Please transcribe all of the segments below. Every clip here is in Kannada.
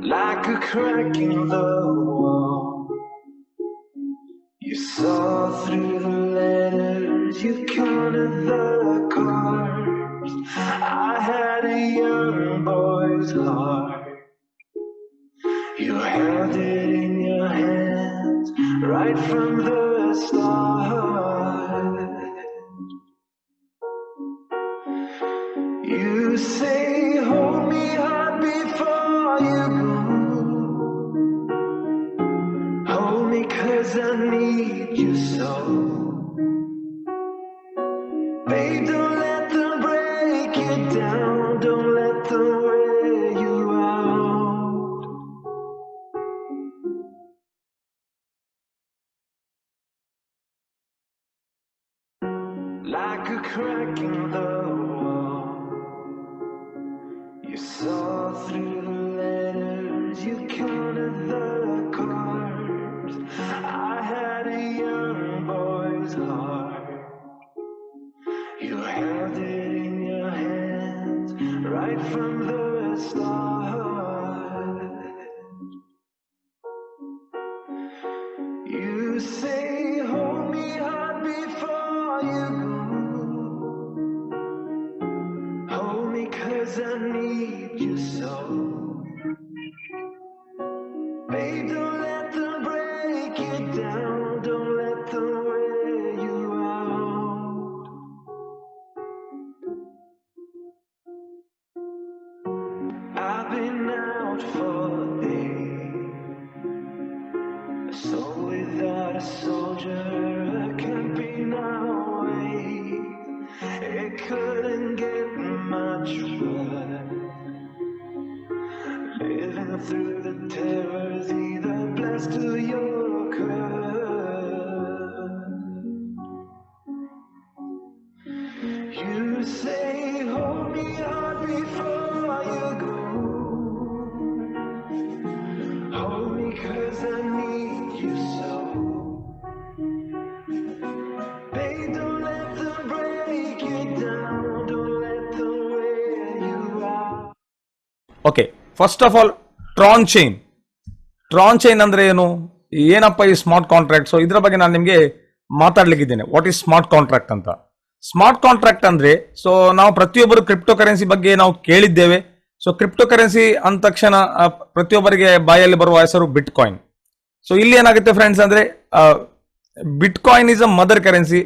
like a crack in the wall. You saw through the letters, you counted the cards. I had a young boy's heart. You held it in your hands right from the start. You say, hold me hard before you go. Hold me 'cause I need you so. Babe, don't let them break you down. Don't let them wear you out. Like a crack in the wall. You saw through the letters, you counted the cards. I had a young boy's heart. You held it in your hands right from the start. You say, hold me hard before you go. Hold me 'cause I need you so. Babe, don't let them break you down. Don't let them wear you out. I've been out for days, a soul without a soldier, a camping away. It couldn't get much worse. Living through the terrors, either blessed to your curse. You say, hold me hard before you go. Hold me 'cause I need you so. Babe, don't let them break you down. Don't let them wear you out. Okay, first of all Tron chain ಅಂದ್ರೆ ಏನಪ್ಪ ಈ ಸ್ಮಾರ್ಟ್ ಕಾಂಟ್ರಾಕ್ಟ್? ಸೊ ಇದರ ಬಗ್ಗೆ ನಾನು ನಿಮಗೆ ಮಾತಾಡ್ಲಿಕ್ಕಿದ್ದೇನೆ. ವಾಟ್ ಈಸ್ ಸ್ಮಾರ್ಟ್ ಕಾಂಟ್ರಾಕ್ಟ್ ಅಂತ. ಸ್ಮಾರ್ಟ್ ಕಾಂಟ್ರಾಕ್ಟ್ ಅಂದ್ರೆ, ಸೊ ನಾವು ಪ್ರತಿಯೊಬ್ಬರು ಕ್ರಿಪ್ಟೋ ಕರೆನ್ಸಿ ಬಗ್ಗೆ ನಾವು ಕೇಳಿದ್ದೇವೆ. ಸೊ ಕ್ರಿಪ್ಟೋ ಕರೆನ್ಸಿ ಅಂದ ತಕ್ಷಣ ಪ್ರತಿಯೊಬ್ಬರಿಗೆ ಬಾಯಲ್ಲಿ ಬರುವ ಹೆಸರು ಬಿಟ್ ಕಾಯಿನ್. ಸೊ ಇಲ್ಲಿ ಏನಾಗುತ್ತೆ ಫ್ರೆಂಡ್ಸ್ ಅಂದ್ರೆ, bitcoin is a mother currency,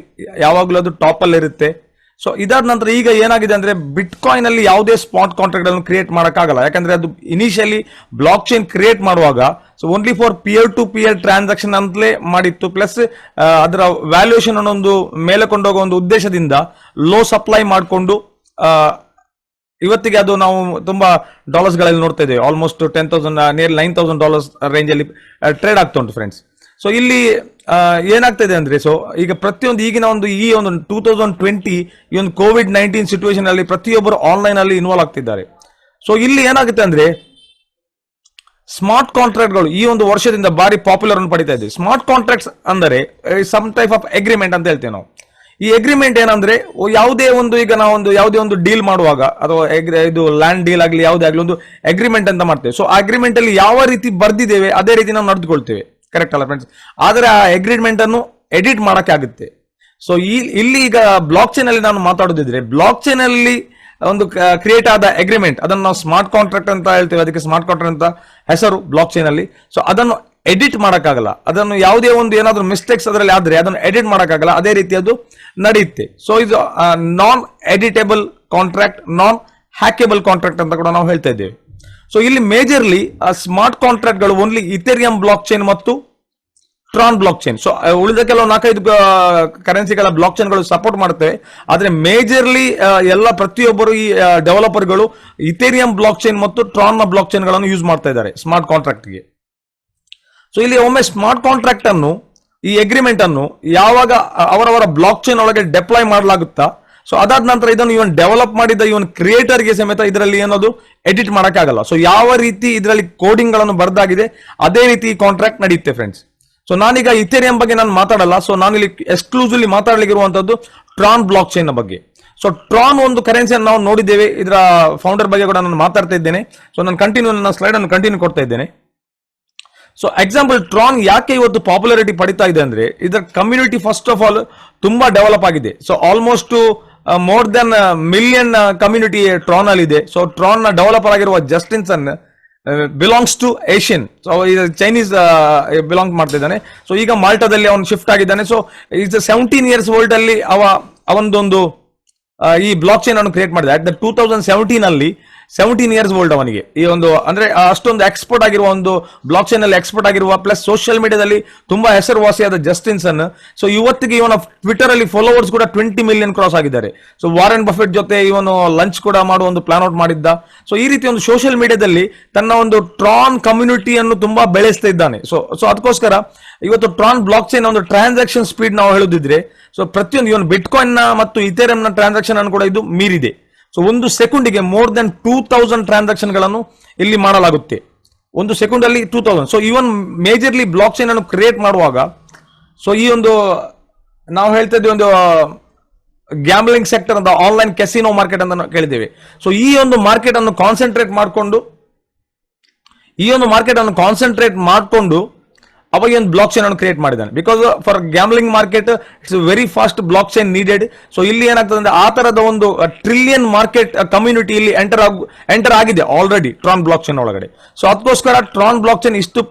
ಯಾವಾಗಲೂ ಅದು ಟಾಪ್ ಅಲ್ಲಿ ಇರುತ್ತೆ. ಸೊ ಇದಾದ ನಂತರ ಈಗ ಏನಾಗಿದೆ ಅಂದ್ರೆ, ಬಿಟ್ ಕಾಯಿನ್ ಅಲ್ಲಿ ಯಾವುದೇ ಸ್ಮಾರ್ಟ್ ಕಾಂಟ್ರಾಕ್ಟ್ ಅನ್ನು ಕ್ರಿಯೇಟ್ ಮಾಡೋಕ್ಕಾಗಲ್ಲ. ಯಾಕಂದ್ರೆ ಅದು ಇನಿಷಿಯಲಿ ಬ್ಲಾಕ್ ಚೈನ್ ಕ್ರಿಯೇಟ್ ಮಾಡುವಾಗ so only for peer to peer transaction ಅಂತಲೇ ಮಾಡಿತ್ತು. ಪ್ಲಸ್ ಅದರ ವ್ಯಾಲ್ಯೂಯೇಷನ್ ಅನ್ನೊಂದು ಮೇಲೆ ಕೊಂಡೋಗೋ ಒಂದು ಉದ್ದೇಶದಿಂದ ಲೋ ಸಪ್ಲೈ ಮಾಡಿಕೊಂಡು ಇವತ್ತಿಗೆ ಅದು ನಾವು ತುಂಬಾ ಡಾಲರ್ಸ್ಗಳಲ್ಲಿ ನೋಡ್ತಾ ಇದ್ದೇವೆ. ಆಲ್ಮೋಸ್ಟ್ 10,000 ನಿಯರ್ $9,000 ರೇಂಜ್ ಅಲ್ಲಿ ಟ್ರೇಡ್ ಆಗ್ತಾ ಉಂಟು ಫ್ರೆಂಡ್ಸ್. ಸೊ ಇಲ್ಲಿ ಏನಾಗ್ತಾ ಇದೆ ಅಂದ್ರೆ, ಸೊ ಈಗ ಪ್ರತಿಯೊಂದು ಈಗಿನ ಈ ಒಂದು 2020 ಈ ಒಂದು COVID-19 ಸಿಚುವೇಶನ್ ಅಲ್ಲಿ ಪ್ರತಿಯೊಬ್ಬರು ಆನ್ಲೈನ್ ಅಲ್ಲಿ ಇನ್ವಾಲ್ವ್ ಆಗ್ತಿದ್ದಾರೆ. ಸೊ ಇಲ್ಲಿ ಏನಾಗುತ್ತೆ ಅಂದ್ರೆ, ಸ್ಮಾರ್ಟ್ ಕಾಂಟ್ರಾಕ್ಟ್ಗಳು ಈ ಒಂದು ವರ್ಷದಿಂದ ಬಾರಿ ಪಾಪ್ಯುಲರ್ ಅನ್ನು ಪಡಿತಾ ಇದೆ. ಸ್ಮಾರ್ಟ್ ಕಾಂಟ್ರಾಕ್ಟ್ಸ್ ಅಂದರೆ ಸಮ್ ಟೈಪ್ ಆಫ್ ಅಗ್ರಿಮೆಂಟ್ ಅಂತ ಹೇಳ್ತೇವೆ ನಾವು. ಈ ಅಗ್ರಿಮೆಂಟ್ ಏನಂದ್ರೆ, ಯಾವುದೇ ಒಂದು ಈಗ ನಾವು ಯಾವುದೇ ಒಂದು ಡೀಲ್ ಮಾಡುವಾಗ ಅಥವಾ ಇದು ಲ್ಯಾಂಡ್ ಡೀಲ್ ಆಗಲಿ ಯಾವುದೇ ಆಗಲಿ ಒಂದು ಅಗ್ರಿಮೆಂಟ್ ಅಂತ ಮಾಡ್ತೇವೆ. ಸೊ ಆ ಅಗ್ರಿಮೆಂಟ್ ಅಲ್ಲಿ ಯಾವ ರೀತಿ ಬರ್ದಿದ್ದೇವೆ ಅದೇ ರೀತಿ ನಾವು ನಡೆದುಕೊಳ್ತೇವೆ. ಕರೆಕ್ಟ್ ಅಲ್ಲ ಫ್ರೆಂಡ್ಸ್? ಆದರೆ ಆ ಅಗ್ರಿಮೆಂಟ್ ಅನ್ನು ಎಡಿಟ್ ಮಾಡಕ್ಕೆ ಆಗುತ್ತೆ. ಸೊ ಇಲ್ಲಿ ಈಗ ಬ್ಲಾಕ್ ಚೈನ್ ಅಲ್ಲಿ ನಾನು ಮಾತಾಡೋದಿದ್ರೆ, ಬ್ಲಾಕ್ ಚೈನ್ ಅಲ್ಲಿ ಒಂದು ಕ್ರಿಯೇಟ್ ಆದ ಅಗ್ರಿಮೆಂಟ್ ಅದನ್ನು ನಾವು ಸ್ಮಾರ್ಟ್ ಕಾಂಟ್ರಾಕ್ಟ್ ಅಂತ ಹೇಳ್ತೇವೆ. ಅದಕ್ಕೆ ಸ್ಮಾರ್ಟ್ ಕಾಂಟ್ರಾಕ್ಟ್ ಅಂತ ಹೆಸರು ಬ್ಲಾಕ್ ಚೈನ್ ಅಲ್ಲಿ. ಸೊ ಅದನ್ನು ಎಡಿಟ್ ಮಾಡಕ್ಕಾಗಲ್ಲ. ಅದನ್ನು ಯಾವುದೇ ಒಂದು ಏನಾದ್ರೂ ಮಿಸ್ಟೇಕ್ಸ್ ಅದರಲ್ಲಿ ಆದ್ರೆ ಅದನ್ನು ಎಡಿಟ್ ಮಾಡಕ್ಕಾಗಲ್ಲ. ಅದೇ ರೀತಿ ಅದು ನಡೆಯುತ್ತೆ. ಸೊ ಇದು ನಾನ್ ಎಡಿಟೇಬಲ್ ಕಾಂಟ್ರಾಕ್ಟ್, ನಾನ್ ಹ್ಯಾಕೇಬಲ್ ಕಾಂಟ್ರಾಕ್ಟ್ ಅಂತ ಕೂಡ ನಾವು ಹೇಳ್ತಾ ಇದ್ದೇವೆ. ಸೊ ಇಲ್ಲಿ ಮೇಜರ್ಲಿ ಸ್ಮಾರ್ಟ್ ಕಾಂಟ್ರಾಕ್ಟ್ಗಳು ಓನ್ಲಿ ಇಥೇರಿಯಂ ಬ್ಲಾಕ್ ಚೈನ್ ಮತ್ತು ಟ್ರಾನ್ ಬ್ಲಾಕ್ ಚೈನ್. ಸೊ ಉಳಿದ ಕೆಲವು 4-5 ಕರೆನ್ಸಿಗಳ ಬ್ಲಾಕ್ ಚೈನ್ಗಳು ಸಪೋರ್ಟ್ ಮಾಡುತ್ತವೆ. ಆದ್ರೆ ಮೇಜರ್ಲಿ ಎಲ್ಲ ಪ್ರತಿಯೊಬ್ಬರು ಈ ಡೆವಲಪರ್ಗಳು ಇಥೇರಿಯಂ ಬ್ಲಾಕ್ ಚೈನ್ ಮತ್ತು ಟ್ರಾನ್ ನ ಬ್ಲಾಕ್ ಚೈನ್ ಗಳನ್ನು ಯೂಸ್ ಮಾಡ್ತಾ ಇದ್ದಾರೆ ಸ್ಮಾರ್ಟ್ ಕಾಂಟ್ರಾಕ್ಟ್ಗೆ. ಸೊ ಇಲ್ಲಿ ಒಮ್ಮೆ ಸ್ಮಾರ್ಟ್ ಕಾಂಟ್ರಾಕ್ಟ್ ಅನ್ನು, ಈ ಅಗ್ರಿಮೆಂಟ್ ಅನ್ನು ಯಾವಾಗ ಅವರವರ ಬ್ಲಾಕ್ ಚೈನ್ ಒಳಗೆ ಡೆಪ್ಲಾಯ್ ಮಾಡಲಾಗುತ್ತಾ, ಸೊ ಅದಾದ ನಂತರ ಇದನ್ನು ಇವನ್ ಡೆವಲಪ್ ಮಾಡಿದ ಇವನ್ ಕ್ರಿಯೇಟರ್ಗೆ ಸಮೇತ ಇದರಲ್ಲಿ ಏನದು ಎಡಿಟ್ ಮಾಡಕ್ಕಾಗಲ್ಲ. ಸೊ ಯಾವ ರೀತಿ ಇದರಲ್ಲಿ ಕೋಡಿಂಗ್ ಗಳನ್ನು ಬರ್ದಾಗಿದೆ ಅದೇ ರೀತಿ ಈ ಕಾಂಟ್ರಾಕ್ಟ್ ನಡೆಯುತ್ತೆ ಫ್ರೆಂಡ್ಸ್. ಸೊ ನಾನೀಗ ಇಥೇರಿಯಂ ಬಗ್ಗೆ ನಾನು ಮಾತಾಡಲ್ಲ. ಸೊ ನಾನು ಇಲ್ಲಿ ಎಕ್ಸ್ಕ್ಲೂಸಿವ್ಲಿ ಮಾತಾಡಲಿಕ್ಕಿರುವಂತದ್ದು ಟ್ರಾನ್ ಬ್ಲಾಕ್ ಚೈನ್ ಬಗ್ಗೆ. ಸೊ ಟ್ರಾನ್ ಒಂದು ಕರೆನ್ಸಿಯನ್ನು ನಾವು ನೋಡಿದ್ದೇವೆ, ಇದರ ಫೌಂಡರ್ ಬಗ್ಗೆ ಕೂಡ ನಾನು ಮಾತಾಡ್ತಾ ಇದ್ದೇನೆ. ಸೊ ನಾನು ನನ್ನ ಸ್ಲೈಡ್ ಅನ್ನು ಕಂಟಿನ್ಯೂ ಕೊಡ್ತಾ ಇದ್ದೇನೆ. ಸೊ ಎಕ್ಸಾಂಪಲ್ ಟ್ರಾನ್ ಯಾಕೆ ಇವತ್ತು ಪಾಪ್ಯುಲಾರಿಟಿ ಪಡಿತಾ ಇದೆ ಅಂದ್ರೆ, ಇದರ ಕಮ್ಯುನಿಟಿ ಫಸ್ಟ್ ಆಫ್ ಆಲ್ ತುಂಬಾ ಡೆವಲಪ್ ಆಗಿದೆ. So almost more than million community Tron ಅಲ್ಲಿ ಇದೆ. ಸೊ ಟ್ರಾನ್ ನ ಡೆವಲಪರ್ ಆಗಿರುವ Justin Sun belongs to Asian. So Chinese belong ಮಾಡ್ತಿದ್ದಾನೆ. ಸೊ ಈಗ ಮಾಲ್ಟಾದಲ್ಲಿ ಅವನು ಶಿಫ್ಟ್ ಆಗಿದ್ದಾನೆ. ಸೊ ಈಸ್ 17 years ಓಲ್ಡ್ ಅಲ್ಲಿ ಅವನದೊಂದು ಈ ಬ್ಲಾಕ್ ಚೈನ್ ಅನ್ನು ಕ್ರಿಯೇಟ್ ಮಾಡಿದೆ. ಅಟ್ 2017 ಅಲ್ಲಿ 17 years ಓಲ್ಡ್ ಅವನಿಗೆ ಈ ಒಂದು ಅಂದ್ರೆ ಅಷ್ಟೊಂದು ಎಕ್ಸ್ಪೋರ್ಟ್ ಆಗಿರುವ ಒಂದು ಬ್ಲಾಕ್ ಚೈನ್ ಅಲ್ಲಿ ಎಕ್ಸ್ಪೋರ್ಟ್ ಆಗಿರುವ ಪ್ಲಸ್ ಸೋಷಿಯಲ್ ಮೀಡಿಯಾದಲ್ಲಿ ತುಂಬಾ ಹೆಸರುವಾಸಿಯಾದ ಜಸ್ಟಿನ್ಸನ್. ಸೊ ಇವತ್ತಿಗೆ ಇವನ ಟ್ವಿಟರ್ ಅಲ್ಲಿ ಫಾಲೋವರ್ಸ್ ಕೂಡ 20 million ಕ್ರಾಸ್ ಆಗಿದ್ದಾರೆ. ಸೊ ವಾರೆನ್ ಬಫೆಟ್ ಜೊತೆ ಇವನು ಲಂಚ್ ಕೂಡ ಮಾಡುವ ಒಂದು ಪ್ಲಾನ್ ಔಟ್ ಮಾಡಿದ್ದ. ಸೊ ಈ ರೀತಿ ಒಂದು ಸೋಷಿಯಲ್ ಮೀಡಿಯಾದಲ್ಲಿ ತನ್ನ ಒಂದು ಟ್ರಾನ್ ಕಮ್ಯುನಿಟಿಯನ್ನು ತುಂಬಾ ಬೆಳೆಸ್ತಾ ಇದ್ದಾನೆ. ಸೊ ಅದಕ್ಕೋಸ್ಕರ ಇವತ್ತು ಟ್ರಾನ್ ಬ್ಲಾಕ್ ಚೈನ್ ಒಂದು ಟ್ರಾನ್ಸಾಕ್ಷನ್ ಸ್ಪೀಡ್ ನಾವು ಹೇಳುದಿದ್ರೆ, ಸೊ ಪ್ರತಿಯೊಂದು ಇವನು ಬಿಟ್ಕಾಯಿನ್ ನ ಮತ್ತು ಇಥೇರಿಯಂ ನ ಟ್ರಾನ್ಸಾಕ್ಷನ್ ಅನ್ನು ಕೂಡ ಇದು ಮೀರಿದೆ. ಸೊ ಒಂದು ಸೆಕೆಂಡಿಗೆ ಮೋರ್ ದೆನ್ 2000 ಟ್ರಾನ್ಸಾಕ್ಷನ್ ಗಳನ್ನು ಇಲ್ಲಿ ಮಾಡಲಾಗುತ್ತೆ. ಒಂದು ಸೆಕೆಂಡ್ ಅಲ್ಲಿ 2000. So even majorly block chain ಅನ್ನು ಕ್ರಿಯೇಟ್ ಮಾಡುವಾಗ, ಸೊ ಈ ಒಂದು ನಾವು ಹೇಳ್ತಾ ಇದ್ದೀವಿ ಒಂದು ಗ್ಯಾಮ್ಲಿಂಗ್ ಸೆಕ್ಟರ್ ಅಂತ, ಆನ್ಲೈನ್ ಕೆಸಿನೋ ಮಾರ್ಕೆಟ್ ಅಂತ ನಾವು ಕೇಳಿದ್ದೇವೆ. ಸೊ ಈ ಒಂದು ಮಾರ್ಕೆಟ್ ಅನ್ನು ಕಾನ್ಸಂಟ್ರೇಟ್ ಮಾಡಿಕೊಂಡು ಅವಾಗ ಒಂದು ಬ್ಲಾಕ್ ಚೈನ್ ಅನ್ನು ಕ್ರಿಯೇಟ್ ಮಾಡಿದ್ದಾನೆ. Because for gambling market it's very fast block chain needed. So ಇಲ್ಲಿ ಏನಾಗ್ತದೆ ಅಂದ್ರೆ ಆ ತರದ ಒಂದು ಟ್ರಿಲಿಯನ್ ಮಾರ್ಕೆಟ್ ಕಮ್ಯುನಿಟಿ ಇಲ್ಲಿ ಎಂಟರ್ ಆಗಿದೆ ಆಲ್ರೆಡಿ ಟ್ರಾನ್ ಬ್ಲಾಕ್ ಚೈನ್ ಒಳಗಡೆ. ಸೊ ಅದಕ್ಕೋಸ್ಕರ ಟ್ರಾನ್ ಬ್ಲಾಕ್ ಚೈನ್ ಇಷ್ಟು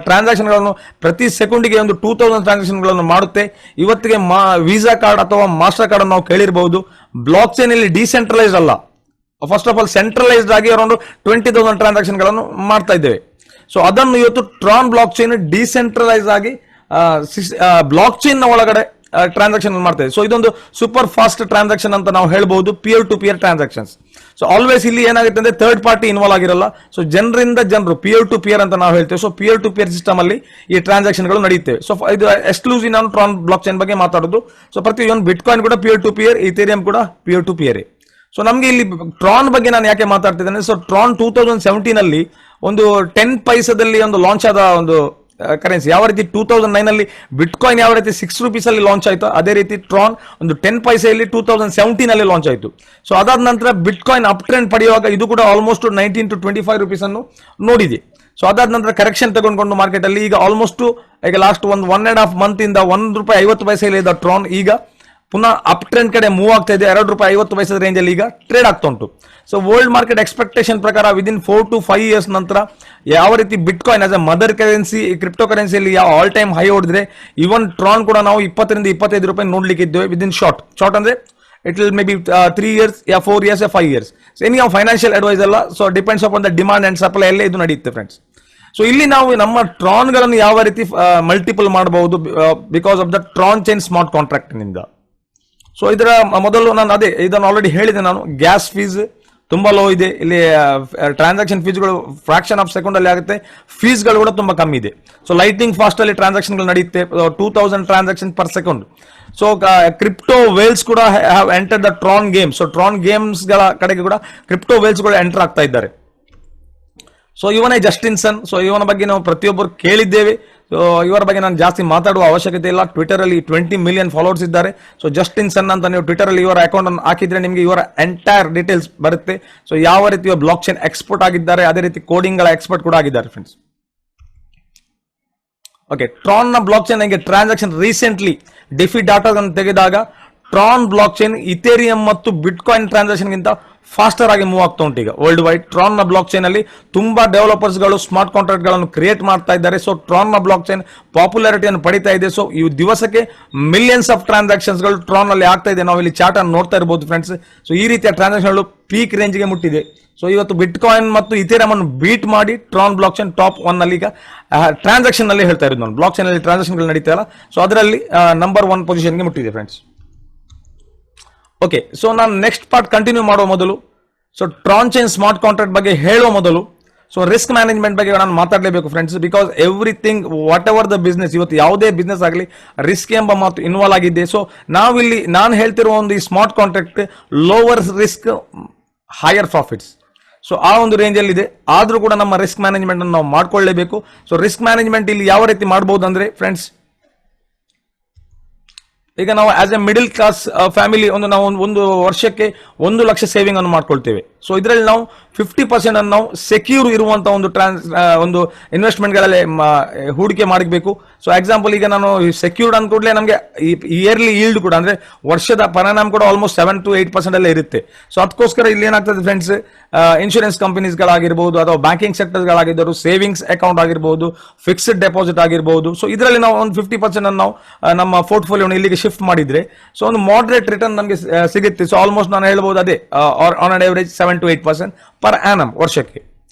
ಟ್ರಾನ್ಸಾಕ್ಷನ್ ಗಳನ್ನು ಪ್ರತಿ ಸೆಕೆಂಡಿಗೆ ಒಂದು 2000 ಟ್ರಾನ್ಸಾಕ್ಷನ್ ಗಳನ್ನು ಮಾಡುತ್ತೆ. ಇವತ್ತಿಗೆ ವೀಸಾ ಕಾರ್ಡ್ ಅಥವಾ ಮಾಸ್ಟರ್ ಕಾರ್ಡ್ ನಾವು ಕೇಳಿರಬಹುದು. ಬ್ಲಾಕ್ ಚೈನ್ ಇಲ್ಲಿ ಡಿಸೆಂಟ್ರಲೈಸ್ ಅಲ್ಲ, ಫಸ್ಟ್ ಆಫ್ ಆಲ್ ಸೆಂಟ್ರಲೈಸ್ಡ್ ಆಗಿ ಅರೌಂಡ್ 20,000 ಟ್ರಾನ್ಸಾಕ್ಷನ್ ಗಳನ್ನು ಮಾಡ್ತಾ ಇದ್ದೇವೆ. ಸೊ ಅದನ್ನು ಇವತ್ತು ಟ್ರಾನ್ ಬ್ಲಾಕ್ ಚೈನ್ ಡಿಸೆಂಟ್ರಲೈಸ್ ಆಗಿ ಬ್ಲಾಕ್ ಚೈನ್ ನ ಒಳಗಡೆ ಟ್ರಾನ್ಸಾಕ್ಷನ್ ಮಾಡ್ತಾ ಇದೆ. ಸೊ ಇದೊಂದು ಸೂಪರ್ ಫಾಸ್ಟ್ ಟ್ರಾನ್ಸಾಕ್ಷನ್ ಅಂತ ನಾವು ಹೇಳ್ಬಹುದು, peer to peer transactions. So always ಇಲ್ಲಿ ಏನಾಗುತ್ತೆ ಅಂದ್ರೆ ಥರ್ಡ್ ಪಾರ್ಟಿ ಇನ್ವಾಲ್ವ್ ಆಗಿರಲ್ಲ. ಸೊ ಜನರು ಪಿಯರ್ ಟು ಪಿಯರ್ ಅಂತ ನಾವು ಹೇಳ್ತೇವೆ. So peer to peer system ಅಲ್ಲಿ ಈ ಟ್ರಾನ್ಸಾಕ್ಷನ್ ಗಳು ನಡೆಯುತ್ತವೆ. ಸೊ ಇದು ಎಕ್ಸ್ಕ್ಲೂಸಿವ್ ನಾನು ಟ್ರಾನ್ ಬ್ಲಾಕ್ ಚೈನ್ ಬಗ್ಗೆ ಮಾತಾಡೋದು. ಸೊ ಪ್ರತಿಯೊಂದು ಬಿಟ್ಕಾಯಿನ್ ಕೂಡ ಪಿಯರ್ ಟು ಪಿಯರ್, ಇಥೇರಿಯಂ ಕೂಡ ಪಿಯರ್ ಟು ಪಿಯರ್. ಸೊ ನಮ್ಗೆ ಇಲ್ಲಿ ಟ್ರಾನ್ ಬಗ್ಗೆ ನಾನು ಯಾಕೆ ಮಾತಾಡ್ತಿದ್ದೇನೆ, ಸೊ ಟ್ರಾನ್ 2017 ಅಲ್ಲಿ ಒಂದು 10 ಪೈಸದಲ್ಲಿ ಒಂದು ಲಾಂಚ್ ಆದ ಒಂದು ಕರೆನ್ಸಿ. ಯಾವ ರೀತಿ 2009 ಅಲ್ಲಿ ಬಿಟ್ಕಾಯಿನ್ ಯಾವ ರೀತಿ 6 rupees ಅಲ್ಲಿ ಲಾಂಚ್ ಆಯ್ತು, ಅದೇ ರೀತಿ ಟ್ರಾನ್ ಒಂದು 10 ಪೈಸೆಯಲ್ಲಿ 2017 ಅಲ್ಲಿ ಲಾಂಚ್ ಆಯ್ತು. ಸೊ ಅದಾದ ನಂತರ ಬಿಟ್ಕಾಯಿನ್ ಅಪ್ ಟ್ರೆಂಡ್ ಪಡೆಯುವಾಗ ಇದು ಕೂಡ ಆಲ್ಮೋಸ್ಟ್ 19 to 25 rupees ಅನ್ನು ನೋಡಿದೆ. ಸೊ ಅದಾದ ನಂತರ ಕರೆಕ್ಷನ್ ತಗೊಂಡ್ಕೊಂಡು ಮಾರ್ಕೆಟ್ ಅಲ್ಲಿ ಈಗ ಆಲ್ಮೋಸ್ಟ್ ಈಗ ಲಾಸ್ಟ್ ಒಂದು 1.5 month ಇಂದ ₹1.50 ಇದ್ದ ಟ್ರಾನ್ ಈಗ ಪುನಃ ಅಪ್ ಟ್ರೆಂಡ್ ಕಡೆ ಮೂವ್ ಆಗ್ತಾ ಇದೆ. ₹2.50 ರೇಂಜ್ ಅಲ್ಲಿ ಈಗ ಟ್ರೇಡ್ ಆಗ್ತಾ ಉಂಟು. ಸೊ ವರ್ಲ್ಡ್ ಮಾರ್ಕೆಟ್ ಎಕ್ಸ್ಪೆಕ್ಟೇಷನ್ ಪ್ರಕಾರ ವಿದಿನ್ 4 to 5 years ನಂತರ ಯಾವ ರೀತಿ bitcoin as A mother currency crypto ಕರೆನ್ಸಿಯಲ್ಲಿ ಯಾವ ಆಲ್ ಟೈಮ್ ಹೈ ಹೊಡೆದ್ರೆ, ಇವನ್ ಟ್ರಾನ್ ಕೂಡ ನಾವು ₹20-25 ನೋಡ್ಲಿಕ್ಕೆ ಇದ್ದೇವೆ ವಿದಿನ್ ಶಾರ್ಟ್ ಅಂದ್ರೆ it will maybe 3 years, 4 years, 5 years. So any financial advice ಅಲ್ಲ. So depends upon the demand and supply ಅಲ್ಲೇ ಇದು ನಡೆಯುತ್ತೆ ಫ್ರೆಂಡ್ಸ್. ಸೊ ಇಲ್ಲಿ ನಾವು ನಮ್ಮ ಟ್ರಾನ್ ಗಳನ್ನು ಯಾವ ರೀತಿ ಮಲ್ಟಿಪಲ್ ಮಾಡಬಹುದು because of the Tron chain smart contract ನಿಂದ. ಸೊ ಇದರ ಮೊದಲು ನಾನು ಇದನ್ನು ಆಲ್ರೆಡಿ ಹೇಳಿದೆ ನಾನು, ಗ್ಯಾಸ್ ಫೀಸ್ ತುಂಬಾ ಲೋ ಇದೆ ಇಲ್ಲಿ. ಟ್ರಾನ್ಸಾಕ್ಷನ್ ಫೀಸ್ಗಳು ಫ್ರಾಕ್ಷನ್ ಆಫ್ ಸೆಕೆಂಡ್ ಅಲ್ಲಿ ಆಗುತ್ತೆ. ಫೀಸ್ಗಳು ಕೂಡ ತುಂಬಾ ಕಮ್ಮಿ ಇದೆ. ಸೊ ಲೈಟ್ನಿಂಗ್ ಫಾಸ್ಟ್ ಅಲ್ಲಿ ಟ್ರಾನ್ಸಾಕ್ಷನ್ ನಡೆಯುತ್ತೆ, 2000 transaction per second. So crypto whales ಕೂಡ have enter the Tron game. So Tron games ಗಳ ಕಡೆಗೆ ಕೂಡ ಕ್ರಿಪ್ಟೋ ವೇಲ್ಸ್ ಗಳು ಎಂಟರ್ ಆಗ್ತಾ ಇದ್ದಾರೆ. ಸೊ ಇವನೇ ಜಸ್ಟಿನ್ಸನ್. ಸೊ ಇವನ ಬಗ್ಗೆ ನಾವು ಪ್ರತಿಯೊಬ್ಬರು ಕೇಳಿದ್ದೇವೆ. ಸೊ ಇವರ ಬಗ್ಗೆ ನಾನು ಜಾಸ್ತಿ ಮಾತಾಡುವ ಅವಶ್ಯಕತೆ ಇಲ್ಲ. ಟ್ವಿಟರ್ ಅಲ್ಲಿ 20 million ಫಾಲೋವರ್ಸ್ ಇದ್ದಾರೆ. ಸೊ ಜಸ್ಟಿನ್ಸನ್ ಅಂತ ನೀವು ಟ್ವಿಟರ್ ಅಲ್ಲಿ ಇವರ ಅಕೌಂಟ್ ಅನ್ನು ಹಾಕಿದ್ರೆ ನಿಮಗೆ ಇವರ ಎಂಟೈರ್ ಡೀಟೇಲ್ಸ್ ಬರುತ್ತೆ. ಸೊ ಯಾವ ರೀತಿ ಬ್ಲಾಕ್ ಚೈನ್ ಎಕ್ಸ್ಪರ್ಟ್ ಆಗಿದ್ದಾರೆ, ಅದೇ ರೀತಿ ಕೋಡಿಂಗ್ ಗಳ ಎಕ್ಸ್ಪರ್ಟ್ ಕೂಡ ಆಗಿದ್ದಾರೆ ಫ್ರೆಂಡ್ಸ್. ಓಕೆ, ಟ್ರಾನ್ ನ blockchain transaction recently DeFi data ತೆಗೆದಾಗ ಟ್ರಾನ್ ಬ್ಲಾಕ್ ಚೈನ್ ಇಥೇರಿಯಂ ಮತ್ತು ಬಿಟ್ಕಾಯಿನ್ ಟ್ರಾನ್ಸಾಕ್ಷನ್ ಗಿಂತ ಫಾಸ್ಟರ್ ಆಗಿ ಮೂವ್ ಆಗ್ತಾ ಉಂಟು ಈಗ ವರ್ಲ್ಡ್ ವೈಡ್. ಟ್ರಾನ್ ನ ಬ್ಲಾಕ್ ಚೈನ್ ಅಲ್ಲಿ ತುಂಬಾ ಡೆವಲಪರ್ಸ್ ಗಳು ಸ್ಮಾರ್ಟ್ ಕಾಂಟ್ರಾಕ್ಟ್ ಗಳನ್ನು ಕ್ರಿಯೇಟ್ ಮಾಡ್ತಾ ಇದ್ದಾರೆ. ಸೊ ಟ್ರಾನ್ ನ ಬ್ಲಾಕ್ ಚೈನ್ ಪಾಪ್ಯುಲಾರಿಟಿಯನ್ನು ಪಡಿತಾ ಇದೆ. ಸೊ ಈ ದಿವಸಕ್ಕೆ ಮಿಲಿಯನ್ಸ್ ಆಫ್ ಟ್ರಾನ್ಸಾಕ್ಷನ್ಸ್ ಗಳು ಟ್ರಾನ್ ಅಲ್ಲಿ ಆಗ್ತಾ ಇದೆ. ನಾವು ಇಲ್ಲಿ ಚಾರ್ಟ್ ಅನ್ನು ನೋಡ್ತಾ ಇರಬಹುದು ಫ್ರೆಂಡ್ಸ್. ಸೊ ಈ ರೀತಿಯ ಟ್ರಾನ್ಸಾಕ್ಷನ್ ಪೀಕ್ ರೇಂಜ್ ಗೆ ಮುಟ್ಟಿದೆ. ಸೊ ಇವತ್ತು ಬಿಟ್ಕಾಯಿನ್ ಮತ್ತು ಇಥೇರಿಯಂ ಅನ್ನು ಬೀಟ್ ಮಾಡಿ ಟ್ರಾನ್ ಬ್ಲಾಕ್ ಚೈನ್ ಟಾಪ್ 1 ಅಲ್ಲಿ ಈಗ ಟ್ರಾನ್ಸಾಕ್ಷನ್ ಅಲ್ಲಿ ಹೇಳ್ತಾ ಇರೋದು ನಾನು. ಬ್ಲಾಕ್ ಚೈನ್ ಅಲ್ಲಿ ಟ್ರಾನ್ಸಾಕ್ಷನ್ ಗಳು ನಡೀತಾ ಇಲ್ಲ. ಸೊ ಅದರಲ್ಲಿ ನಂಬರ್ 1 ಪೊಸಿಷನ್ ಗೆ ಮುಟ್ಟಿದೆ ಫ್ರೆಂಡ್ಸ್. ಓಕೆ, ಸೊ ನಾನು ನೆಕ್ಸ್ಟ್ ಪಾರ್ಟ್ ಕಂಟಿನ್ಯೂ ಮಾಡುವ ಮೊದಲು, so Tron chain smart contract ಬಗ್ಗೆ ಹೇಳುವ ಮೊದಲು, ಸೊ ರಿಸ್ಕ್ ಮ್ಯಾನೇಜ್ಮೆಂಟ್ ಬಗ್ಗೆ ನಾನು ಮಾತಾಡಲೇಬೇಕು friends. Because everything whatever the business, ಇವತ್ತು ಯಾವುದೇ ಬಿಸ್ನೆಸ್ ಆಗಲಿ ರಿಸ್ಕ್ ಎಂಬ ಮಾತು ಇನ್ವಾಲ್ವ್ ಆಗಿದೆ. ಸೊ ನಾವಿಲ್ಲಿ ನಾನು ಹೇಳ್ತಿರುವ ಒಂದು ಈ smart contract lower risk higher profits. So ಆ ಒಂದು ರೇಂಜ್ ಅಲ್ಲಿ ಇದೆ. ಆದ್ರೂ ಕೂಡ ನಮ್ಮ ರಿಸ್ಕ್ ಮ್ಯಾನೇಜ್ಮೆಂಟ್ ಅನ್ನು ನಾವು ಮಾಡ್ಕೊಳ್ಳೇಬೇಕು. ಸೊ ರಿಸ್ಕ್ ಮ್ಯಾನೇಜ್ಮೆಂಟ್ ಇಲ್ಲಿ ಯಾವ ರೀತಿ ಮಾಡಬಹುದು ಅಂದ್ರೆ ಫ್ರೆಂಡ್ಸ್, ಈಗ ನಾವು as A middle class family ನಾವು ಒಂದು ವರ್ಷಕ್ಕೆ 1 ಲಕ್ಷ ಸೇವಿಂಗ್ ಅನ್ನು ಮಾಡ್ಕೊಳ್ತೇವೆ. ಸೊ ಇದರಲ್ಲಿ ನಾವು 50% ಅನ್ನು ನಾವು ಸೆಕ್ಯೂರ್ ಇರುವಂತ ಒಂದು ಇನ್ವೆಸ್ಟ್ಮೆಂಟ್ ಗಳಲ್ಲಿ ಹೂಡಿಕೆ ಮಾಡಬೇಕು. ಸೊ ಎಕ್ಸಾಂಪಲ್ ಈಗ ನಾನು ಸೆಕ್ಯೂರ್ಡ್ ಅಂದ ಕೂಡಲೇ ನಮಗೆ ಇಯರ್ಲಿ ಈಲ್ಡ್ ಕೂಡ ಅಂದ್ರೆ ವರ್ಷದ ಪರಿಣಾಮ ಕೂಡ ಆಲ್ಮೋಸ್ಟ್ 7 to 8% ಅಲ್ಲೇ ಇರುತ್ತೆ. ಸೊ ಅದಕ್ಕೋಸ್ಕರ ಇಲ್ಲಿ ಏನಾಗ್ತದೆ ಫ್ರೆಂಡ್ಸ್, ಇನ್ಶೂರೆನ್ಸ್ ಕಂಪನೀಸ್ಗಳಾಗಿರ್ಬೋದು ಅಥವಾ ಬ್ಯಾಂಕಿಂಗ್ ಸೆಕ್ಟರ್ಗಳಾಗಿದ್ದರು, ಸೇವಿಂಗ್ಸ್ ಅಕೌಂಟ್ ಆಗಿರ್ಬೋದು, ಫಿಕ್ಸ್ಡ್ ಡೆಪಾಸಿಟ್ ಆಗಿರ್ಬೋದು. ಸೊ ಇದರಲ್ಲಿ ನಾವು ಒಂದು 50% ಅನ್ನು ನಾವು ನಮ್ಮ ಪೋರ್ಟ್ಫೋಲಿಯೋನ ಇಲ್ಲಿಗೆ ಶಿಫ್ಟ್ ಮಾಡಿದ್ರೆ ಸೊ ಒಂದು ಮಾಡರೇಟ್ ರಿಟರ್ನ್ ನಮಗೆ ಸಿಗುತ್ತೆ. ಸೊ ಆಲ್ಮೋಸ್ಟ್ ನಾನು ಹೇಳ್ಬೋದು ಅದೇ on an average 7 to 8% per annum ವರ್ಷಕ್ಕೆ.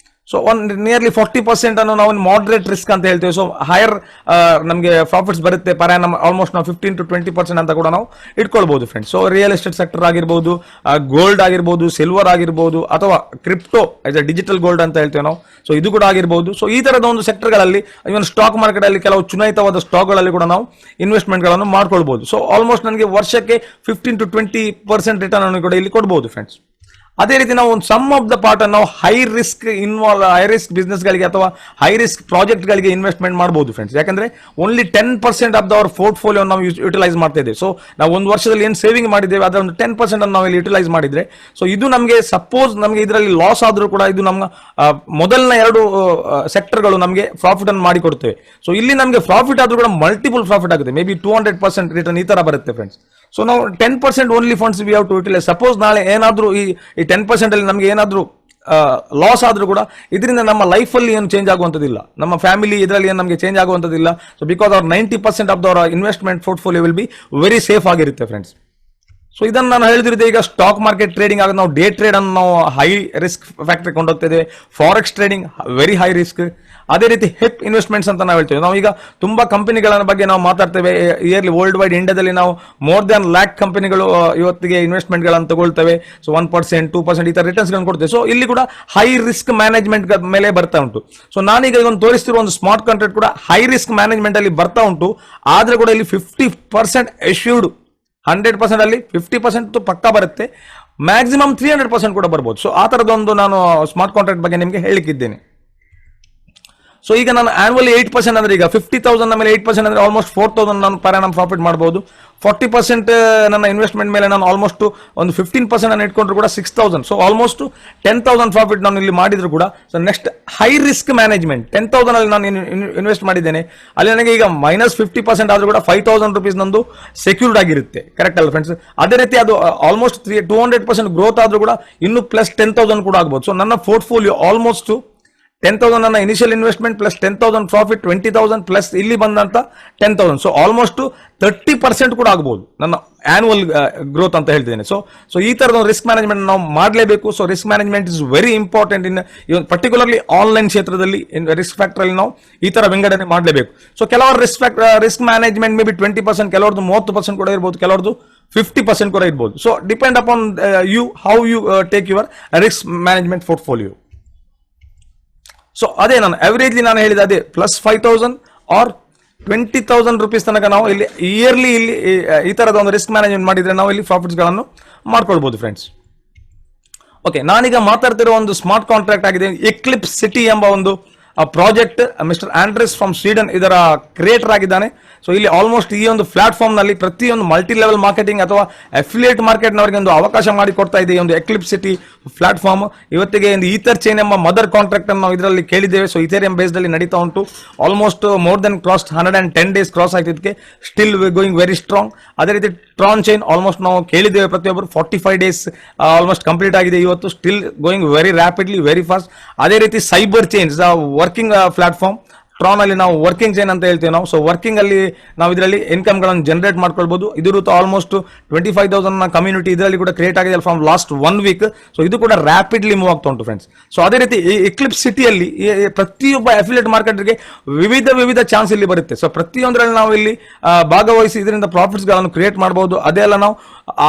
ಸೊ ಒಂದು ನಿಯರ್ಲಿ 40% ಅನ್ನು ನಾವು ಮಾಡರೇಟ್ ರಿಸ್ಕ್ ಅಂತ ಹೇಳ್ತೇವೆ. ಸೊ ಹೈಯರ್ ನಮಗೆ ಪ್ರಾಫಿಟ್ಸ್ ಬರುತ್ತೆ ಪರ್ ಆನಮ್ ಆಲ್ಮೋಸ್ಟ್ ನಾವು 15 to 20% ಅಂತ ಕೂಡ ನಾವು ಇಟ್ಕೊಳ್ಬಹುದು friends. So real estate sector ಆಗಿರ್ಬೋದು, ಗೋಲ್ಡ್ ಆಗಿರ್ಬೋದು, ಸಿಲ್ವರ್ ಆಗಿರ್ಬೋದು, ಅಥವಾ crypto as a digital gold ಅಂತ ಹೇಳ್ತೇವೆ ನಾವು. ಸೊ ಇದು ಕೂಡ ಆಗಿರ್ಬೋದು. ಸೊ ಈ ತರದ ಒಂದು ಸೆಕ್ಟರ್ಗಳಲ್ಲಿ ಇವನ್ ಸ್ಟಾಕ್ ಮಾರ್ಕೆಟ್ ಅಲ್ಲಿ ಕೆಲವು ಚುನಾಯಿತವಾದ ಸ್ಟಾಕ್ಗಳಲ್ಲಿ ಕೂಡ ನಾವು ಇನ್ವೆಸ್ಟ್ಮೆಂಟ್ ಗಳನ್ನು ಮಾಡ್ಕೊಳ್ಬಹುದು. ಸೊ ಆಲ್ಮೋಸ್ಟ್ ನನಗೆ ವರ್ಷಕ್ಕೆ 15 to 20% ರಿಟರ್ನ್ ಅನ್ನು ಕೂಡ ಇಲ್ಲಿ ಕೊಡಬಹುದು ಫ್ರೆಂಡ್ಸ್. ಅದೇ ರೀತಿ ನಾವು ಒಂದು ಸಮ್ ಆಫ್ ದ ಪಾರ್ಟ್ ನಾವು ಹೈ ರಿಸ್ಕ್ ಬಿಸ್ನೆಸ್ ಗಳಿಗೆ ಅಥವಾ ಹೈ ರಿಸ್ಕ್ ಪ್ರಾಜೆಕ್ಟ್ ಗಳಿಗೆ ಇನ್ವೆಸ್ಟ್ಮೆಂಟ್ ಮಾಡಬಹುದು ಫ್ರೆಂಡ್ಸ್. ಯಾಕಂದ್ರೆ ಓನ್ಲಿ 10% ಆಫ್ ಅವರ್ ಪೋರ್ಟ್ಫೋಲಿಯೋ ನಾವು ಯುಟಿಲೈಸ್ ಮಾಡ್ತಾ ಇದ್ದೇವೆ. ಸೊ ನಾವು ಒಂದು ವರ್ಷದಲ್ಲಿ ಏನು ಸೇವಿಂಗ್ ಮಾಡಿದ್ದೇವೆ ಅದರ ಒಂದು 10% ಅನ್ನು ನಾವು ಇಲ್ಲಿ ಯುಟಿಲೈಸ್ ಮಾಡಿದ್ರೆ ಸೊ ಇದು ನಮಗೆ ಸಪೋಸ್ ನಮಗೆ ಇದರಲ್ಲಿ ಲಾಸ್ ಆದ್ರೂ ಕೂಡ ಇದು ನಮ್ಮ ಮೊದಲನ 2 ಸೆಕ್ಟರ್ಗಳು ನಮಗೆ ಪ್ರಾಫಿಟ್ ಅನ್ನು ಮಾಡಿ ಕೊಡ್ತೇವೆ. ಸೊ ಇಲ್ಲಿ ನಮಗೆ ಪ್ರಾಫಿಟ್ ಆದ್ರೂ ಕೂಡ ಮಲ್ಟಿಪಲ್ ಪ್ರಾಫಿಟ್ ಆಗುತ್ತೆ, ಮೇ ಬಿ 200% ರಿಟರ್ನ್ ಈ ತರ ಬರುತ್ತೆ ಫ್ರೆಂಡ್ಸ್. ಸೊ ನಾವು 10% only funds we have to utilise. Suppose ನಾಳೆ ಏನಾದ್ರೂ ಈ 10% ಅಲ್ಲಿ ನಮಗೆ ಏನಾದ್ರೂ ಲಾಸ್ ಆದ್ರೂ ಕೂಡ ಇದರಿಂದ ನಮ್ಮ ಲೈಫ್ ಅಲ್ಲಿ ಏನು ಚೇಂಜ್ ಆಗುವಂತದಿಲ್ಲ, ನಮ್ಮ ಫ್ಯಾಮಿಲಿ ಇದರಲ್ಲಿ ಏನು ನಮಗೆ ಚೇಂಜ್ ಆಗುವಂತದಿಲ್ಲ. So because our 90% of their investment portfolio will be very safe ಆಗಿರುತ್ತೆ ಫ್ರೆಂಡ್ಸ್. ಸೊ ಇದನ್ನು ನಾನು ಹೇಳಿದ್ರೆ ಈಗ ಸ್ಟಾಕ್ ಮಾರ್ಕೆಟ್ ಟ್ರೇಡಿಂಗ್ ಆಗ ನಾವು ಡೇ ಟ್ರೇಡ್ ಅನ್ನು ನಾವು ಹೈ ರಿಸ್ಕ್ ಫ್ಯಾಕ್ಟರ್ ಕೊಂಡೋಗ್ತಿದ್ದೇವೆ. Forex trading very high risk. ಅದೇ ರೀತಿ ಹೆಪ್ ಇನ್ವೆಸ್ಟ್ಮೆಂಟ್ಸ್ ಅಂತ ನಾವು ಹೇಳ್ತೇವೆ. ನಾವು ಈಗ ತುಂಬಾ ಕಂಪನಿಗಳ ಬಗ್ಗೆ ನಾವು ಮಾತಾಡ್ತೇವೆ. ಇಯರ್ಲಿ ವರ್ಲ್ಡ್ ವೈಡ್ ಇಂಡಿಯಾದಲ್ಲಿ ನಾವು ಮೋರ್ ದನ್ ಲ್ಯಾಕ್ ಕಂಪನಿಗಳು ಇವತ್ತಿಗೆ ಇನ್ವೆಸ್ಟ್ಮೆಂಟ್ ಗಳನ್ನು ತಗೊಳ್ತೇವೆ. ಸೊ 1%, 2% ಈ ತರ ರಿಟರ್ನ್ಸ್ ಗಳನ್ನು ಕೊಡ್ತೇವೆ. ಸೊ ಇಲ್ಲಿ ಕೂಡ ಹೈ ರಿಸ್ಕ್ ಮ್ಯಾನೇಜ್ಮೆಂಟ್ ಮೇಲೆ ಬರ್ತಾ ಉಂಟು. ಸೊ ನಾನೀಗ ಇದನ್ನು ತೋರಿಸ್ತಿರುವ ಒಂದು ಸ್ಮಾರ್ಟ್ ಕಾಂಟ್ರಾಕ್ಟ್ ಕೂಡ ಹೈ ರಿಸ್ಕ್ ಮ್ಯಾನೇಜ್ಮೆಂಟ್ ಅಲ್ಲಿ ಬರ್ತಾ ಉಂಟು. ಆದ್ರೆ ಕೂಡ ಇಲ್ಲಿ 50% ಎಶ್ಯೂರ್ಡ್, 100% ಅಲ್ಲಿ 50% ಪಕ್ಕಾ ಬರುತ್ತೆ, ಮ್ಯಾಕ್ಸಿಮಮ್ 300% ಕೂಡ ಬರ್ಬೋದು. ಸೊ ಆ ತರದೊಂದು ನಾನು ಸ್ಮಾರ್ಟ್ ಕಾಂಟ್ರಾಕ್ಟ್ ಬಗ್ಗೆ ನಿಮಗೆ ಹೇಳಿಕ್ಕಿದ್ದೇನೆ. ಸೊ ಈಗ ನಾನು ಆನ್ಯುವಲಿ 8% ಅಂದ್ರೆ ಈಗ 50,000 ಮೇಲೆ 8% ಅಂದ್ರೆ ಆಲ್ಮೋಸ್ಟ್ 4,000 ನಾನು ಪರ್ ಆನಮ್ ಪ್ರಾಫಿಟ್ ಮಾಡಬಹುದು. 40% ನನ್ನ ಇನ್ವೆಸ್ಟ್ಮೆಂಟ್ ಮೇಲೆ ನಾನು ಆಲ್ಮೋಸ್ಟ್ ಒಂದು 15% ಅನ್ನು ಇಟ್ಕೊಂಡ್ರು ಕೂಡ 6,000. ಸೊ ಆಲ್ಮೋಸ್ಟ್ 10,000 ಪ್ರಾಫಿಟ್ ನಾನು ಇಲ್ಲಿ ಮಾಡಿದ್ರು ಕೂಡ. So next high risk management 10,000 ಅಲ್ಲಿ ನಾನು ಇನ್ವೆಸ್ಟ್ ಮಾಡಿದ್ದೇನೆ, ಅಲ್ಲಿ ನನಗೆ ಈಗ -50% ಆದ್ರೂ ಕೂಡ 5,000 rupees ನಂದು ಸೆಕ್ಯೂರ್ಡ್ ಆಗಿರುತ್ತೆ. ಕರೆಕ್ಟ್ ಅಲ್ಲ ಫ್ರೆಂಡ್ಸ್? ಅದೇ ರೀತಿ ಅದು ಆಲ್ಮೋಸ್ಟ್ 200% ಗ್ರೋತ್ ಆದ್ರೂ ಕೂಡ ಇನ್ನು ಪ್ಲಸ್ 10,000 ಕೂಡ ಆಗ್ಬೋದು. ಸೊ ನನ್ನ ಪೋರ್ಟ್ಫೋಲಿಯೋ ಆಲ್ಮೋಸ್ಟ್ 10,000 ನನ್ನ initial investment plus 10,000 profit, 20,000 plus ಇಲ್ಲಿ ಬಂದಂತ 10,000. ಸೊ ಆಲ್ಮೋಸ್ಟ್ 30% ಕೂಡ ಆಗ್ಬೋದು ನನ್ನ ಆನ್ಯುವಲ್ ಗ್ರೋತ್ ಅಂತ ಹೇಳ್ತೇನೆ. ಸೊ ಈ ತರದ ರಿಸ್ಕ್ ಮ್ಯಾನೇಜ್ಮೆಂಟ್ ನಾವು ಮಾಡಲೇಬೇಕು. So risk management is very important in particularly online ಕ್ಷೇತ್ರದಲ್ಲಿ ರಿಸ್ಕ್ ಫ್ಯಾಕ್ಟರ್ ಅಲ್ಲಿ ನಾವು ಈ ತರ ವಿಂಗಡಣೆ ಮಾಡಲೇಬೇಕು. ಸೊ ಕೆಲವರು ರಿಸ್ಕ್ ಮ್ಯಾನೇಜ್ಮೆಂಟ್ ಮೇ ಬಿ 20%, ಕೆಲವ್ರದ್ದು 30% ಕೂಡ ಇರ್ಬೋದು, ಕೆಲವ್ರದ್ದು 50% ಕೂಡ ಇರ್ಬೋದು. So depend upon you how you take your risk management portfolio. So ಅದೇ ನಾನು ಅವರೇಜ್ಲಿ ನಾನು ಹೇಳಿದ ಅದೇ ಪ್ಲಸ್ 5,000 ಆರ್ 20,000 rupees ತನಕ ನಾವು ಇಲ್ಲಿ ಇಯರ್ಲಿ ಇಲ್ಲಿ ಈ ತರದ ಒಂದು ರಿಸ್ಕ್ ಮ್ಯಾನೇಜ್ಮೆಂಟ್ ಮಾಡಿದ್ರೆ ನಾವು ಇಲ್ಲಿ ಪ್ರಾಫಿಟ್ಸ್ ಗಳನ್ನು ಮಾಡ್ಕೊಳ್ಬಹುದು ಫ್ರೆಂಡ್ಸ್. ಓಕೆ, ನಾನೀಗ ಮಾತಾಡ್ತಿರೋ ಒಂದು ಸ್ಮಾರ್ಟ್ ಕಾಂಟ್ರಾಕ್ಟ್ ಆಗಿದೆ ಎಕ್ಲಿಪ್ಸ್ ಸಿಟಿ ಎಂಬ ಒಂದು project. Mister Andres from Sweden ಇದರ ಕ್ರಿಯೇಟರ್ ಆಗಿದ್ದಾನೆ. ಸೊ ಇಲ್ಲಿ ಆಲ್ಮೋಸ್ಟ್ ಈ ಒಂದು ಪ್ಲಾಟ್ಫಾರ್ಮ್ ನಲ್ಲಿ ಪ್ರತಿಯೊಂದು ಮಲ್ಟಿ ಲೆವೆಲ್ ಮಾರ್ಕೆಟಿಂಗ್ ಅಥವಾ ಅಫಿಲಿಯೇಟ್ ಮಾರ್ಕೆಟ್ ನವರಿಗೆ ಒಂದು ಅವಕಾಶ ಮಾಡಿ ಕೊಡ್ತಾ ಇದೆ ಈ ಒಂದು ಎಕ್ಲಿಪ್ಸ್ ಸಿಟಿ ಪ್ಲಾಟ್ಫಾರ್ಮ್. ಇವತ್ತಿಗೆ ಒಂದು ಈಥರ್ ಚೈನ್ ಎಂಬ ಮದರ್ ಕಾಂಟ್ರಾಕ್ಟ್ ಅನ್ನು ನಾವು ಇದರಲ್ಲಿ ಕೇಳಿದ್ದೇವೆ. ಸೊ ಇಥೇರಿಯಂ ಬೇಸ್ಡ್ ಅಲ್ಲಿ ನಡೀತಾ ಉಂಟು. Almost more than cross 110 days cross ಆಯ್ತಿದ್ದಕ್ಕೆ ಸ್ಟಿಲ್ ಗೋಯಿಂಗ್ ವೆರಿ ಸ್ಟ್ರಾಂಗ್. ಅದೇ ರೀತಿ ಟ್ರಾನ್ ಚೈನ್ ಆಲ್ಮೋಸ್ಟ್ ನಾವು ಕೇಳಿದ್ದೇವೆ ಪ್ರತಿಯೊಬ್ಬರು 45 days ಆಲ್ಮೋಸ್ಟ್ ಕಂಪ್ಲೀಟ್ ಆಗಿದೆ ಇವತ್ತು, still going very rapidly very fast. ಅದೇ ರೀತಿ ಸೈಬರ್ ಚೈನ್ಸ್ ವರ್ಕಿಂಗ್ ಪ್ಲಾಟ್ಫಾರ್ಮ್ ಟ್ರಾನ್ ಅಲ್ಲಿ ನಾವು ವರ್ಕಿಂಗ್ ಚೈನ್ ಅಂತ ಹೇಳ್ತೀವಿ ನಾವು. ಸೊ ವರ್ಕಿಂಗ್ ಅಲ್ಲಿ ನಾವು ಇದರಲ್ಲಿ ಇನ್ಕಮ್ ಗಳನ್ನು ಜನರೇಟ್ ಮಾಡ್ಕೊಳ್ಬಹುದು. ಇದು ಆಲ್ಮೋಸ್ಟ್ 25,000 ಕಮ್ಯುನಿಟಿ ಇದರಲ್ಲಿ ಕೂಡ ಕ್ರಿಯೇಟ್ ಆಗಿದೆ ಫ್ರಮ್ ಲಾಸ್ಟ್ 1 week. ಸೊ ಇದು ಕೂಡ ರ್ಯಾಪಿಡ್ಲಿ ಮೂವ್ ಆಗ್ತಾ ಉಂಟು ಫ್ರೆಂಡ್ಸ್. ಸೊ ಅದೇ ರೀತಿ ಈ ಎಕ್ಲಿಪ್ಸ್ ಸಿಟಿಯಲ್ಲಿ ಪ್ರತಿಯೊಬ್ಬ ಅಫಿಲಿಯೇಟ್ ಮಾರ್ಕೆಟರ್ಗೆ ವಿವಿಧ ಚಾನ್ಸ್ ಇಲ್ಲಿ ಬರುತ್ತೆ. ಸೊ ಪ್ರತಿಯೊಂದರಲ್ಲಿ ನಾವು ಇಲ್ಲಿ ಭಾಗವಹಿಸಿ ಇದರಿಂದ ಪ್ರಾಫಿಟ್ಸ್ ಗಳನ್ನು ಕ್ರಿಯೇಟ್ ಮಾಡಬಹುದು. ಅದೇ ಅಲ್ಲ ನಾವು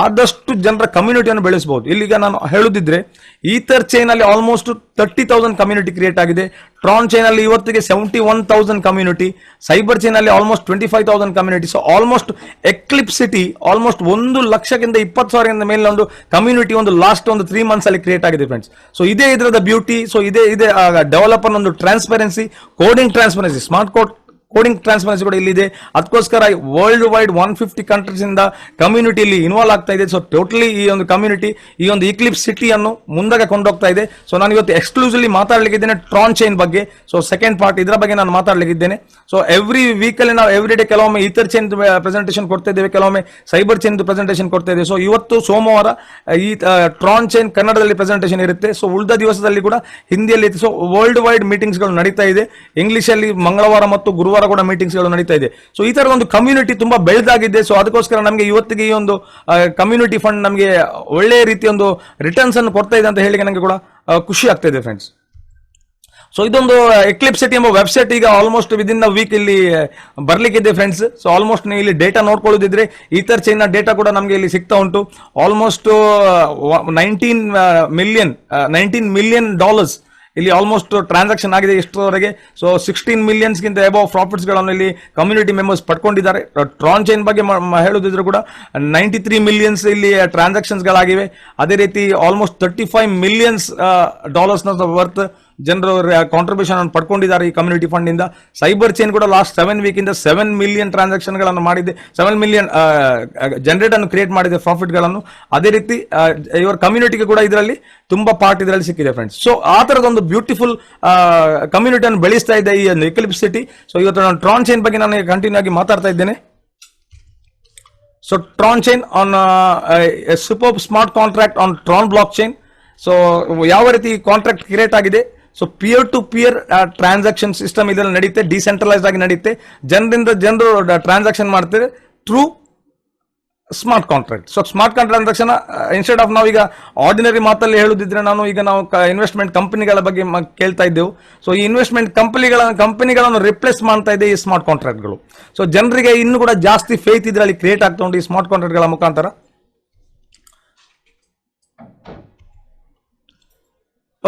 ಆದಷ್ಟು ಜನರ ಕಮ್ಯುನಿಟಿಯನ್ನು ಬೆಳೆಸಬಹುದು. ಇಲ್ಲಿಗ ನಾನು ಹೇಳುದಿದ್ರೆ ಈಥರ್ ಚೈನ್ ಅಲ್ಲಿ ಆಲ್ಮೋಸ್ಟ್ 30,000 ಕಮ್ಯುನಿಟಿ ಕ್ರಿಯೇಟ್ ಆಗಿದೆ. ಟ್ರಾನ್ ಚೈನ್ ಅಲ್ಲಿ ಇವತ್ತಿಗೆ 71,000 ಕಮ್ಯುನಿಟಿ, ಸೈಬರ್ ಚೈನ್ ಅಲ್ಲಿ almost 25,000 community. So almost Eclipse city almost 1,20,000 ಮೇಲೆ ಒಂದು ಕಮ್ಯುನಿಟಿ ಒಂದು ಲಾಸ್ಟ್ ಒಂದು 3 months ಅಲ್ಲಿ ಕ್ರಿಯೇಟ್ ಆಗಿದೆ ಫ್ರೆಂಡ್ಸ್. ಸೊ ಇದೇ ಇದರದ ಬ್ಯೂಟಿ. ಸೊ ಇದೇ ಡೆವಲಪರ್ ಒಂದು transparency, coding transparency, smart code coding transparency ಕೂಡ ಇಲ್ಲಿದೆ. ಅದಕ್ಕೋಸ್ಕರ ವರ್ಲ್ಡ್ ವೈಡ್ 150 ಕಂಟ್ರೀಸ್ ಇಂದ ಕಮ್ಯುನಿಟಿ ಇಲ್ಲಿ ಇನ್ವಾಲ್ವ್ ಆಗ್ತಾ ಇದೆ. ಸೊ ಟೋಟಲಿ ಈ ಒಂದು ಕಮ್ಯುನಿಟಿ ಈ ಒಂದು ಇಕ್ಲಿಪ್ಸ್ ಸಿಟಿಯನ್ನು ಮುಂದಕ್ಕೆ ಕೊಂಡೋಗ್ತಾ ಇದೆ. ಸೊ ನಾನು ಇವತ್ತು ಎಕ್ಸ್ಕ್ಲೂಸಿವ್ಲಿ ಮಾತಾಡಲಿಕ್ಕಿದ್ದೇನೆ ಟ್ರಾನ್ ಚೈನ್ ಬಗ್ಗೆ. ಸೊ ಸೆಕೆಂಡ್ ಪಾರ್ಟ್ ಇದರ ಬಗ್ಗೆ ನಾನು ಮಾತಾಡಲಿಕ್ಕಿದ್ದೇನೆ. ಸೊ ಎವ್ರಿ ವೀಕಲ್ಲಿ ನಾವು ಎವ್ರಿ ಡೇ ಕೆಲವೊಮ್ಮೆ ಈಥರ್ ಚೈನ್ ಪ್ರೆಸೆಂಟೇಷನ್ ಕೊಡ್ತಾ ಇದ್ದೇವೆ, ಕೆಲವೊಮ್ಮೆ ಸೈಬರ್ ಚೈನ್ ಪ್ರೆಸೆಂಟೇಷನ್ ಕೊಡ್ತಾ ಇದ್ದೇವೆ. ಸೊ ಇವತ್ತು ಸೋಮವಾರ ಈ ಟ್ರಾನ್ ಚೈನ್ ಕನ್ನಡದಲ್ಲಿ ಪ್ರೆಸೆಂಟೇಷನ್ ಇರುತ್ತೆ. ಸೊ ಉಳಿದ ದಿವಸದಲ್ಲಿ ಕೂಡ ಹಿಂದಿಯಲ್ಲಿ. ಸೊ ವರ್ಲ್ಡ್ ವೈಡ್ ಮೀಟಿಂಗ್ಸ್ಗಳು ನಡೀತಾ ಇದೆ. ಇಂಗ್ಲಿಷಲ್ಲಿ ಮಂಗಳವಾರ ಮತ್ತು ಗುರುವಾರ ಕೂಡ ಮೀಟಿಂಗ್ಸ್ಗಳು ನಡೀತಾ ಇದೆ. ಸೊ ಈ ತರ ಒಂದು ಕಮ್ಯುನಿಟಿ ತುಂಬಾ ಬೆಳೆದಾಗಿದೆ. ಸೊ ಅದಕ್ಕೋಸ್ಕರ ನಮಗೆ ಇವತ್ತಿಗೆ ಈ ಒಂದು ಕಮ್ಯುನಿಟಿ ಫಂಡ್ ನಮಗೆ ಒಳ್ಳೆಯ ರೀತಿಯ ಒಂದು ರಿಟರ್ನ್ಸ್ ಅನ್ನು ಕೊಡ್ತಾ ಇದೆ ಅಂತ ಹೇಳಿ ನನಗೆ ಕೂಡ ಖುಷಿ ಆಗ್ತಾ ಇದೆ ಫ್ರೆಂಡ್ಸ್. ಸೊ ಇದೊಂದು ಎಕ್ಲಿಪ್ಸ್ ಸಿಟಿ ಎಂಬ ವೆಬ್ಸೈಟ್ ಈಗ ಆಲ್ಮೋಸ್ಟ್ ವಿದಿನ್ ದ ವೀಕ್ ಇಲ್ಲಿ ಬರ್ಲಿಕ್ಕಿದೆ ಫ್ರೆಂಡ್ಸ್. ಸೊ ಆಲ್ಮೋಸ್ಟ್ ನೀವು ಇಲ್ಲಿ ಡೇಟಾ ನೋಡ್ಕೊಳ್ಳೋದಿದ್ರೆ ಈಥರ್ ಚೈನ್ ನ ಡೇಟಾ ಕೂಡ ನಮಗೆ ಇಲ್ಲಿ ಸಿಗ್ತಾ ಉಂಟು. ಆಲ್ಮೋಸ್ಟ್ $19 ಮಿಲಿಯನ್ ಇಲ್ಲಿ ಆಲ್ಮೋಸ್ಟ್ ಟ್ರಾನ್ಸಾಕ್ಷನ್ ಆಗಿದೆ ಇಷ್ಟರವರೆಗೆ. ಸೊ 16 ಮಿಲಿಯನ್ಸ್ಗಿಂತ ಅಬೌವ್ ಪ್ರಾಫಿಟ್ಸ್ ಗಳನ್ನು ಇಲ್ಲಿ ಕಮ್ಯುನಿಟಿ ಮೆಂಬರ್ಸ್ ಪಡ್ಕೊಂಡಿದ್ದಾರೆ. ಟ್ರಾನ್ ಚೈನ್ ಬಗ್ಗೆ ಹೇಳೋದಿದ್ರು ಕೂಡ 93 ಮಿಲಿಯನ್ಸ್ ಇಲ್ಲಿ ಟ್ರಾನ್ಸಾಕ್ಷನ್ಸ್ ಗಳಾಗಿವೆ. ಅದೇ ರೀತಿ ಆಲ್ಮೋಸ್ಟ್ $35 ಮಿಲಿಯನ್ಸ್ ವರ್ತ್ ಜನರು ಕಾಂಟ್ರಿಬ್ಯೂಷನ್ ಅನ್ನು ಪಡ್ಕೊಂಡಿದ್ದಾರೆ ಈ ಕಮ್ಯುನಿಟಿ ಫಂಡ್ ಇಂದ. ಸೈಬರ್ ಚೈನ್ ಕೂಡ ಲಾಸ್ಟ್ 7 ವೀಕ್ ಇಂದ 7 ಮಿಲಿಯನ್ ಟ್ರಾನ್ಸಾಕ್ಷನ್ ಗಳನ್ನು ಮಾಡಿದೆ, 7 ಮಿಲಿಯನ್ ಜನರೇಟ್ ಅನ್ನು ಕ್ರಿಯೇಟ್ ಮಾಡಿದೆ ಪ್ರಾಫಿಟ್ ಗಳನ್ನು. ಅದೇ ರೀತಿ ಇವರ ಕಮ್ಯುನಿಟಿಗೆ ಕೂಡ ಇದರಲ್ಲಿ ತುಂಬಾ ಪಾರ್ಟ್ ಇದರಲ್ಲಿ ಸಿಕ್ಕಿದೆ ಫ್ರೆಂಡ್ಸ್. ಸೊ ಆ ತರದ ಒಂದು ಬ್ಯೂಟಿಫುಲ್ ಕಮ್ಯುನಿಟಿಯನ್ನು ಬೆಳೆಸ್ತಾ ಇದೆ ಈ ಎಕ್ಲಿಪ್ಸ್ ಸಿಟಿ. ಸೊ ಇವತ್ತು ನಾನು ಟ್ರಾನ್ ಚೈನ್ ಬಗ್ಗೆ ನಾನು ಕಂಟಿನ್ಯೂ ಆಗಿ ಮಾತಾಡ್ತಾ ಇದ್ದೇನೆ. So Tron chain on super smart contract on Tron block chain. So ಯಾವ ರೀತಿ ಕಾಂಟ್ರಾಕ್ಟ್ ಕ್ರಿಯೇಟ್ ಆಗಿದೆ. So peer to peer transaction system ಇದರಲ್ಲಿ ನಡೆಯುತ್ತೆ, ಡಿಸೆಂಟ್ರಲೈಸ್ಡ್ ಆಗಿ ನಡೆಯುತ್ತೆ. ಜನರು ಟ್ರಾನ್ಸಾಕ್ಷನ್ ಮಾಡ್ತಾರೆ through smart contract. So smart transaction instead of ನಾವು ಈಗ ಆರ್ಡಿನರಿ ಮಾತಲ್ಲಿ ಹೇಳುದಿದ್ರೆ ನಾವು ಇನ್ವೆಸ್ಟ್ಮೆಂಟ್ ಕಂಪನಿಗಳ ಬಗ್ಗೆ ಕೇಳ್ತಾ ಇದ್ದೆವು. ಸೊ ಈ ಇನ್ವೆಸ್ಟ್ಮೆಂಟ್ ಕಂಪನಿಗಳನ್ನು ರಿಪ್ಲೇಸ್ ಮಾಡ್ತಾ ಇದೆ ಈ ಸ್ಮಾರ್ಟ್ ಕಾಂಟ್ರಾಕ್ಟ್ಗಳು. ಸೊ ಜನರಿಗೆ ಇನ್ನೂ ಕೂಡ ಜಾಸ್ತಿ ಫೇತ್ ಇದರಲ್ಲಿ ಕ್ರಿಯೇಟ್ ಆಗ್ತಾ ಉಂಟು ಈ ಸ್ಮಾರ್ಟ್ ಕಾಂಟ್ರಾಕ್ಟ್ಗಳ ಮುಖಾಂತರ.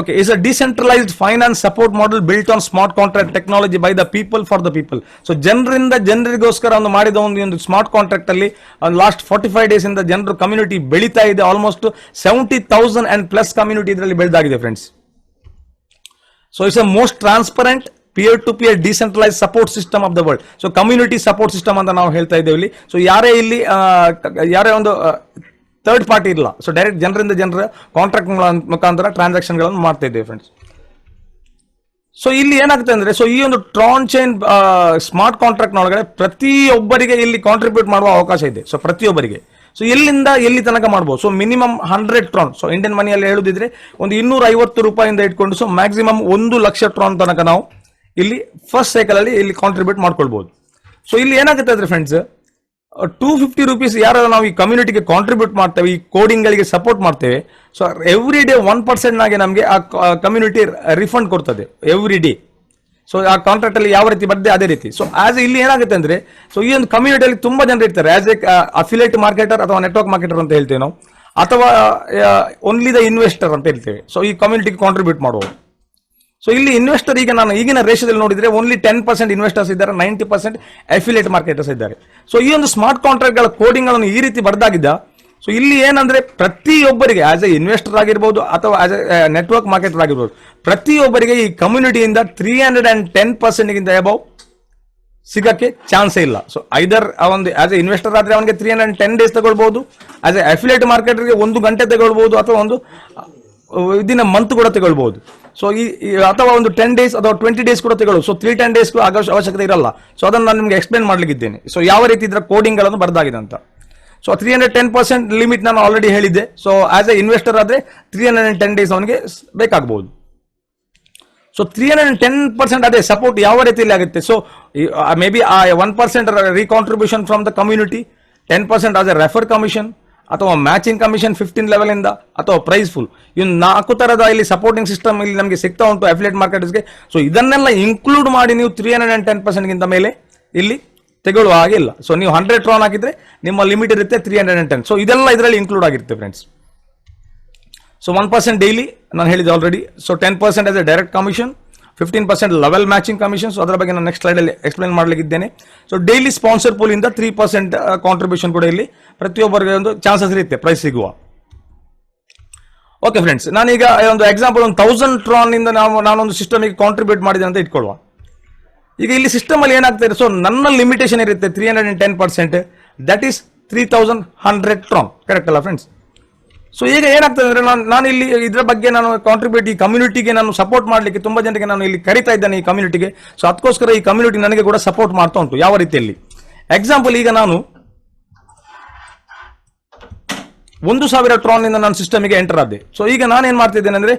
Okay, it's a decentralized finance support model built on smart contract technology by the people for the people. So ಜನರಿಗೋಸ್ಕರ ಒಂದು ಮಾಡಿದ ಒಂದು ಸ್ಮಾರ್ಟ್ ಕಾಂಟ್ರಾಕ್ಟ್ ಅಲ್ಲಿ ಲಾಸ್ಟ್ 45 ಡೇಸ್ ಇಂದ ಜನರು ಕಮ್ಯುನಿಟಿ ಬೆಳೀತಾ ಇದೆ. ಆಲ್ಮೋಸ್ಟ್ 70,000 and plus ಕಮ್ಯುನಿಟಿ ಇದರಲ್ಲಿ ಬೆಳೆದಾಗಿದೆ friends. So it's a most transparent peer to peer decentralise support system of the world. So community support system ಅಂತ ನಾವು ಹೇಳ್ತಾ ಇದ್ದೇವೆ ಇಲ್ಲಿ. ಸೊ ಯಾರೇ ಒಂದು ಥರ್ಡ್ ಪಾರ್ಟಿ ಇಲ್ಲ. ಸೊ ಡೈರೆಕ್ಟ್ ಜನರ ಕಾಂಟ್ರಾಕ್ಟ್ ಮುಖಾಂತರ ಟ್ರಾನ್ಸಾಕ್ಷನ್ ಗಳನ್ನು ಮಾಡ್ತಾ ಇದ್ದೇವೆ ಫ್ರೆಂಡ್ಸ್. ಸೊ ಇಲ್ಲಿ ಏನಾಗುತ್ತೆ ಅಂದ್ರೆ, ಸೊ ಈ ಒಂದು ಟ್ರಾನ್ ಚೈನ್ ಸ್ಮಾರ್ಟ್ ಕಾಂಟ್ರಾಕ್ಟ್ ಒಳಗಡೆ ಪ್ರತಿಯೊಬ್ಬರಿಗೆ ಇಲ್ಲಿ ಕಾಂಟ್ರಿಬ್ಯೂಟ್ ಮಾಡುವ ಅವಕಾಶ ಇದೆ. ಸೊ ಪ್ರತಿಯೊಬ್ಬರಿಗೆ ಸೊ ಎಲ್ಲಿಂದ ಎಲ್ಲಿ ತನಕ ಮಾಡಬಹುದು. So minimum 100 ಟ್ರಾನ್. ಸೊ ಇಂಡಿಯನ್ ಮನಿಯಲ್ಲಿ ಹೇಳುದಿದ್ರೆ ಒಂದು 250 ರೂಪಾಯಿಂದ ಇಟ್ಕೊಂಡು ಸೊ ಮ್ಯಾಕ್ಸಿಮಮ್ 1 ಲಕ್ಷ ಟ್ರಾನ್ ತನಕ ನಾವು ಇಲ್ಲಿ ಫಸ್ಟ್ ಸೈಕಲ್ ಅಲ್ಲಿ ಇಲ್ಲಿ ಕಾಂಟ್ರಿಬ್ಯೂಟ್ ಮಾಡ್ಕೊಳ್ಬಹುದು. ಸೊ ಇಲ್ಲಿ ಏನಾಗುತ್ತೆ ಅಂದ್ರೆ ಫ್ರೆಂಡ್ಸ್, 250 ರೂಪೀಸ್ ಯಾರು ನಾವು ಈ ಕಮ್ಯುನಿಟಿಗೆ ಕಾಂಟ್ರಿಬ್ಯೂಟ್ ಮಾಡ್ತೇವೆ, ಈ ಕೋಡಿಂಗ್ ಗಳಿಗೆ ಸಪೋರ್ಟ್ ಮಾಡ್ತೇವೆ. ಸೊ ಎವ್ರಿ ಡೇ 1% ನಾಗೆ ನಮಗೆ ಆ ಕಮ್ಯುನಿಟಿ ರಿಫಂಡ್ ಕೊಡ್ತದೆ ಎವ್ರಿ ಡೇ. ಸೊ ಆ ಕಾಂಟ್ರಾಕ್ಟ್ ಅಲ್ಲಿ ಯಾವ ರೀತಿ ಬರ್ತದೆ ಅದೇ ರೀತಿ. ಸೊ ಆಸ್ ಇಲ್ಲಿ ಏನಾಗುತ್ತೆ ಅಂದ್ರೆ, ಸೊ ಈ ಒಂದು ಕಮ್ಯುನಿಟಿಯಲ್ಲಿ ತುಂಬಾ ಜನರು ಇರ್ತಾರೆ. ಆಸ್ ಎ ಅಫಿಲಿಯೇಟ್ ಮಾರ್ಕೆಟರ್ ಅಥವಾ ನೆಟ್ವರ್ಕ್ ಮಾರ್ಕೆಟರ್ ಅಂತ ಹೇಳ್ತೇವೆ ನಾವು, ಅಥವಾ ಓನ್ಲಿ ದ ಇನ್ವೆಸ್ಟರ್ ಅಂತ ಹೇಳ್ತೇವೆ. ಸೊ ಈ ಕಮ್ಯುನಿಟಿಗೆ ಕಾಂಟ್ರಿಬ್ಯೂಟ್ ಮಾಡುವವರು. ಸೊ ಇಲ್ಲಿ ಇನ್ವೆಸ್ಟರ್ ಈಗ ನಾನು ಈಗಿನ ರೇಷದಲ್ಲಿ ನೋಡಿದ್ರೆ ಓನ್ಲಿ 10% ಇನ್ವೆಸ್ಟರ್ಸ್ ಇದ್ದಾರೆ, 90% ಅಫಿಲಿಯೇಟ್ ಮಾರ್ಕೆಟರ್ಸ್ ಇದ್ದಾರೆ. ಸೊ ಈ ಒಂದು ಸ್ಮಾರ್ಟ್ ಕಾಂಟ್ರಾಕ್ಟ್ ಗಳ ಕೋಡಿಂಗ್ ಗಳನ್ನು ಈ ರೀತಿ ಬರ್ದಾಗಿದ್ದ. ಸೊ ಇಲ್ಲಿ ಏನಂದ್ರೆ ಪ್ರತಿಯೊಬ್ಬರಿಗೆ ಆಸ್ ಎ ಇನ್ವೆಸ್ಟರ್ ಆಗಿರ್ಬೋದು ಅಥವಾ ಆಸ್ ಎ ನೆಟ್ವರ್ಕ್ ಮಾರ್ಕೆಟರ್ ಆಗಿರ್ಬೋದು, ಪ್ರತಿಯೊಬ್ಬರಿಗೆ ಈ ಕಮ್ಯುನಿಟಿಯಿಂದ 310% ಗಿಂತ ಅಬೌವ್ ಸಿಗಕ್ಕೆ ಚಾನ್ಸೇ ಇಲ್ಲ. ಸೊ ಐದರ್ ಒಂದು ಆಸ್ ಎ ಇನ್ವೆಸ್ಟರ್ ಆದ್ರೆ ಅವನಿಗೆ 310 ಡೇಸ್ ತಗೊಳ್ಬಹುದು, ಆಸ್ ಎ ಅಫಿಲಿಯೇಟ್ ಮಾರ್ಕೆಟರ್ಗೆ 1 ಗಂಟೆ ತಗೊಳ್ಬಹುದು, ಅಥವಾ ಒಂದು ವಿದಿನ್ ಮಂತ್ ಕೂಡ ತಗೊಳ್ಬಹುದು. ಸೊ ಅಥವಾ ಒಂದು 10 ಡೇಸ್ ಅಥವಾ 20 ಡೇಸ್ ಕೂಡ ತಗೊಳ್ಳುದು. ಸೊ 310 ಡೇಸ್ ಅವಶ್ಯಕತೆ ಇರಲ್ಲ. ಸೊ ಅದನ್ನು ನಾನು ನಿಮ್ಗೆ ಎಕ್ಸ್ಪ್ಲೇನ್ ಮಾಡ್ಲಿಕ್ಕಿದ್ದೇನೆ. ಸೊ ಯಾವ ರೀತಿ ಇದರ ಕೋಡಿಂಗ್ ಗಳನ್ನು ಬರ್ದಾಗಿದೆ ಅಂತ. ಸೊ 310% ಲಿಮಿಟ್ ನಾನು ಆಲ್ರೆಡಿ ಹೇಳಿದ್ದೆ. ಸೊ ಆಸ್ ಎ ಇನ್ವೆಸ್ಟರ್ ಆದ್ರೆ 310 ಡೇಸ್ ಅವನಿಗೆ ಬೇಕಾಗಬಹುದು. ಸೊ 310% ಅದೇ ಸಪೋರ್ಟ್ ಯಾವ ರೀತಿಯಲ್ಲಿ ಆಗುತ್ತೆ. So maybe 1% recontribution from the community, 10% as a refer commission, ಅಥವಾ ಮ್ಯಾಚಿಂಗ್ ಕಮಿಷನ್ 15 ಲೆವೆಲ್ ಇಂದ, ಅಥವಾ ಪ್ರೈಸ್ ಫುಲ್. ಇನ್ನು 4 ತರದ ಇಲ್ಲಿ ಸಪೋರ್ಟಿಂಗ್ ಸಿಸ್ಟಮ್ ಇಲ್ಲಿ ನಮಗೆ ಸಿಗ್ತಾ ಉಂಟು ಅಫಿಲಿಯೇಟ್ ಮಾರ್ಕೆಟರ್ಸ್ಗೆ. ಸೊ ಇದನ್ನೆಲ್ಲ ಇನ್ಕ್ಲೂಡ್ ಮಾಡಿ ನೀವು 310% ಗಿಂತ ಮೇಲೆ ಇಲ್ಲಿ ತಗೊಳ್ಳುವ ಹಾಗೆ ಇಲ್ಲ. ಸೊ ನೀವು 100 ಟ್ರಾನ್ ಹಾಕಿದ್ರೆ ನಿಮ್ಮ ಲಿಮಿಟ್ ಇರುತ್ತೆ 310. ಸೊ ಇದೆಲ್ಲ ಇದರಲ್ಲಿ ಇನ್ಕ್ಲೂಡ್ ಆಗಿರುತ್ತೆ ಫ್ರೆಂಡ್ಸ್. ಸೊ 1% ಡೈಲಿ ನಾನು ಹೇಳಿದೆ already. So 10% as a direct commission, 15% level matching commission. So ಅದರ ಬಗ್ಗೆ ನಾನು ನೆಕ್ಸ್ಟ್ ಸ್ಲೈಡ್ ಅಲ್ಲಿ ಎಕ್ಸ್ಪ್ಲೇನ್ ಮಾಡ್ಲಿಕ್ಕಿದ್ದೇನೆ. ಸೊ ಡೈಲಿ ಸ್ಪಾನ್ಸರ್ ಪೂಲ್ ಇಂದ 3% ಕಾಂಟ್ರಿಬ್ಯೂಷನ್ ಕೂಡ ಇಲ್ಲಿ ಪ್ರತಿಯೊಬ್ಬರಿಗೆ ಒಂದು ಚಾನ್ಸಸ್ ಇರುತ್ತೆ ಪ್ರೈಸ್ ಸಿಗುವ. ಓಕೆ ಫ್ರೆಂಡ್ಸ್, ನಾನೀಗ ಒಂದು ಎಕ್ಸಾಂಪಲ್ 1000 ಟ್ರಾನ್ ಇಂದ ನಾನೊಂದು ಸಿಸ್ಟಮ್ ಕಾಂಟ್ರಿಬ್ಯೂಟ್ ಮಾಡಿದೆ ಅಂತ ಇಟ್ಕೊಳ್ಳುವ. ಈಗ ಇಲ್ಲಿ ಸಿಸ್ಟಮ್ ಅಲ್ಲಿ ಏನಾಗ್ತಾ ಇದೆ, ಸೊ ನನ್ನ ಲಿಮಿಟೇಷನ್ ಇರುತ್ತೆ 310%, ದಟ್ ಈಸ್ 3100 ಟ್ರಾನ್, ಕರೆಕ್ಟ್ ಅಲ್ಲ ಫ್ರೆಂಡ್ಸ್? ಸೊ ಈಗ ಏನಾಗ್ತದೆ ಅಂದ್ರೆ ನಾನು ಇಲ್ಲಿ ಇದರ ಬಗ್ಗೆ ನಾನು ಕಾಂಟ್ರಿಬ್ಯೂಟ್ ಈ ಕಮ್ಯುನಿಟಿಗೆ ನಾನು ಸಪೋರ್ಟ್ ಮಾಡಲಿಕ್ಕೆ ತುಂಬಾ ಜನರಿಗೆ ನಾನು ಇಲ್ಲಿ ಕರಿತಾ ಇದ್ದೇನೆ ಈ ಕಮ್ಯುನಿಟಿಗೆ. ಸೊ ಅದಕ್ಕೋಸ್ಕರ ಈ ಕಮ್ಯುನಿಟಿ ನನಗೆ ಕೂಡ ಸಪೋರ್ಟ್ ಮಾಡ್ತಾ ಉಂಟು. ಯಾವ ರೀತಿಯಲ್ಲಿ ಎಕ್ಸಾಂಪಲ್, ಈಗ ನಾನು 1000 ಟ್ರಾನ್ ಇಂದ ನಾನು ಸಿಸ್ಟಮ್ಗೆ ಎಂಟರ್ ಆದೆ. ಸೊ ಈಗ ನಾನು ಏನ್ ಮಾಡ್ತಿದ್ದೇನೆ ಅಂದ್ರೆ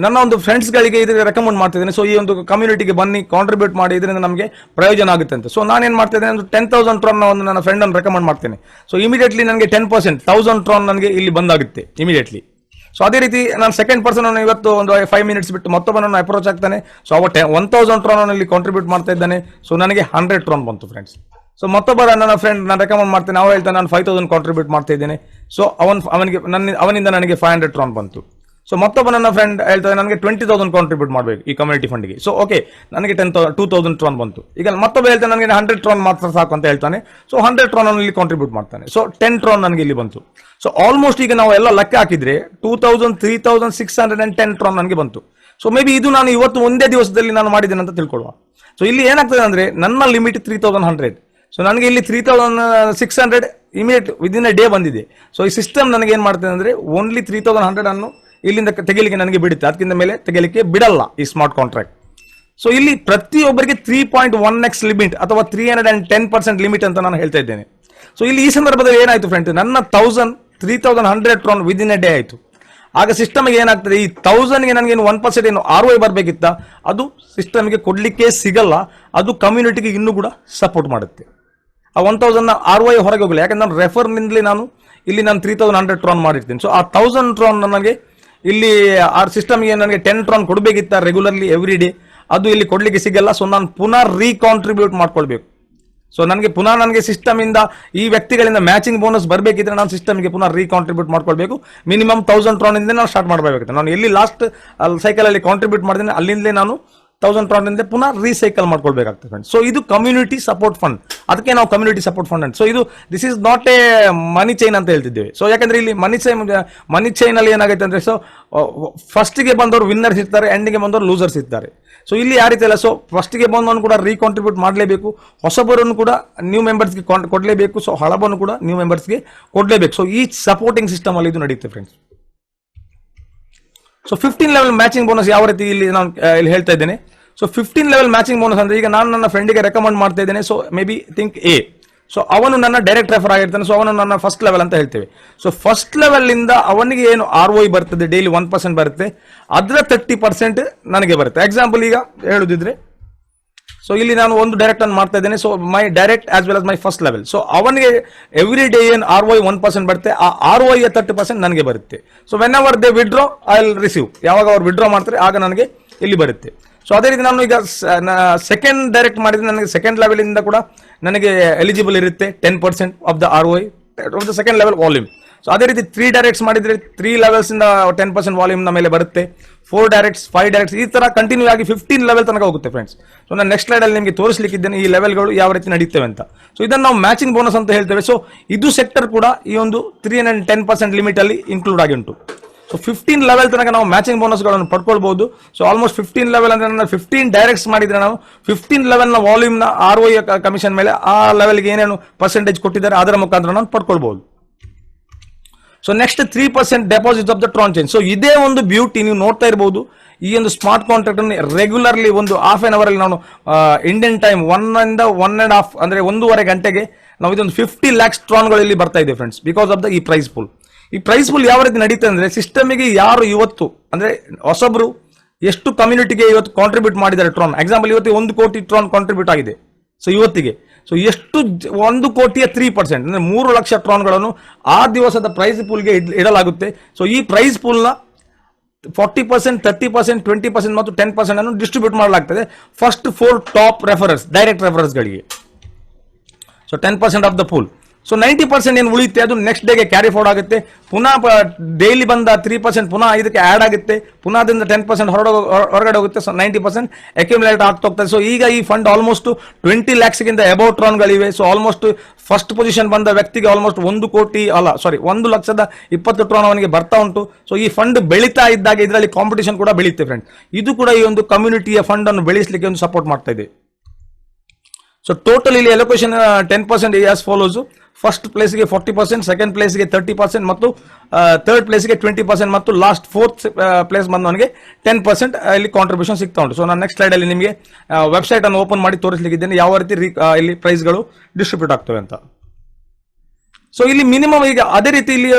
ನನ್ನ ಒಂದು ಫ್ರೆಂಡ್ಸ್ ಗಳಿಗೆ ಇದಕ್ಕೆ ರೆಕಮೆಂಡ್ ಮಾಡ್ತಿದ್ದೇನೆ. ಸೊ ಈ ಒಂದು ಕಮ್ಯುನಿಟಿಗೆ ಬನ್ನಿ, ಕಾಂಟ್ರಿಬ್ಯೂಟ್ ಮಾಡಿ, ಇದರಿಂದ ನಮಗೆ ಪ್ರಯೋಜನ ಆಗುತ್ತೆ ಅಂತ. ಸೊ ನಾನು ಏನ್ ಮಾಡ್ತಿದ್ದೇನೆ ಅಂದ್ರೆ 10,000 ಟ್ರಾನ್ ಒಂದು ನನ್ನ ಫ್ರೆಂಡ್ ಅನ್ನು ರೆಕಮೆಂಡ್ ಮಾಡ್ತೇನೆ. ಸೊ ಇಮಿಡಿಯೇಟ್ಲಿ ನನಗೆ 10% 1000 ಟ್ರಾನ್ ನನಗೆ ಇಲ್ಲಿ ಬಂದಾಗುತ್ತೆ ಇಮಿಡಿಯೇಟ್ಲಿ. ಸೊ ಅದೇ ರೀತಿ ನಾನು ಸೆಕೆಂಡ್ ಪರ್ಸನ್ ಅನ್ನು ಇವತ್ತು ಒಂದು 5 ಮಿನಿಟ್ಸ್ ಬಿಟ್ಟು ಮತ್ತೊಬ್ಬನನ್ನು ಅಪ್ರೋಚ್ ಆಗ್ತಾನೆ. ಸೊ ಅವ 1000 ಟ್ರಾನ್ ಇಲ್ಲಿ ಕಾಂಟ್ರಿಬ್ಯೂಟ್ ಮಾಡ್ತಾ ಇದ್ದಾನೆ. ಸೊ ನನಗೆ 100 ಟ್ರಾನ್ ಬಂತು ಫ್ರೆಂಡ್ಸ್. ಸೊ ಮತ್ತೊಬ್ಬರ ನನ್ನ ಫ್ರೆಂಡ್ ನಾನು ರೆಕಮೆಂಡ್ ಮಾಡ್ತೇನೆ, ಅವ ಹೇಳ್ತಾನೆ ನಾನು 5000 ಕಾಂಟ್ರಿಬ್ಯೂಟ್ ಮಾಡ್ತಾ ಇದ್ದೇನೆ. ಸೊ ಅವನಿಂದ ನನಗೆ 500 ಟ್ರಾನ್ ಬಂತು. ಸೊ ಮತ್ತೊಬ್ಬ ನನ್ನ ಫ್ರೆಂಡ್ ಹೇಳ್ತಾರೆ ನನಗೆ 20,000 ಕಾಂಟ್ರಿಬ್ಯೂಟ್ ಮಾಡಬೇಕು ಈ ಕಮ್ಯುನಿಟಿ ಫಂಡ್ಗೆ. ಸೊ ಓಕೆ, ನನಗೆ 2,000 ಟ್ರಾನ್ ಬಂತು. ಈಗ ಮತ್ತೊಬ್ಬ ಹೇಳ್ತಾನೆ ನನಗೆ 100 ಟ್ರಾನ್ ಮಾತ್ರ ಸಾಕು ಅಂತ ಹೇಳ್ತಾನೆ. ಸೊ 100 ಟ್ರಾನ್ ಇಲ್ಲಿ ಕಾಂಟ್ರಿಬ್ಯೂಟ್ ಮಾಡ್ತಾನೆ. ಸೊ 10 ಟ್ರಾನ್ ನನಗೆ ಇಲ್ಲಿ ಬಂತು. ಸೊ ಆಲ್ಮೋಸ್ಟ್ ಈಗ ನಾವು ಎಲ್ಲ ಲೆಕ್ಕ ಹಾಕಿದ್ರೆ 2,000 3,610 ಟ್ರಾನ್ ನನಗೆ ಬಂತು. ಸೊ ಮೇ ಬಿ ಇದು ನಾನು ಇವತ್ತು ಒಂದೇ ದಿವಸದಲ್ಲಿ ನಾನು ಮಾಡಿದ್ದೇನೆ ಅಂತ ತಿಳ್ಕೊಳ್ಳುವ. ಸೊ ಇಲ್ಲಿ ಏನಾಗ್ತದೆ ಅಂದ್ರೆ ನನ್ನ ಲಿಮಿಟ್ 3,100. ಸೊ ನನಗೆ ಇಲ್ಲಿ 3,600 ಇಮಿಡಿಯೇಟ್ ವಿದಿನ್ ಎ ಡೇ ಬಂದಿದೆ. ಸೊ ಈ ಸಿಸ್ಟಮ್ ನನಗೆ ಏನ್ ಮಾಡ್ತದೆ ಅಂದ್ರೆ ಓನ್ಲಿ 3,100 ಅನ್ನು ಇಲ್ಲಿಂದ ತೆಗಿಲಿಕ್ಕೆ ನನಗೆ ಬಿಡುತ್ತೆ, ಅದಕ್ಕಿಂತ ಮೇಲೆ ತೆಗಿಲಿಕ್ಕೆ ಬಿಡಲ್ಲ ಈ ಸ್ಮಾರ್ಟ್ ಕಾಂಟ್ರಾಕ್ಟ್. ಸೊ ಇಲ್ಲಿ ಪ್ರತಿಯೊಬ್ಬರಿಗೆ 3.1x ಲಿಮಿಟ್ ಅಥವಾ 310% ಲಿಮಿಟ್ ಅಂತ ನಾನು ಹೇಳ್ತಾ ಇದ್ದೇನೆ. ಸೊ ಇಲ್ಲಿ ಈ ಸಂದರ್ಭದಲ್ಲಿ ಏನಾಯ್ತು ಫ್ರೆಂಡ್, ನನ್ನ 3,100 ಟ್ರಾನ್ ವಿದಿನ್ ಎ ಡೇ ಆಯ್ತು. ಆಗ ಸಿಸ್ಟಮ್ಗೆ ಏನಾಗ್ತದೆ, ಈ 1000ಗೆ ನನಗೆ 1% ಏನು ROI ಬರಬೇಕಿತ್ತ, ಅದು ಸಿಸ್ಟಮ್ಗೆ ಕೊಡ್ಲಿಕ್ಕೆ ಸಿಗಲ್ಲ. ಅದು ಕಮ್ಯುನಿಟಿಗೆ ಇನ್ನೂ ಕೂಡ ಸಪೋರ್ಟ್ ಮಾಡುತ್ತೆ. ಆ 1000 ROI ಹೊರಗೆ ಹೋಗಲ್ಲ, ಯಾಕಂದ್ರೆ ನಾನು ರೆಫರ್ನಿಂದಲೇ ನಾನು 3,100 ಟ್ರಾನ್ ಮಾಡಿರ್ತೀನಿ. ಸೊ ಆ 1000 ಟ್ರಾನ್ ನನಗೆ ಇಲ್ಲಿ ಆ ಸಿಸ್ಟಮ್ಗೆ ನನಗೆ 10 ಟ್ರಾನ್ ಕೊಡಬೇಕಿತ್ತ ರೆಗ್ಯುಲರ್ಲಿ ಎವ್ರಿ ಡೇ, ಅದು ಇಲ್ಲಿ ಕೊಡ್ಲಿಕ್ಕೆ ಸಿಗಲ್ಲ. ಸೊ ನಾನು ಪುನಃ ರೀಕಾಂಟ್ರಿಬ್ಯೂಟ್ ಮಾಡ್ಕೊಳ್ಬೇಕು. ಸೊ ನನಗೆ ಪುನಃ ನನಗೆ ಸಿಸ್ಟಮ್ ಇಂದ ಈ ವ್ಯಕ್ತಿಗಳಿಂದ ಮ್ಯಾಚಿಂಗ್ ಬೋನಸ್ ಬರಬೇಕಿದ್ರೆ ನಾನು ಸಿಸ್ಟಮ್ಗೆ ಪುನಃ ರೀಕಾಂಟ್ರಿಬ್ಯೂಟ್ ಮಾಡ್ಕೊಳ್ಬೇಕು. ಮಿನಿಮಮ್ 1000 ಟ್ರಾನ್ ಇಂದ ನಾನು ಸ್ಟಾರ್ಟ್ ಮಾಡಬೇಕಾಗುತ್ತೆ. ನಾನು ಎಲ್ಲಿ ಲಾಸ್ಟ್ ಸೈಕಲ್ ಅಲ್ಲಿ ಕಾಂಟ್ರಿಬ್ಯೂಟ್ ಮಾಡಿದ್ದೇನೆ ಅಲ್ಲಿಂದಲೇ ನಾನು 1000 ಟ್ರಾನ್ ಇಂದ ಪುನಃ ರೀಸೈಕಲ್ ಮಾಡ್ಕೊಳ್ಬೇಕಾಗ್ತದೆ ಫ್ರೆಂಡ್ಸ್. ಸೊ ಇದು ಕಮ್ಯುನಿಟಿ ಸಪೋರ್ಟ್ ಫಂಡ್, ಅದಕ್ಕೆ ನಾವು ಕಮ್ಯುನಿಟಿ ಸಪೋರ್ಟ್ ಫಂಡ್ ಅಂತ. ಸೊ ಇದು this is not A money chain ಅಂತ ಹೇಳ್ತಿದ್ದೇವೆ. ಸೊ ಯಾಕಂದ್ರೆ ಇಲ್ಲಿ ಮನಿ ಚೈನ್ ಅಲ್ಲಿ ಏನಾಗುತ್ತೆ ಅಂದ್ರೆ, ಸೊ ಫಸ್ಟ್ಗೆ ಬಂದವರು ವಿನ್ನರ್ಸ್ ಇರ್ತಾರೆ, ಎಂಡಿಗೆ ಬಂದವರು ಲೂಸರ್ಸ್ ಇರ್ತಾರೆ. ಸೊ ಇಲ್ಲಿ ಯಾವ ರೀತಿ ಅಲ್ಲ, ಸೊ ಫಸ್ಟ್ಗೆ ಬಂದವನು ಕೂಡ ರೀಕಾಂಟ್ರಿಬ್ಯೂಟ್ ಮಾಡಲೇಬೇಕು, ಹೊಸಬರನ್ನು ಕೂಡ ನ್ಯೂ ಮೆಂಬರ್ಸ್ಗೆ ಕೊಡಲೇಬೇಕು, ಸೊ ಹಳಬನ್ನು ಕೂಡ ನ್ಯೂ ಮೆಂಬರ್ಸ್ಗೆ ಕೊಡಲೇಬೇಕು. ಸೊ ಈ ಸಪೋರ್ಟಿಂಗ್ ಸಿಸ್ಟಮ್ ಅಲ್ಲಿ ಇದು ನಡೆಯುತ್ತೆ friends. So 15 level matching bonus ಯಾವ ರೀತಿ ಇಲ್ಲಿ ನಾನು ಇಲ್ಲಿ ಹೇಳ್ತಾ ಇದ್ದೇನೆ. ಸೊ 15 ಲೆವೆಲ್ ಮ್ಯಾಚಿಂಗ್ ಬೋನಸ್ ಅಂದ್ರೆ, ಈಗ ನಾನು ನನ್ನ ಫ್ರೆಂಡಿಗೆ ರೆಕಮೆಂಡ್ ಮಾಡ್ತಾ ಇದ್ದೇನೆ. So may be think A, so ಅವನು ನನ್ನ ಡೈರೆಕ್ಟ್ ರೆಫರ್ ಆಗಿರ್ತಾನೆ. ಸೊ ಅವನು ನನ್ನ ಫಸ್ಟ್ ಲೆವೆಲ್ ಅಂತ ಹೇಳ್ತೇವೆ. ಸೊ ಫಸ್ಟ್ ಲೆವೆಲ್ ಇಂದ ಅವನಿಗೆ ಏನು ROI ಬರ್ತದೆ ಡೈಲಿ 1% ಬರುತ್ತೆ, ಅದರ 30% ನನಗೆ ಬರುತ್ತೆ. ಎಕ್ಸಾಂಪಲ್ ಈಗ ಹೇಳುದಿದ್ರೆ, ಸೊ ಇಲ್ಲಿ ನಾನು ಒಂದು ಡೈರೆಕ್ಟ್ ಅನ್ನು ಮಾಡ್ತಾ ಇದ್ದೇನೆ. So my direct as well as my first level. So ಅವನಿಗೆ ಎವ್ರಿ ಡೇ ಏನು ROI 1% ಬರುತ್ತೆ, ಆ ROI 30% ನನಗೆ ಬರುತ್ತೆ. So when ever they withdraw I will receive, ಯಾವಾಗ ಅವ್ರು ವಿಡ್ರಾ ಮಾಡ್ತಾರೆ ಆಗ ನನಗೆ ಇಲ್ಲಿ ಬರುತ್ತೆ. ಸೊ ಅದೇ ರೀತಿ ನಾನು ಈಗ ಸೆಕೆಂಡ್ ಡೈರೆಕ್ಟ್ ಮಾಡಿದ್ರೆ ನನಗೆ ಸೆಕೆಂಡ್ ಲೆವೆಲ್ ಇಂದ ಕೂಡ ನನಗೆ ಎಲಿಜಿಬಲ್ ಇರುತ್ತೆ 10% of the ROI of the second level volume. So ಅದೇ ರೀತಿ 3 ಡೈರೆಕ್ಟ್ಸ್ ಮಾಡಿದ್ರೆ 3 ಲೆವೆಲ್ಸ್ ಇಂದ 10% ವಾಲ್ಯೂಮ್ ನ ಮೇಲೆ ಬರುತ್ತೆ. 4 ಡೈರೆಕ್ಟ್ಸ್, 5 ಡೈರೆಕ್ಟ್ಸ್, ಈ ತರ ಕಂಟಿನ್ಯೂ ಆಗಿ 15 ಲೆವೆಲ್ ತನಕ ಹೋಗುತ್ತೆ ಫ್ರೆಂಡ್ಸ್. ಸೊ ನಾನು ನೆಕ್ಸ್ಟ್ ಸ್ಲೈಡ್ ಅಲ್ಲಿ ನಿಮಗೆ ತೋರಿಸಲಿಕ್ಕಿದ್ದೇನೆ ಈ ಲೆವೆಲ್ಗಳು ಯಾವ ರೀತಿ ನಡೀತೇವೆ ಅಂತ. ಸೊ ಇದನ್ನು ನಾವು ಮ್ಯಾಚಿಂಗ್ ಬೋನಸ್ ಅಂತ ಹೇಳ್ತೇವೆ. ಸೊ ಇದು ಸೆಕ್ಟರ್ ಕೂಡ ಈ ಒಂದು 310% ಲಿಮಿಟ್ ಅಲ್ಲಿ ಇನ್ಕ್ಲೂಡ್ ಆಗಿ ಉಂಟು. ಸೊ 15 ಲೆವೆಲ್ ತನಕ ನಾವು ಮ್ಯಾಚಿಂಗ್ ಬೋನಸ್ಗಳನ್ನು ಪಡ್ಕೊಳ್ಬಹುದು. ಸೊ ಆಲ್ಮೋಸ್ಟ್ 15 ಲೆವೆಲ್ ಅಂದ್ರೆ ನಾನು 15 ಡೈರೆಕ್ಟ್ಸ್ ಮಾಡಿದ್ರೆ ನಾವು 15 ಲೆವೆಲ್ ನ ವಾಲ್ಯೂಮ್ ನ ROI ಕಮಿಷನ್ ಮೇಲೆ ಆ ಲೆವೆಲ್ಗೆ ಏನೇನು ಪರ್ಸೆಂಟೇಜ್ ಕೊಟ್ಟಿದ್ದಾರೆ ಅದರ ಮುಖಾಂತರ ನಾನು ಪಡ್ಕೊಳ್ಬಹುದು. So next 3% deposit of the Tron change. So ಇದೇ ಒಂದು ಬ್ಯೂಟಿ, ನೀವು ನೋಡ್ತಾ ಇರಬಹುದು. ಈ ಒಂದು ಸ್ಮಾರ್ಟ್ ಕಾಂಟ್ರಾಕ್ಟ್ ಅನ್ನು ರೆಗ್ಯುಲರ್ಲಿ ಒಂದು ಹಾಫ್ ಆನ್ ಅವರ್ ಅಲ್ಲಿ ನಾನು ಇಂಡಿಯನ್ ಟೈಮ್ 1 ಇಂದ 1.5 ಅಂದ್ರೆ 1.5 ಗಂಟೆಗೆ ನಾವು ಇದೊಂದು 50 lakhs ಟ್ರಾನ್ಗಳು ಇಲ್ಲಿ ಬರ್ತಾ ಇದೆ ಫ್ರೆಂಡ್ಸ್, ಬಿಕಾಸ್ ಆಫ್ ದ ಈ ಪ್ರೈಸ್ ಪೂಲ್. ಈ ಪ್ರೈಸ್ ಪೂಲ್ ಯಾವ ರೀತಿ ನಡೀತದೆ ಅಂದ್ರೆ, ಸಿಸ್ಟಮ್ಗೆ ಯಾರು ಇವತ್ತು ಅಂದ್ರೆ ಹೊಸಬ್ರು ಎಷ್ಟು ಕಮ್ಯುನಿಟಿಗೆ ಇವತ್ತು ಕಾಂಟ್ರಿಬ್ಯೂಟ್ ಮಾಡಿದ್ದಾರೆ ಟ್ರಾನ್. ಎಕ್ಸಾಂಪಲ್ ಇವತ್ತು 1 ಕೋಟಿ ಟ್ರಾನ್ ಕಾಂಟ್ರಿಬ್ಯೂಟ್ ಆಗಿದೆ. ಸೊ ಇವತ್ತಿಗೆ ಸೊ ಎಷ್ಟು 1 ಕೋಟಿಯ 3% ಅಂದ್ರೆ 3 ಲಕ್ಷ ಟ್ರಾನ್ಗಳನ್ನು ಆ ದಿವಸದ ಪ್ರೈಸ್ ಪೂಲ್ಗೆ ಇಡಲಾಗುತ್ತೆ. ಸೊ ಈ ಪ್ರೈಸ್ ಪೂಲ್ನ 40%, 30%, 20% ಮತ್ತು 10% ಅನ್ನು ಡಿಸ್ಟ್ರಿಬ್ಯೂಟ್ ಮಾಡಲಾಗ್ತದೆ ಫಸ್ಟ್ 4 ಟಾಪ್ ರೆಫರರ್ಸ್, ಡೈರೆಕ್ಟ್ ರೆಫರರ್ಸ್ಗಳಿಗೆ. So 10% of the pool. So 90% ಏನು ಉಳಿಯುತ್ತೆ ಅದು ನೆಕ್ಸ್ಟ್ ಡೇಗೆ ಕ್ಯಾರಿ ಫಾರ್ವರ್ಡ್ ಆಗುತ್ತೆ. ಪುನಃ ಡೈಲಿ ಬಂದ 3% ಪುನಃ ಇದಕ್ಕೆ ಆಡ್ ಆಗುತ್ತೆ. ಪುನಃ ಅದರಿಂದ 10% ಹೊರಗಡೆ ಹೋಗುತ್ತೆ. ಸೊ 90% ಅಕ್ಯುಮುಲೇಟ್ ಆಗ್ತಾ ಹೋಗ್ತದೆ. ಸೊ ಈಗ ಈ ಫಂಡ್ ಆಲ್ಮೋಸ್ಟ್ 20 lakhsಗಿಂತ ಅಬೌವ್ ಟ್ರಾನ್ಗಳಿವೆ. ಸೊ ಆಲ್ಮೋಸ್ಟ್ ಫಸ್ಟ್ ಪೊಸಿಷನ್ ಬಂದ ವ್ಯಕ್ತಿಗೆ ಆಲ್ಮೋಸ್ಟ್ 1,20,20 ಟ್ರಾನ್ ಅವನಿಗೆ ಬರ್ತಾ ಉಂಟು. ಸೊ ಈ ಫಂಡ್ ಬೆಳೀತಾ ಇದ್ದಾಗ ಇದರಲ್ಲಿ ಕಾಂಪಿಟೇಷನ್ ಕೂಡ ಬೆಳೆಯುತ್ತೆ ಫ್ರೆಂಡ್. ಇದು ಕೂಡ ಈ ಒಂದು ಕಮ್ಯುನಿಟಿಯ ಫಂಡ್ ಅನ್ನು ಬೆಳೆಸಲಿಕ್ಕೆ ಒಂದು ಸಪೋರ್ಟ್ ಮಾಡ್ತಾ ಇದೆ. ಸೊ ಟೋಟಲ್ ಇಲ್ಲಿ ಅಲೋಕೇಶನ್ 10% ಆಸ್ ಫಾಲೋಸ್. ಫಸ್ಟ್ ಪ್ಲೇಸ್ಗೆ 40%, ಸೆಕೆಂಡ್ ಪ್ಲೇಸ್ಗೆ 30% ಮತ್ತು ಥರ್ಡ್ ಪ್ಲೇಸ್ಗೆ 20% ಮತ್ತು ಲಾಸ್ಟ್ ಫೋರ್ತ್ ಪ್ಲೇಸ್ ಬಂದವನಿಗೆ 10% ಇಲ್ಲಿ ಕಾಂಟ್ರಿಬ್ಯೂಷನ್ ಸಿಗ್ತಾ ಉಂಟು. ಸೊ ನಾನು ನೆಕ್ಸ್ಟ್ ಸ್ಲೈಡ್ ಅಲ್ಲಿ ನಿಮಗೆ ವೆಬ್ಸೈಟ್ ಅನ್ನು ಓಪನ್ ಮಾಡಿ ತೋರಿಸಲಿಕ್ಕಿದ್ದೇನೆ ಯಾವ ರೀತಿ ಇಲ್ಲಿ ಪ್ರೈಸ್ಗಳು ಡಿಸ್ಟ್ರಿಬ್ಯೂಟ್ ಆಗ್ತವೆ ಅಂತ. ಸೊ ಇಲ್ಲಿ ಮಿನಿಮಮ್ ಈಗ ಅದೇ ರೀತಿ ಇಲ್ಲಿ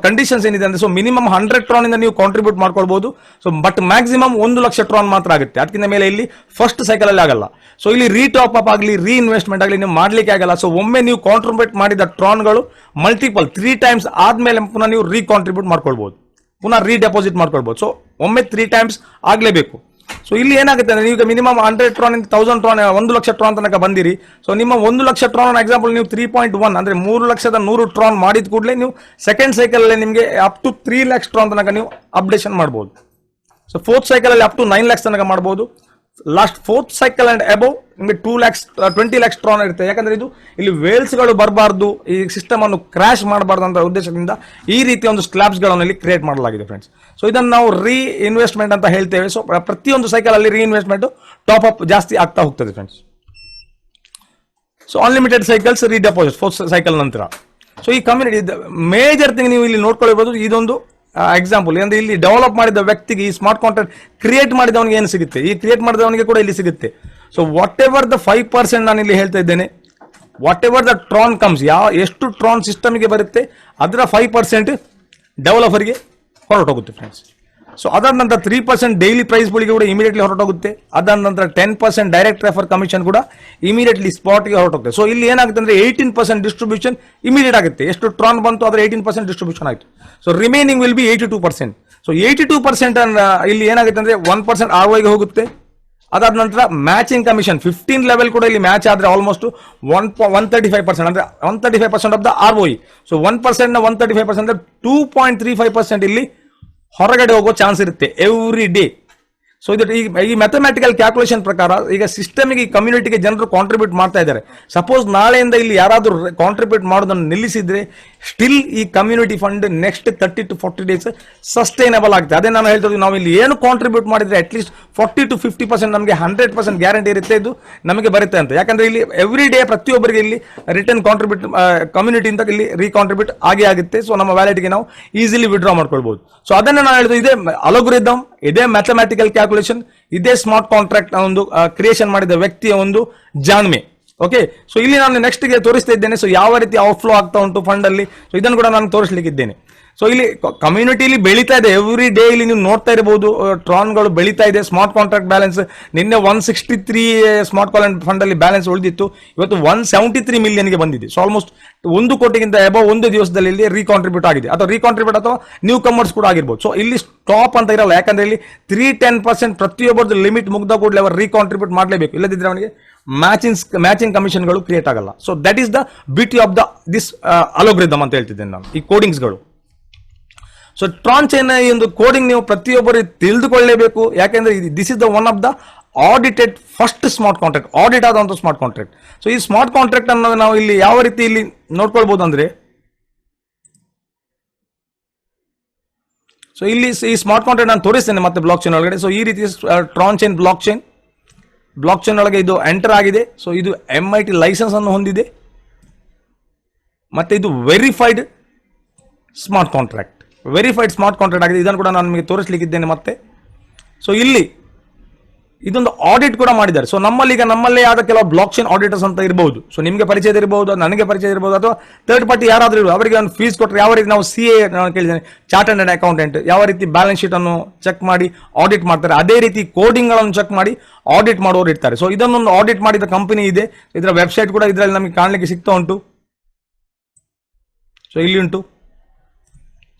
ಕಂಡೀಷನ್ಸ್ ಏನಿದೆ ಅಂದ್ರೆ, ಸೊ ಮಿನಿಮಮ್ 100 ಟ್ರಾನ್ ಇಂದ ನೀವು ಕಾಂಟ್ರಿಬ್ಯೂಟ್ ಮಾಡ್ಕೊಳ್ಬಹುದು. ಸೊ ಬಟ್ ಮ್ಯಾಕ್ಸಿಮಮ್ 1 ಲಕ್ಷ ಟ್ರಾನ್ ಮಾತ್ರ ಆಗುತ್ತೆ, ಅದಕ್ಕಿಂತ ಮೇಲೆ ಇಲ್ಲಿ ಫಸ್ಟ್ ಸೈಕಲ್ ಅಲ್ಲಿ ಆಗಲ್ಲ. ಸೊ ಇಲ್ಲಿ ರೀಟಾಪ್ ಅಪ್ ಆಗಲಿ ರೀಇನ್ವೆಸ್ಟ್ಮೆಂಟ್ ಆಗಲಿ ನೀವು ಮಾಡ್ಲಿಕ್ಕೆ ಆಗಲ್ಲ. ಸೊ ಒಮ್ಮೆ ನೀವು ಕಾಂಟ್ರಿಬ್ಯೂಟ್ ಮಾಡಿದ ಟ್ರಾನ್ಗಳು ಮಲ್ಟಿಪಲ್ 3 times ಆದ್ಮೇಲೆ ಪುನಃ ನೀವು ರೀಕಾಂಟ್ರಿಬ್ಯೂಟ್ ಮಾಡ್ಕೊಳ್ಬಹುದು, ಪುನಃ ರೀಡೆಪಾಸಿಟ್ ಮಾಡ್ಕೊಳ್ಬಹುದು. ಸೊ ಒಮ್ಮೆ 3 times ಆಗ್ಲೇಬೇಕು. ಸೊ ಇಲ್ಲಿ ಏನಾಗುತ್ತೆ ಅಂದ್ರೆ, ನೀವು ಮಿನಿಮಮ್ 100 ಟ್ರಾನ್ ಇಂದ 1000 ಟ್ರಾನ್ 1 ಲಕ್ಷ ಟ್ರಾನ್ ತನಕ ಬಂದಿರಿ. ಸೊ ನಿಮ್ಮ 1 ಲಕ್ಷ ಟ್ರಾನ್ ಎಕ್ಸಾಂಪಲ್ ನೀವು 3.1 ಅಂದ್ರೆ 3,100,000 ಟ್ರಾನ್ ಮಾಡಿದ ಕೂಡಲೇ ನೀವು ಸೆಕೆಂಡ್ ಸೈಕಲ್ ಅಲ್ಲಿ ನಿಮಗೆ ಅಪ್ ಟು 3 lakhs ಟ್ರಾನ್ ತನಕ ನೀವು ಅಪ್ಡೇಷನ್ ಮಾಡಬಹುದು. ಸೊ ಫೋರ್ತ್ ಸೈಕಲ್ ಅಲ್ಲಿ ಅಪ್ ಟು 9 lakhs ತನಕ ಮಾಡಬಹುದು. Last fourth cycle and above ನಿಮಗೆ 20 lakhs ಟ್ರಾನ್ ಇರುತ್ತೆ. ಯಾಕಂದ್ರೆ ಇದು ಇಲ್ಲಿ ವೇಲ್ಸ್ ಗಳು ಬರಬಾರ್ದು, ಈ ಸಿಸ್ಟಮ್ ಅನ್ನು ಕ್ರಾಶ್ ಮಾಡಬಾರ್ದು ಅಂತ ಉದ್ದೇಶದಿಂದ ಈ ರೀತಿಯ ಒಂದು ಸ್ಲ್ಯಾಬ್ಸ್ ಗಳನ್ನು ಇಲ್ಲಿ ಕ್ರಿಯೇಟ್ ಮಾಡಲಾಗಿದೆ ಫ್ರೆಂಡ್ಸ್. ಸೊ ಇದನ್ನು ನಾವು ರೀ ಇನ್ವೆಸ್ಟ್ಮೆಂಟ್ ಅಂತ ಹೇಳ್ತೇವೆ. ಸೊ ಪ್ರತಿಯೊಂದು ಸೈಕಲ್ ಅಲ್ಲಿ ರೀ ಇನ್ವೆಸ್ಟ್ಮೆಂಟ್ ಟಾಪ್ ಅಪ್ ಜಾಸ್ತಿ ಆಗ್ತಾ ಹೋಗ್ತದೆ friends. So unlimited cycles redeposit fourth cycle ನಂತರ. ಸೊ ಈ ಕಮ್ಯುನಿಟಿ ಮೇಜರ್ ಥಿಂಗ್ ನೀವು ಇಲ್ಲಿ ನೋಡ್ಕೊಳ್ಬಹುದು. ಇದೊಂದು ಎಕ್ಸಾಂಪಲ್ ಅಂದ್ರೆ ಇಲ್ಲಿ ಡೆವಲಪ್ ಮಾಡಿದ ವ್ಯಕ್ತಿಗೆ ಈ ಸ್ಮಾರ್ಟ್ ಕಾಂಟ್ರಾಕ್ಟ್ ಕ್ರಿಯೇಟ್ ಮಾಡಿದವನಿಗೆ ಏನು ಸಿಗುತ್ತೆ, ಈ ಕ್ರಿಯೇಟ್ ಮಾಡಿದವನಿಗೆ ಕೂಡ ಇಲ್ಲಿ ಸಿಗುತ್ತೆ. ಸೊ ವಾಟ್ ಎವರ್ ದ 5% ನಾನು ಇಲ್ಲಿ ಹೇಳ್ತಾ ಇದ್ದೇನೆ, ವಾಟ್ ಎವರ್ ದ ಟ್ರಾನ್ ಕಮ್ಸ್, ಎಷ್ಟು ಟ್ರಾನ್ ಸಿಸ್ಟಮ್ಗೆ ಬರುತ್ತೆ ಅದರ 5% ಡೆವಲಪರ್ಗೆ ಹೊರಟೋಗುತ್ತೆ ಫ್ರೆಂಡ್ಸ್. ಸೊ ಅದಾದ ನಂತರ 3% ಡೈಲಿ ಪ್ರೈಸ್ ಗಳಿಗೆ ಕೂಡ ಇಮಿಡಿಯೇಟ್ಲಿ ಹೊರಟೋಗುತ್ತೆ. ಅದಾದ ನಂತರ 10% ಡೈರೆಕ್ಟ್ ರೆಫರ್ ಕಮಿಷನ್ ಕೂಡ ಇಮಿಡಿಯೇಟ್ಲಿ ಸ್ಪಾಟ್ಗೆ ಹೊರಟೋಗುತ್ತೆ. ಸೊ ಇಲ್ಲಿ ಏನಾಗುತ್ತೆ ಅಂದ್ರೆ 18% ಡಿಸ್ಟ್ರಿಬ್ಯೂಷನ್ ಇಮಿಡಿಯೇಟ್ ಆಗುತ್ತೆ. ಎಷ್ಟು ಟ್ರಾನ್ ಬಂತು ಅದರ 18% ಡಿಸ್ಟ್ರಿಬ್ಯೂಷನ್ ಆಯಿತು. So remaining will be 82%. So 82% ಇಲ್ಲಿ ಏನಾಗುತ್ತೆ ಅಂದ್ರೆ 1% ROI ಗೆ ಹೋಗುತ್ತೆ. ಅದಾದ ನಂತರ ಮ್ಯಾಚಿಂಗ್ ಕಮಿಷನ್ 15 ಲೆವೆಲ್ ಕೂಡ ಇಲ್ಲಿ ಮ್ಯಾಚ್ ಆದ್ರೆ ಆಲ್ಮೋಸ್ಟ್ 135% ಅಂದ್ರೆ 135% ಆಫ್ ದ ROI. ಸೊ 1% ನ 135% ಅಂದ್ರೆ 2.35% ಇಲ್ಲಿ ಹೊರಗಡೆ ಹೋಗೋ ಚಾನ್ಸ್ ಇರುತ್ತೆ ಎವ್ರಿ ಡೇ. ಸೊ ಇದು ಈ ಮ್ಯಾಥಮೆಟಿಕಲ್ ಕ್ಯಾಲ್ಕುಲೇಷನ್ ಪ್ರಕಾರ ಈಗ ಸಿಸ್ಟಮ್ಗೆ ಈ ಕಮ್ಯುನಿಟಿಗೆ ಜನರು ಕಾಂಟ್ರಿಬ್ಯೂಟ್ ಮಾಡ್ತಾ ಇದ್ದಾರೆ. ಸಪೋಸ್ ನಾಳೆಯಿಂದ ಇಲ್ಲಿ ಯಾರಾದರೂ ಕಾಂಟ್ರಿಬ್ಯೂಟ್ ಮಾಡೋದನ್ನು ನಿಲ್ಲಿಸಿದ್ರೆ ಸ್ಟಿಲ್ ಈ community fund next 30 to 40 days sustainable ಆಗುತ್ತೆ. ಅದೇ ನಾನು ಹೇಳ್ತಿದ್ವಿ, ನಾವು ಇಲ್ಲಿ ಏನು ಕಾಂಟ್ರಿಬ್ಯೂಟ್ ಮಾಡಿದ್ರೆ ಅಟ್ಲೀಸ್ಟ್ 40 to 50% ನಮಗೆ 100% ಗ್ಯಾರಂಟಿ ಇರುತ್ತೆ ಇದು ನಮಗೆ ಬರುತ್ತೆ ಅಂತ. ಯಾಕಂದ್ರೆ ಇಲ್ಲಿ ಎವ್ರಿ ಡೇ ಪ್ರತಿಯೊಬ್ಬರಿಗೆ ಇಲ್ಲಿ ರಿಟರ್ನ್ ಕಾಂಟ್ರಿಬ್ಯೂಟ್ ಕಮ್ಯುನಿಟಿಯಿಂದ ಇಲ್ಲಿ ರೀಕಾಂಟ್ರಿಬ್ಯೂಟ್ ಆಗೇ ಆಗುತ್ತೆ. ಸೊ ನಮ್ಮ ವ್ಯಾಲೆಟ್ಗೆ ನಾವು ಈಸಿಲಿ ವಿಡ್ರಾ ಮಾಡ್ಕೊಳ್ಬಹುದು. ಸೊ ಅದನ್ನ ನಾನು ಹೇಳಿದ್ದು ಇದೇ ಅಲ್ಗೋರಿದಮ್, ಇದೇ ಮ್ಯಾಥಮೆಟಿಕಲ್ ಕ್ಯಾಲ್ಕುಲೇಷನ್, ಇದೇ ಸ್ಮಾರ್ಟ್ ಕಾಂಟ್ರಾಕ್ಟ್ ಒಂದು ಕ್ರಿಯೇಷನ್ ಮಾಡಿದ ವ್ಯಕ್ತಿಯ ಒಂದು ಜಾಣ್ಮೆ. ಓಕೆ, ಸೊ ಇಲ್ಲಿ ನಾನು ನೆಕ್ಸ್ಟ್ ಗೆ ತೋರಿಸ್ತಾ ಇದ್ದೇನೆ. ಸೊ ಯಾವ ರೀತಿ ಔಟ್ಫ್ಲೋ ಆಗ್ತಾ ಉಂಟು ಫಂಡ್ ಅಲ್ಲಿ, ಸೊ ಇದನ್ನು ಕೂಡ ನಾನು ತೋರಿಸಲಿಕ್ಕಿದ್ದೇನೆ. ಸೊ ಇಲ್ಲಿ ಕಮ್ಯುನಿಟಿಲಿ ಬೆಳೀತಾ ಇದೆ, ಎವ್ರಿ ಡೇ ಇಲ್ಲಿ ನೀವು ನೋಡ್ತಾ ಇರಬಹುದು ಟ್ರಾನ್ಗಳು ಬೆಳೀತಾ ಇದೆ. ಸ್ಮಾರ್ಟ್ ಕಾಂಟ್ರಾಕ್ಟ್ ಬ್ಯಾಲೆನ್ಸ್ ನಿನ್ನೆ 163 ಸ್ಮಾರ್ಟ್ ಕಾಂಟ್ರಾಕ್ಟ್ ಫಂಡ್ ಅಲ್ಲಿ ಬ್ಯಾಲೆನ್ಸ್ ಉಳಿದಿತ್ತು, ಇವತ್ತು 173 ಮಿಲಿಯನ್ಗೆ ಬಂದಿದೆ. ಸೊ ಆಲ್ಮೋಸ್ಟ್ 1 ಕೋಟಿಗಿಂತ ಅಬೌವ್ ಒಂದು ದಿವಸದಲ್ಲಿ ಇಲ್ಲಿ ರೀಕಾಂಟ್ರಿಬ್ಯೂಟ್ ಆಗಿದೆ, ಅಥವಾ ರೀಕಾಂಟ್ರಿಬ್ಯೂಟ್ ಅಥವಾ ನ್ಯೂ ಕಮರ್ಸ್ ಕೂಡ ಆಗಿರ್ಬೋದು. ಸೊ ಇಲ್ಲಿ ಸ್ಟಾಪ್ ಅಂತ ಇರಲ್ಲ, ಯಾಕಂದ್ರೆ ಇಲ್ಲಿ 3-10% ಪ್ರತಿಯೊಬ್ಬರದ್ದು ಲಿಮಿಟ್ ಮುಗ್ದ ಕೂಡಲೇ ಅವರು ರೀಕಾಂಟ್ರಿಬ್ಯೂಟ್ ಮಾಡಲೇಬೇಕು, ಇಲ್ಲದಿದ್ರೆ ಅವನಿಗೆ ಮ್ಯಾಚಿಂಗ್ ಕಮಿಷನ್ಗಳು ಕ್ರಿಯೇಟ್ ಆಗಲ್ಲ. So that is the beauty of this algorithm ಅಂತ ಹೇಳ್ತಿದ್ದೇನೆ ನಾನು, ಈ ಕೋಡಿಂಗ್ಸ್ಗಳು. ಸೊ ಟ್ರಾನ್ ಚೈನ್ ಈ ಒಂದು ಕೋಡಿಂಗ್ ನೀವು ಪ್ರತಿಯೊಬ್ಬರು ತಿಳಿದುಕೊಳ್ಳಲೇಬೇಕು. ಯಾಕೆಂದ್ರೆ this is the one of the audited first smart contract, audit ಆದಂತ ಸ್ಮಾರ್ಟ್ ಕಾಂಟ್ರಾಕ್ಟ್. ಸೊ ಈ ಸ್ಮಾರ್ಟ್ ಕಾಂಟ್ರಾಕ್ಟ್ ಅನ್ನು ನಾವು ಇಲ್ಲಿ ಯಾವ ರೀತಿ ಇಲ್ಲಿ ನೋಡ್ಕೊಳ್ಬಹುದು ಅಂದ್ರೆ, ಸೊ ಇಲ್ಲಿ ಈ ಸ್ಮಾರ್ಟ್ ಕಾಂಟ್ರಾಕ್ಟ್ ನಾನು ತೋರಿಸ್ತೇನೆ ಮತ್ತೆ ಬ್ಲಾಕ್ ಚೈನ್ ಒಳಗಡೆ. ಸೊ ಈ ರೀತಿ ಟ್ರಾನ್ ಚೈನ್ ಬ್ಲಾಕ್ ಚೈನ್ ಒಳಗೆ ಇದು ಎಂಟರ್ ಆಗಿದೆ. ಸೊ ಇದು MIT ಲೈಸೆನ್ಸ್ ಅನ್ನು ಹೊಂದಿದೆ, ಮತ್ತೆ ಇದು ವೆರಿಫೈಡ್ ಸ್ಮಾರ್ಟ್ ಕಾಂಟ್ರಾಕ್ಟ್ ಆಗಿದೆ. ಇದನ್ನು ಕೂಡ ನಾನು ನಿಮಗೆ ತೋರಿಸಲಿಕ್ಕಿದ್ದೇನೆ ಮತ್ತೆ. ಸೊ ಇಲ್ಲಿ ಇದೊಂದು ಆಡಿಟ್ ಕೂಡ ಮಾಡಿದ್ದಾರೆ. ಸೊ ನಮ್ಮಲ್ಲೇ ಆದ ಕೆಲವು ಬ್ಲಾಕ್ ಚೈನ್ ಆಡಿಟರ್ಸ್ ಅಂತ ಇರಬಹುದು. ಸೊ ನಿಮಗೆ ಪರಿಚಯ ಇರಬಹುದು, ನನಗೆ ಪರಿಚಯ ಇರಬಹುದು, ಅಥವಾ ಥರ್ಡ್ ಪಾರ್ಟಿ ಯಾರಾದರೂ ಇರಬಹುದು. ಅವರಿಗೆ ಒಂದು ಫೀಸ್ ಕೊಟ್ಟರೆ ಯಾವ ರೀತಿ ನಾವು CA ಕೇಳಿದ್ದೇನೆ, ಚಾರ್ಟರ್ಡ್ ಅಂಡ್ ಅಕೌಂಟೆಂಟ್ ಯಾವ ರೀತಿ ಬ್ಯಾಲೆನ್ಸ್ ಶೀಟ್ ಅನ್ನು ಚೆಕ್ ಮಾಡಿ ಆಡಿಟ್ ಮಾಡ್ತಾರೆ, ಅದೇ ರೀತಿ ಕೋಡಿಂಗ್ ಗಳನ್ನು ಚೆಕ್ ಮಾಡಿ ಆಡಿಟ್ ಮಾಡುವವರು ಇರ್ತಾರೆ. ಸೊ ಇದನ್ನೊಂದು ಆಡಿಟ್ ಮಾಡಿದ ಕಂಪನಿ ಇದೆ, ಇದರ ವೆಬ್ಸೈಟ್ ಕೂಡ ಇದರಲ್ಲಿ ನಮಗೆ ಕಾಣಲಿಕ್ಕೆ ಸಿಗ್ತಾ ಉಂಟು. ಸೊ ಇಲ್ಲಿ ಉಂಟು.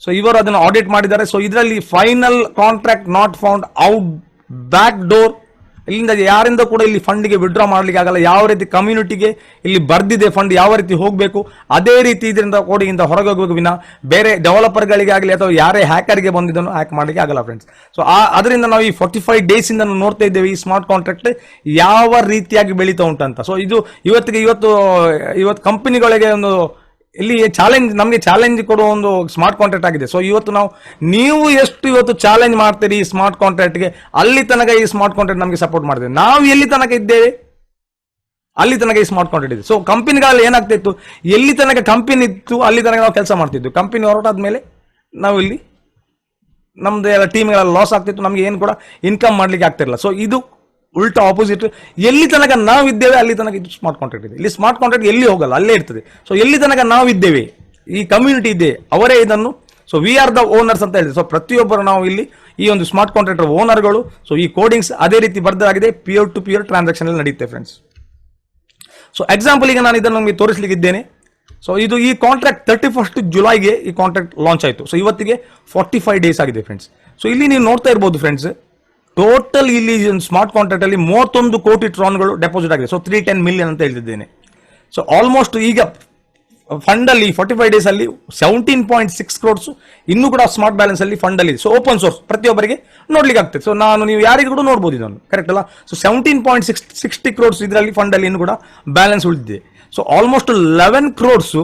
ಸೊ ಇವರು ಅದನ್ನು ಆಡಿಟ್ ಮಾಡಿದ್ದಾರೆ. ಸೊ ಇದರಲ್ಲಿ final contract not found out back door, ಇಲ್ಲಿಂದ ಯಾರಿಂದ ಕೂಡ ಇಲ್ಲಿ ಫಂಡ್ಗೆ ವಿಡ್ರಾ ಮಾಡ್ಲಿಕ್ಕೆ ಆಗಲ್ಲ. ಯಾವ ರೀತಿ ಕಮ್ಯುನಿಟಿಗೆ ಇಲ್ಲಿ ಬರ್ದಿದೆ ಫಂಡ್ ಯಾವ ರೀತಿ ಹೋಗಬೇಕು, ಅದೇ ರೀತಿ ಇದರಿಂದ ಕೋಡಿಂದ ಹೊರಗೆ ಹೋಗಬೇಕು ವಿನ ಬೇರೆ ಡೆವಲಪರ್ಗಳಿಗೆ ಆಗಲಿ ಅಥವಾ ಯಾರೇ ಹ್ಯಾಕರ್ಗೆ ಬಂದಿದ್ದನ್ನು ಹ್ಯಾಕ್ ಮಾಡಲಿಕ್ಕೆ ಆಗಲ್ಲ ಫ್ರೆಂಡ್ಸ್. ಸೊ ಅದರಿಂದ ನಾವು ಈ 45 days ಇಂದ ನೋಡ್ತಾ ಇದ್ದೇವೆ ಈ ಸ್ಮಾರ್ಟ್ ಕಾಂಟ್ರಾಕ್ಟ್ ಯಾವ ರೀತಿಯಾಗಿ ಬೆಳೀತಾ ಉಂಟಂತ. ಸೊ ಇದು ಇವತ್ತು ಕಂಪನಿಗಳಿಗೆ ಒಂದು ಇಲ್ಲಿ ನಮಗೆ ಚಾಲೆಂಜ್ ಕೊಡುವ ಒಂದು ಸ್ಮಾರ್ಟ್ ಕಾಂಟ್ರಾಕ್ಟ್ ಆಗಿದೆ. ಸೊ ನೀವು ಎಷ್ಟು ಚಾಲೆಂಜ್ ಮಾಡ್ತೀರಿ ಈ ಸ್ಮಾರ್ಟ್ ಕಾಂಟ್ರಾಕ್ಟ್ಗೆ, ಅಲ್ಲಿ ತನಕ ಈ ಸ್ಮಾರ್ಟ್ ಕಾಂಟ್ರಾಕ್ಟ್ ನಮಗೆ ಸಪೋರ್ಟ್ ಮಾಡ್ತೇವೆ. ನಾವು ಎಲ್ಲಿ ತನಕ ಇದ್ದೇವೆ ಅಲ್ಲಿ ತನಕ ಈ ಸ್ಮಾರ್ಟ್ ಕಾಂಟ್ರಾಕ್ಟ್ ಇದೆ. ಸೊ ಕಂಪನಿಗಳಲ್ಲಿ ಏನಾಗ್ತಾ ಇತ್ತು, ಎಲ್ಲಿ ತನಕ ಕಂಪನಿ ಇತ್ತು ಅಲ್ಲಿ ತನಕ ನಾವು ಕೆಲಸ ಮಾಡ್ತಿದ್ವಿ. ಕಂಪನಿ ಹೊರಟಾದ್ಮೇಲೆ ನಾವು ಇಲ್ಲಿ ನಮ್ದು ಎಲ್ಲ ಟೀಮ್ಗಳೆಲ್ಲ ಲಾಸ್ ಆಗ್ತಿತ್ತು, ನಮಗೆ ಏನು ಕೂಡ ಇನ್ಕಮ್ ಮಾಡ್ಲಿಕ್ಕೆ ಆಗ್ತಿರಲಿಲ್ಲ. ಸೊ ಇದು ಉಲ್ಟಾ ಆಪೋಸಿಟ್, ಎಲ್ಲಿ ತನಕ ನಾವಿದ್ದೇವೆ ಅಲ್ಲಿ ತನಕ ಇದು ಸ್ಮಾರ್ಟ್ ಕಾಂಟ್ರಾಕ್ಟ್ ಇದೆ. ಇಲ್ಲಿ ಸ್ಮಾರ್ಟ್ ಕಾಂಟ್ರಾಕ್ಟ್ ಎಲ್ಲಿ ಹೋಗಲ್ಲ, ಅಲ್ಲೇ ಇರ್ತದೆ. ಸೊ ಎಲ್ಲಿ ತನಕ ನಾವಿದ್ದೇವೆ, ಈ ಕಮ್ಯುನಿಟಿ ಇದೆ, ಅವರೇ ಇದನ್ನು, so we are the owners ಅಂತ ಹೇಳಿದೆ. ಸೊ ಪ್ರತಿಯೊಬ್ಬರು ನಾವು ಇಲ್ಲಿ ಈ ಒಂದು ಸ್ಮಾರ್ಟ್ ಕಾಂಟ್ರಾಕ್ಟರ್ ಓನರ್ಗಳು. ಸೊ ಈ ಕೋಡಿಂಗ್ಸ್ ಅದೇ ರೀತಿ ಬರೆದಾಗಿದೆ, ಪಿಯರ್ ಟು ಪಿಯರ್ ಟ್ರಾನ್ಸಾಕ್ಷನ್ ಅಲ್ಲಿ ನಡೆಯುತ್ತೆ ಫ್ರೆಂಡ್ಸ್. ಸೊ ಎಕ್ಸಾಂಪಲ್ ಈಗ ನಾನು ಇದನ್ನು ನಿಮಗೆ ತೋರಿಸಲಿಕ್ಕಿದ್ದೇನೆ. ಸೊ ಇದು ಈ ಕಾಂಟ್ರಾಕ್ಟ್ 31 ಜುಲೈಗೆ ಈ ಕಾಂಟ್ರಾಕ್ಟ್ ಲಾಂಚ್ ಆಯಿತು. ಸೊ ಇವತ್ತಿಗೆ 45 ಡೇಸ್ ಆಗಿದೆ ಫ್ರೆಂಡ್ಸ್. ಸೊ ಇಲ್ಲಿ ನೀವು ನೋಡ್ತಾ ಇರ್ಬೋದು ಫ್ರೆಂಡ್ಸ್, ಟೋಟಲ್ ಇಲ್ಲಿ ಸ್ಮಾರ್ಟ್ ಕಾಂಟ್ರಾಕ್ಟ್ ಅಲ್ಲಿ 31 ಕೋಟಿ ಟ್ರಾನ್ಗಳು ಡೆಪಾಸಿಟ್ ಆಗಿದೆ. ಸೊ 310 ಮಿಲಿಯನ್ ಅಂತ ಹೇಳ್ತಿದ್ದೇನೆ. ಸೊ ಆಲ್ಮೋಸ್ಟ್ ಈಗ ಫಂಡ್ ಅಲ್ಲಿ 45 ಡೇಸ್ ಅಲ್ಲಿ 17.6 ಕ್ರೋರ್ಸ್ ಇನ್ನೂ ಕೂಡ ಸ್ಮಾರ್ಟ್ ಬ್ಯಾಲೆನ್ಸ್ ಅಲ್ಲಿ ಫಂಡ್ ಅಲ್ಲಿ. ಸೊ ಓಪನ್ ಸೋರ್ಸ್ ಪ್ರತಿಯೊಬ್ಬರಿಗೆ ನೋಡ್ಲಿಕ್ಕೆ ಆಗ್ತದೆ. ಸೊ ನೀವು ಯಾರಿಗೂ ಕೂಡ ನೋಡ್ಬೋದು ಇದನ್ನು, ಕರೆಕ್ಟ್ ಅಲ್ಲ. ಸೊ 17.60 ಕ್ರೋರ್ಸ್ ಇದರಲ್ಲಿ ಫಂಡ್ ಅಲ್ಲಿ ಇನ್ನು ಕೂಡ ಬ್ಯಾಲೆನ್ಸ್ ಉಳಿದಿದೆ. ಸೊ ಆಲ್ಮೋಸ್ಟ್ 11 ಕ್ರೋರ್ಸ್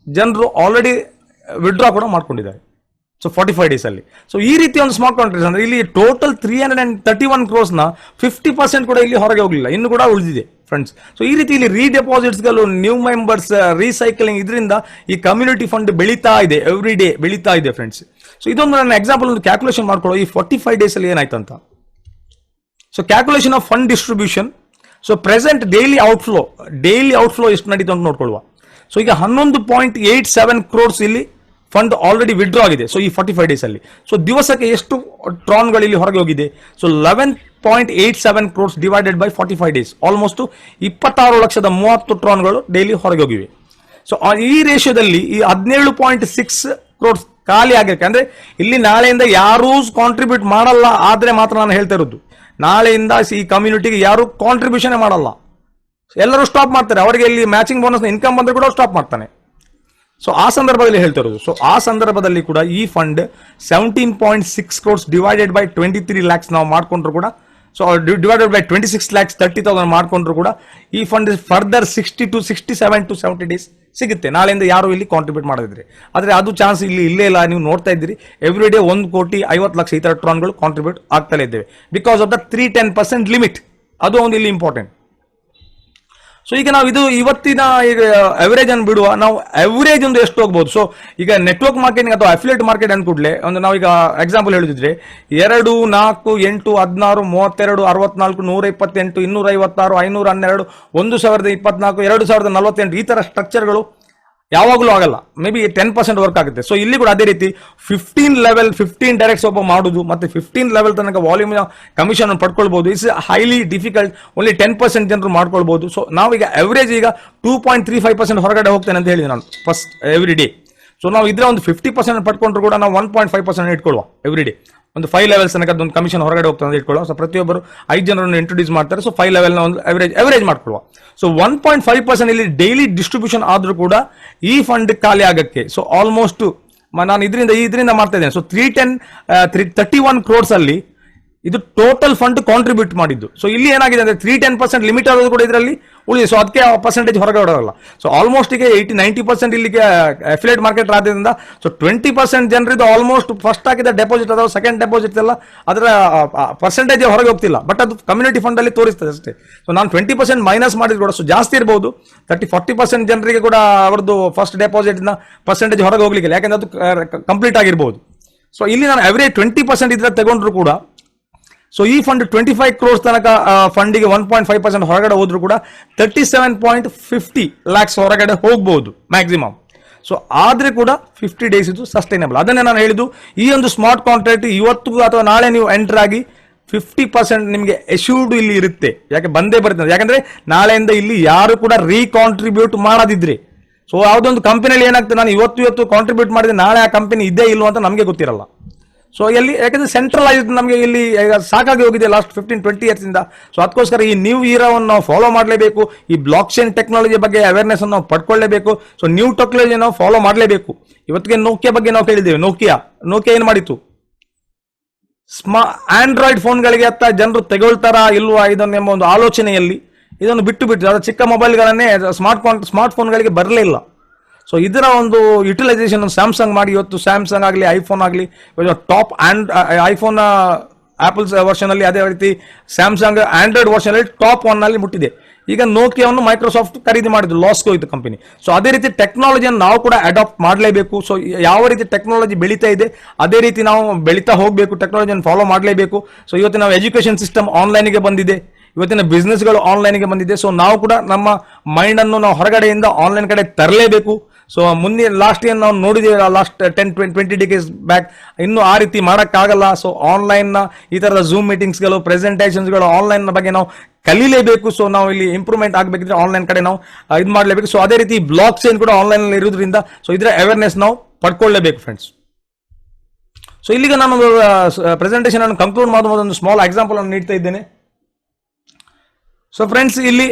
ಜನರು ಆಲ್ರೆಡಿ ವಿಡ್ರಾ ಕೂಡ ಮಾಡ್ಕೊಂಡಿದ್ದಾರೆ. ಸೊ 45 ಡೇಸ್ ಅಲ್ಲಿ. ಸೊ ಈ ರೀತಿ ಒಂದು ಸ್ಮಾರ್ಟ್ ಕಾಂಟ್ರಾಕ್ಟ್ ಅಂದ್ರೆ ಇಲ್ಲಿ ಟೋಟಲ್ 331 ಕ್ರೋರ್ಸ್ನ 50% ಕೂಡ ಇಲ್ಲಿ ಹೊರಗೆ ಹೋಗಲಿಲ್ಲ, ಇನ್ನು ಕೂಡ ಉಳಿದಿದೆ ಫ್ರೆಂಡ್ಸ್. ಸೊ ಈ ರೀತಿ ಇಲ್ಲಿ ರೀಡೆಪಾಸಿಟ್ಸ್ಗಳು, ನ್ಯೂ ಮೆಂಬರ್ಸ್, ರೀಸೈಕ್ಲಿಂಗ್, ಇದರಿಂದ ಈ ಕಮ್ಯುನಿಟಿ ಫಂಡ್ ಬೆಳೀತಾ ಇದೆ, ಎವ್ರಿ ಡೇ ಬೆಳೀತಾ ಇದೆ ಫ್ರೆಂಡ್ಸ್. ಸೊ ಇದೊಂದು ನನ್ನ ಎಕ್ಸಾಂಪಲ್ ಒಂದು ಕ್ಯಾಲ್ಕುಲೇಷನ್ ಮಾಡ್ಕೊಳ್ಳೋ, ಈ 45 ಡೇಸ್ ಅಲ್ಲಿ ಏನಾಯ್ತು ಅಂತ. So calculation of fund distribution. So present daily outflow ಎಷ್ಟು ನಡೀತು ಅಂತ ನೋಡ್ಕೊಳ್ಳುವ. ಸೊ ಈಗ 11.87 ಕ್ರೋರ್ಸ್ ಇಲ್ಲಿ ಫಂಡ್ ಆಲ್ರೆಡಿ ವಿಡ್ರಾ ಆಗಿದೆ. ಸೊ ಈ 45 ಡೇಸ್ ಅಲ್ಲಿ. ಸೊ ದಿವಸಕ್ಕೆ ಎಷ್ಟು ಟ್ರಾನ್ಗಳು ಇಲ್ಲಿ ಹೊರಗೆ ಹೋಗಿದೆ? So 11.87 crores divided by 45 days, almost 26,30,000 ಟ್ರಾನ್ಗಳು ಡೈಲಿ ಹೊರಗೆ ಹೋಗಿವೆ. ಸೊ ಈ ರೇಷಿಯೋದಲ್ಲಿ ಈ 17.6 ಕ್ರೋರ್ಸ್ ಖಾಲಿ ಆಗಕ್ಕೆ, ಅಂದ್ರೆ ಇಲ್ಲಿ ನಾಳೆಯಿಂದ ಯಾರೂ ಕಾಂಟ್ರಿಬ್ಯೂಟ್ ಮಾಡಲ್ಲ ಆದ್ರೆ ಮಾತ್ರ ನಾನು ಹೇಳ್ತಾ ಇರೋದು, ನಾಳೆಯಿಂದ ಈ ಕಮ್ಯುನಿಟಿಗೆ ಯಾರು ಕಾಂಟ್ರಿಬ್ಯೂಷನ್ ಮಾಡಲ್ಲ, ಎಲ್ಲರೂ ಸ್ಟಾಪ್ ಮಾಡ್ತಾರೆ. ಅವರಿಗೆ ಇಲ್ಲಿ ಮ್ಯಾಚಿಂಗ್ ಬೋನಸ್ ಇನ್ಕಮ್ ಬಂದ್ರೆ ಕೂಡ ಸ್ಟಾಪ್ ಮಾಡ್ತಾನೆ. ಸೊ ಆ ಸಂದರ್ಭದಲ್ಲಿ ಹೇಳ್ತಾ ಇರೋದು. ಸೊ ಆ ಸಂದರ್ಭದಲ್ಲಿ ಕೂಡ ಈ fund 17.6 crores divided by 23 lakhs ನಾವು ಮಾಡ್ಕೊಂಡ್ರು ಕೂಡ, ಸೊ ಡಿವೈಡೆಡ್ ಬೈ 26,30,000 ಮಾಡ್ಕೊಂಡ್ರು ಕೂಡ ಈ fund further 60 to 67 to 70 days ಸಿಗುತ್ತೆ, ನಾಳೆಯಿಂದ ಯಾರು ಇಲ್ಲಿ ಕಾಂಟ್ರಿಬ್ಯೂಟ್ ಮಾಡಿದ್ರೆ. ಆದರೆ ಅದು ಚಾನ್ಸ್ ಇಲ್ಲಿ ಇಲ್ಲೇ ಇಲ್ಲ. ನೀವು ನೋಡ್ತಾ ಇದ್ದೀರಿ ಎವ್ರಿ ಡೇ 1,50,00,000 ಈ ಥರ ಟ್ರಾನ್ಗಳು ಕಾಂಟ್ರಿಬ್ಯೂಟ್ ಆಗ್ತಲೇ ಇದ್ದೇವೆ, ಬಿಕಾಸ್ ಆಫ್ ದ 310% ಲಿಮಿಟ್. ಅದು ಒಂದು ಇಲ್ಲಿ ಇಂಪಾರ್ಟೆಂಟ್. ಸೊ ಈಗ ನಾವು ಇದು ಇವತ್ತಿನ ಈಗ ಅವರೇಜ್ ಅನ್ನು ಬಿಡುವ, ನಾವು ಅವರೇಜ್ ಒಂದು ಎಷ್ಟು ಹೋಗ್ಬೋದು. ಸೊ ಈಗ ನೆಟ್ವರ್ಕ್ ಮಾರ್ಕೆಟಿಂಗ್ ಅಥವಾ ಅಫಿಲಿಯೇಟ್ ಮಾರ್ಕೆಟ್ ಅನ್ಕೂಡ್ಲೆ ಒಂದು ನಾವು ಈಗ ಎಕ್ಸಾಂಪಲ್ ಹೇಳಿದ್ರೆ 2, 4, 8, 16, 32, 64, 128, 256, 512, 1024, 2048 ಈ ತರ ಸ್ಟ್ರಕ್ಚರ್ಗಳು ಯಾವಾಗಲೂ ಆಗಲ್ಲ. ಮೇ ಬಿ 10% ವರ್ಕ್ ಆಗುತ್ತೆ. ಸೊ ಇಲ್ಲಿ ಕೂಡ ಅದೇ ರೀತಿ 15 ಡೈರೆಕ್ಟ್ಸ್ ಒಬ್ಬ ಮಾಡುದು ಮತ್ತೆ 15 ಲೆವೆಲ್ ತನಕ ವಾಲ್ಯೂಮ್ ಕಮಿಷನ್ ಪಡ್ಕೊಳ್ಬಹುದು. It's highly difficult. ಓನ್ಲಿ 10% ಜನರು ಮಾಡ್ಕೊಳ್ಬಹುದು. ಸೊ ನಾವೀಗ ಅವರೇಜ್ ಈಗ 2.35% ಹೊರಗಡೆ ಹೋಗ್ತೇನೆ ಅಂತ ಹೇಳಿದೆ ನಾನು ಫಸ್ಟ್ ಎವ್ರಿ ಡೇ. ಸೊ ನಾವು ಇದ್ರೆ ಒಂದು 50% ಪಡ್ಕೊಂಡ್ರು ಕೂಡ ನಾವು 1.5% ಇಟ್ಕೊಳ್ಳುವ ಎವ್ರಿ ಡೇ. ಒಂದು 5 ಲೆವೆಲ್ಸ್ ತನಕ ಒಂದು ಕಮಿಷನ್ ಹೊರಗಡೆ ಹೋಗ್ತದೆ ಅಂತ ಇಟ್ಕೊಳ್ಳುವ. ಸೊ ಪ್ರತಿಯೊಬ್ಬರು 5 ಜನರನ್ನು ಇಂಟ್ರೊಡ್ಯೂಸ್ ಮಾಡ್ತಾರೆ. ಸೊ 5 ಲೆವೆಲ್ನ ಒಂದು ಅವರೇಜ್ ಮಾಡ್ಕೊಳ್ಳುವ. ಸೊ 1.5% ಇಲ್ಲಿ ಡೈಲಿ ಡಿಸ್ಟ್ರಿಬ್ಯೂಷನ್ ಆದ್ರೂ ಕೂಡ ಈ ಫಂಡ್ ಖಾಲಿ ಆಗಕ್ಕೆ ಸೊ ಆಲ್ಮೋಸ್ಟ್ ನಾನು ಇದರಿಂದ ಮಾಡ್ತಾ ಇದ್ದೇನೆ. ಸೊ 31 ಕ್ರೋರ್ಸ್ ಅಲ್ಲಿ ಇದು ಟೋಟಲ್ ಫಂಡ್ ಕಾಂಟ್ರಿಬ್ಯೂಟ್ ಮಾಡಿದ್ದು. ಸೊ ಇಲ್ಲಿ ಏನಾಗಿದೆ ಅಂದ್ರೆ 310% ಲಿಮಿಟ್ ಆಗೋದು ಕೂಡ ಇದರಲ್ಲಿ ಉಳಿದಿದೆ. ಸೊ ಅದಕ್ಕೆ ಪರ್ಸೆಂಟೇಜ್ ಹೊರಗೆ ಹೊರಗಲ್ಲ. ಸೊ ಆಲ್ಮೋಸ್ಟ್ ಈಗ 80-90% ಇಲ್ಲಿಗೆ ಅಫಿಲಿಯೇಟ್ ಮಾರ್ಕೆಟ್ ಆದ್ರಿಂದ ಸೊ 20% ಜನರಿದ್ದು ಆಲ್ಮೋಸ್ಟ್ ಫಸ್ಟ್ ಹಾಕಿದ ಡೆಪಾಸಿಟ್ ಅಥವಾ ಸೆಕೆಂಡ್ ಡೆಪಾಸಿಟ್ ಎಲ್ಲ ಅದರ ಪರ್ಸೆಂಟೇಜ್ ಹೊರಗೆ ಹೋಗ್ತಿಲ್ಲ, ಬಟ್ ಅದು ಕಮ್ಯುನಿಟಿ ಫಂಡ್ ಅಲ್ಲಿ ತೋರಿಸ್ತದೆ ಅಷ್ಟೇ. ಸೊ ನಾನು 20% ಮೈನಸ್ ಮಾಡಿದ್ರು ಕೂಡ ಸೊ ಜಾಸ್ತಿ ಇರಬಹುದು. 30-40% ಜನರಿಗೆ ಕೂಡ ಅವರದ್ದು ಫಸ್ಟ್ ಡೆಪಾಸಿಟ್ ನ ಪರ್ಸೆಂಟೇಜ್ ಹೊರಗೆ ಹೋಗ್ಲಿಕ್ಕಿಲ್ಲ, ಯಾಕಂದ್ರೆ ಅದು ಕಂಪ್ಲೀಟ್ ಆಗಿರ್ಬೋದು. ಸೊ ಇಲ್ಲಿ ನಾನು ಅವರೇಜ್ 20% ಇದ್ರೆ ತಗೊಂಡ್ರು ಕೂಡ ಸೊ ಈ ಫಂಡ್ 25 ಕ್ರೋರ್ಸ್ ತನಕ ಫಂಡಿಗೆ 1.5% ಹೊರಗಡೆ ಹೋದ್ರು ಕೂಡ 37.50 ಲ್ಯಾಕ್ಸ್ ಹೊರಗಡೆ ಹೋಗ್ಬಹುದು ಮ್ಯಾಕ್ಸಿಮಮ್. ಸೊ ಆದ್ರೆ ಕೂಡ 50 ಡೇಸ್ ಇದು ಸಸ್ಟೈನಬಲ್. ಅದನ್ನೇ ನಾನು ಹೇಳಿದ್ದು, ಈ ಒಂದು ಸ್ಮಾರ್ಟ್ ಕಾಂಟ್ರಾಕ್ಟ್ ಇವತ್ತು ಅಥವಾ ನಾಳೆ ನೀವು ಎಂಟರ್ ಆಗಿ 50% ನಿಮಗೆ ಎಶ್ಯೂರ್ಡ್ ಇಲ್ಲಿ ಇರುತ್ತೆ. ಯಾಕೆ ಬಂದೇ ಬರ್ತದೆ, ಯಾಕಂದ್ರೆ ನಾಳೆಯಿಂದ ಇಲ್ಲಿ ಯಾರು ಕೂಡ ರೀಕಾಂಟ್ರಿಬ್ಯೂಟ್ ಮಾಡದಿದ್ರೆ ಸೊ ಯಾವುದೊಂದು ಕಂಪನಿಯಲ್ಲಿ ಏನಾಗ್ತದೆ, ನಾನು ಇವತ್ತು ಕಾಂಟ್ರಿಬ್ಯೂಟ್ ಮಾಡಿದ್ರೆ ನಾಳೆ ಆ ಕಂಪನಿ ಇದೇ ಇಲ್ವ ಅಂತ ನಮಗೆ ಗೊತ್ತಿರಲ್ಲ. ಸೊ ಎಲ್ಲಿ ಯಾಕಂದ್ರೆ ಸೆಂಟ್ರಲೈಸ್ಡ್ ನಮಗೆ ಇಲ್ಲಿ ಸಾಕಾಗಿ ಹೋಗಿದೆ ಲಾಸ್ಟ್ 15-20 ಇಯರ್ಸ್ ಇಂದ. ಸೊ ಅದಕ್ಕೋಸ್ಕರ ಈ ನ್ಯೂ ಇರಾವನ್ನು ನಾವು ಫಾಲೋ ಮಾಡಲೇಬೇಕು. ಈ ಬ್ಲಾಕ್ ಚೈನ್ ಟೆಕ್ನಾಲಜಿ ಬಗ್ಗೆ ಅವೇರ್ನೆಸ್ ಅನ್ನು ನಾವು ಪಡ್ಕೊಳ್ಳೇಬೇಕು. ಸೊ ನ್ಯೂ ಟೆಕ್ನಾಲಜಿ ನಾವು ಫಾಲೋ ಮಾಡಲೇಬೇಕು. ಇವತ್ತಿಗೆ ನೋಕಿಯಾ ಬಗ್ಗೆ ನಾವು ಕೇಳಿದ್ದೇವೆ. ನೋಕಿಯಾ ಏನ್ ಮಾಡಿತ್ತು, ಆಂಡ್ರಾಯ್ಡ್ ಫೋನ್ಗಳಿಗೆ ಅತ್ತ ಜನರು ತೆಗೊಳ್ತಾರಾ ಇಲ್ವಾ ಇದನ್ನೆಂಬ ಒಂದು ಆಲೋಚನೆಯಲ್ಲಿ ಇದನ್ನು ಬಿಟ್ಟು ಅದರ ಚಿಕ್ಕ ಮೊಬೈಲ್ಗಳನ್ನೇ ಸ್ಮಾರ್ಟ್ ಫೋನ್ಗಳಿಗೆ ಬರಲೇ ಇಲ್ಲ. ಸೊ ಇದರ ಒಂದು ಯುಟಿಲೈಸೇಷನ್ ಸ್ಯಾಮ್ಸಂಗ್ ಮಾಡಿ ಇವತ್ತು ಸ್ಯಾಮ್ಸಂಗ್ ಆಗಲಿ ಐಫೋನ್ ಆಗಲಿ ಟಾಪ್ ಐಫೋನ್ ಆಪಲ್ಸ್ ವರ್ಷನ್ ಅಲ್ಲಿ, ಅದೇ ರೀತಿ ಸ್ಯಾಮ್ಸಂಗ್ ಆಂಡ್ರಾಯ್ಡ್ ವರ್ಷನ್ ಅಲ್ಲಿ ಟಾಪ್ 1 ಅಲ್ಲಿ ಮುಟ್ಟಿದೆ. ಈಗ ನೋಕಿಯಾವನ್ನು ಮೈಕ್ರೋಸಾಫ್ಟ್ ಖರೀದಿ ಮಾಡಿದ್ರು, ಲಾಸ್ಗೆ ಹೋಯ್ತು ಕಂಪನಿ. ಸೊ ಅದೇ ರೀತಿ ಟೆಕ್ನಾಲಜಿಯನ್ನು ನಾವು ಕೂಡ ಅಡಾಪ್ಟ್ ಮಾಡಲೇಬೇಕು. ಸೊ ಯಾವ ರೀತಿ ಟೆಕ್ನಾಲಜಿ ಬೆಳೀತಾ ಇದೆ ಅದೇ ರೀತಿ ನಾವು ಬೆಳೀತಾ ಹೋಗಬೇಕು, ಟೆಕ್ನಾಲಜಿಯನ್ನು ಫಾಲೋ ಮಾಡಲೇಬೇಕು. ಸೊ ಇವತ್ತು ನಾವು ಎಜುಕೇಶನ್ ಸಿಸ್ಟಮ್ ಆನ್ಲೈನ್ಗೆ ಬಂದಿದೆ, ಇವತ್ತಿನ ಬಿಸ್ನೆಸ್ಗಳು ಆನ್ಲೈನ್ಗೆ ಬಂದಿದೆ. ಸೊ ನಾವು ಕೂಡ ನಮ್ಮ ಮೈಂಡ್ ಅನ್ನು ನಾವು ಹೊರಗಡೆಯಿಂದ ಆನ್ಲೈನ್ ಕಡೆ ತರಲೇಬೇಕು. ಸೊ ಮುಂದೆ ಲಾಸ್ಟ್ ಇಯರ್ ನಾವು ನೋಡಿದ್ದೀವಿ, ಲಾಸ್ಟ್ 10-20 ಡೇಸ್ ಬ್ಯಾಕ್, ಇನ್ನು ಆ ರೀತಿ ಮಾಡೋಕ್ಕಾಗಲ್ಲ. ಸೊ ಆನ್ಲೈನ್ನ ಈ ಥರದ ಝೂಮ್ ಮೀಟಿಂಗ್ಸ್ಗಳು, ಪ್ರೆಸೆಂಟೇಷನ್ಸ್ಗಳು ಆನ್ಲೈನ್ ಬಗ್ಗೆ ನಾವು ಕಲೀಲೇಬೇಕು. ಸೊ ನಾವು ಇಲ್ಲಿ ಇಂಪ್ರೂವ್ಮೆಂಟ್ ಆಗಬೇಕಿದ್ರೆ ಆನ್ಲೈನ್ ಕಡೆ ನಾವು ಇದು ಮಾಡಲೇಬೇಕು. ಸೊ ಅದೇ ರೀತಿ ಬ್ಲಾಕ್ ಚೈನ್ ಕೂಡ ಆನ್ಲೈನ್ ಇರೋದ್ರಿಂದ ಸೊ ಇದರ ಅವೇರ್ನೆಸ್ ನಾವು ಪಡ್ಕೊಳ್ಳೇಬೇಕು ಫ್ರೆಂಡ್ಸ್. ಸೊ ಇಲ್ಲಿಗೆ ನಾನು ಪ್ರೆಸೆಂಟೇಷನ್ ಅನ್ನು ಕನ್ಕ್ಲೂಡ್ ಮಾಡುವ ಒಂದು ಸ್ಮಾಲ್ ಎಕ್ಸಾಂಪಲ್ ಅನ್ನು ನೀಡ್ತಾ ಇದ್ದೇನೆ. ಸೊ ಫ್ರೆಂಡ್ಸ್, ಇಲ್ಲಿ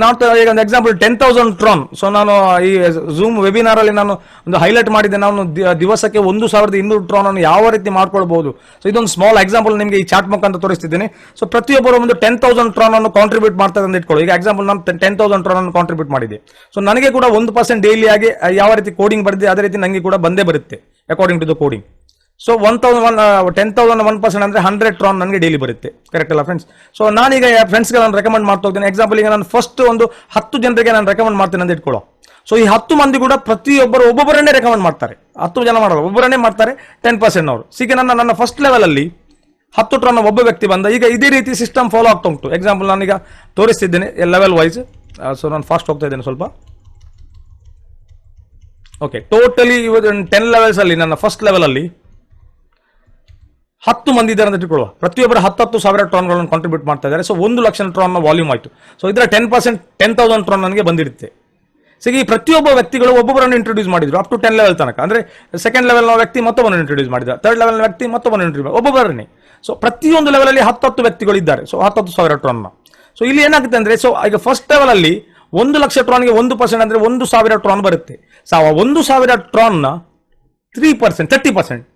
ನಾವು ಈಗ ಒಂದು ಎಕ್ಸಾಂಪಲ್ 10,000 ಟ್ರಾನ್. ಸೊ ನಾನು ಈ ಝೂಮ್ ವೆಬಿನಾರ್ ಅಲ್ಲಿ ನಾನು ಒಂದು ಹೈಲೈಟ್ ಮಾಡಿದ್ದೆ, ನಾನು ದಿವಸಕ್ಕೆ 1,200 ಟ್ರಾನ್ ಅನ್ನು ಯಾವ ರೀತಿ ಮಾಡ್ಕೊಳ್ಬಹುದು. ಸೊ ಇದೊಂದು ಸ್ಮಾಲ್ ಎಕ್ಸಾಂಪಲ್ ನಿಮಗೆ ಈ ಚಾರ್ಟ್ ಮುಖಾಂತರ ತೋರಿಸ್ತಿದ್ದೇನೆ. ಸೊ ಪ್ರತಿಯೊಬ್ಬರು ಒಂದು 10,000 ಟ್ರಾನ್ ಅನ್ನು ಕಾಂಟ್ರಿಬ್ಯೂಟ್ ಮಾಡ್ತಾರೆ ಅಂತ ಇಟ್ಕೊಳ್ಳಿ. ಈಗ ಎಕ್ಸಾಂಪಲ್ ನಾನು 10,000 ಟ್ರಾನ್ ಅನ್ನು ಕಾಂಟ್ರಿಬ್ಯೂಟ್ ಮಾಡಿದೆ. ಸೊ ನನಗೆ ಕೂಡ 1% ಡೈಲಿ ಆಗಿ ಯಾವ ರೀತಿ ಕೋಡಿಂಗ್ ಬರುತ್ತೆ ಅದೇ ರೀತಿ ನನಗೆ ಕೂಡ ಬಂದೇ ಬರುತ್ತೆ according to the coding. So 10,000 1% ಅಂದ್ರೆ 100 ಟ್ರಾನ್ ನನಗೆ ಡೈಲಿ ಬರುತ್ತೆ, ಕರೆಕ್ಟ್ ಅಲ್ಲ ಫ್ರೆಂಡ್ಸ್? ಸೊ ನಾನೀಗ ಫ್ರೆಂಡ್ಸ್ಗೆ ನಾನು ರೆಕಮೆಂಡ್ ಮಾಡ್ತಾ ಹೋಗ್ತೇನೆ. ಎಕ್ಸಾಂಪಲ್ ಈಗ ನಾನು ಫಸ್ಟ್ ಒಂದು 10 ಜನರಿಗೆ ನಾನು ರೆಕಮೆಂಡ್ ಮಾಡ್ತೇನೆ ಅಂತ ಇಟ್ಕೊಳ್ಳೋ. ಸೊ ಈ 10 ಮಂದಿ ಕೂಡ ಪ್ರತಿಯೊಬ್ಬರು ಒಬ್ಬೊಬ್ಬರನ್ನೇ ರೆಕಮೆಂಡ್ ಮಾಡ್ತಾರೆ, 10 ಜನ ಮಾಡಲ್ಲ, ಒಬ್ಬರನ್ನೇ ಮಾಡ್ತಾರೆ 10% ಅವರು. ಈಗ ನನ್ನ ಫಸ್ಟ್ ಲೆವೆಲ್ ಅಲ್ಲಿ 10 ಟ್ರಾನ್ ಒಬ್ಬ ವ್ಯಕ್ತಿ ಬಂದ. ಈಗ ಇದೇ ರೀತಿ ಸಿಸ್ಟಮ್ ಫಾಲೋ ಆಗ್ತಾ ಉಂಟು. ಎಕ್ಸಾಂಪಲ್ ನಾನೀಗ ತೋರಿಸ್ತಿದ್ದೇನೆ ಲೆವೆಲ್ ವೈಸ್. ಸೊ ನಾನು ಫಾಸ್ಟ್ ಹೋಗ್ತಾ ಇದ್ದೇನೆ ಸ್ವಲ್ಪ. ಓಕೆ, ಟೋಟಲಿ 10 ಲೆವೆಲ್ಸ್ ಅಲ್ಲಿ ನನ್ನ ಫಸ್ಟ್ ಲೆವೆಲ್ ಅಲ್ಲಿ 10 ಮಂದಿ ಇದ್ದಾರೆ ಅಂತ ಇಟ್ಕೊಳ್ಳುವ. ಪ್ರತಿಯೊಬ್ಬರು 10,000 ಟ್ರಾನ್ಗಳನ್ನು ಕಾಂಟ್ರಿಬ್ಯೂಟ್ ಮಾಡ್ತಾ ಇದ್ದಾರೆ. ಸೊ 1,00,000 ಟ್ರಾನ್ನ ವಾಲ್ಯೂಮ್ ಆಯಿತು. ಸೊ ಇದರ 10% 10,000 ಟ್ರಾನ್ ನನಗೆ ಬಂದಿರುತ್ತೆ. ಸೊ ಈ ಪ್ರತಿಯೊಬ್ಬ ವ್ಯಕ್ತಿಗಳು ಒಬ್ಬೊಬ್ಬರನ್ನು ಇಂಟ್ರೊಡ್ಯೂಸ್ ಮಾಡಿದ್ರು ಅಪ್ ಟು 10 ಲೆವೆಲ್ ತನಕ. ಅಂದ್ರೆ ಸೆಕೆಂಡ್ ಲೆವೆಲ್ನ ವ್ಯಕ್ತಿ ಮತ್ತೊಬ್ಬರನ್ನು ಇಂಟ್ರೊಡ್ಯೂಸ್ ಮಾಡಿದ, ಥರ್ಡ್ ಲೆವೆಲ್ನ ವ್ಯಕ್ತಿ ಮತ್ತೊಬ್ಬರನ್ನು ಇಂಟ್ರೊಡ್ಯೂಸ್ ಒಬ್ಬೊಬ್ಬರನ್ನೇ. ಸೊ ಪ್ರತಿಯೊಂದು ಲೆವೆಲಲ್ಲಿ 10 ವ್ಯಕ್ತಿಗಳು ಇದ್ದಾರೆ. ಸೊ 10,000 ಟ್ರಾನ್ನ. ಸೊ ಇಲ್ಲಿ ಏನಾಗುತ್ತೆ ಅಂದ್ರೆ, ಸೊ ಈಗ ಫಸ್ಟ್ ಲೆವೆಲ್ ಅಲ್ಲಿ 1,00,000 ಟ್ರಾನ್ಗೆ 1% ಅಂದ್ರೆ 1,000 ಟ್ರಾನ್ ಬರುತ್ತೆ. ಸೊ 1,000 ಟ್ರಾನ್ನ 3% 30%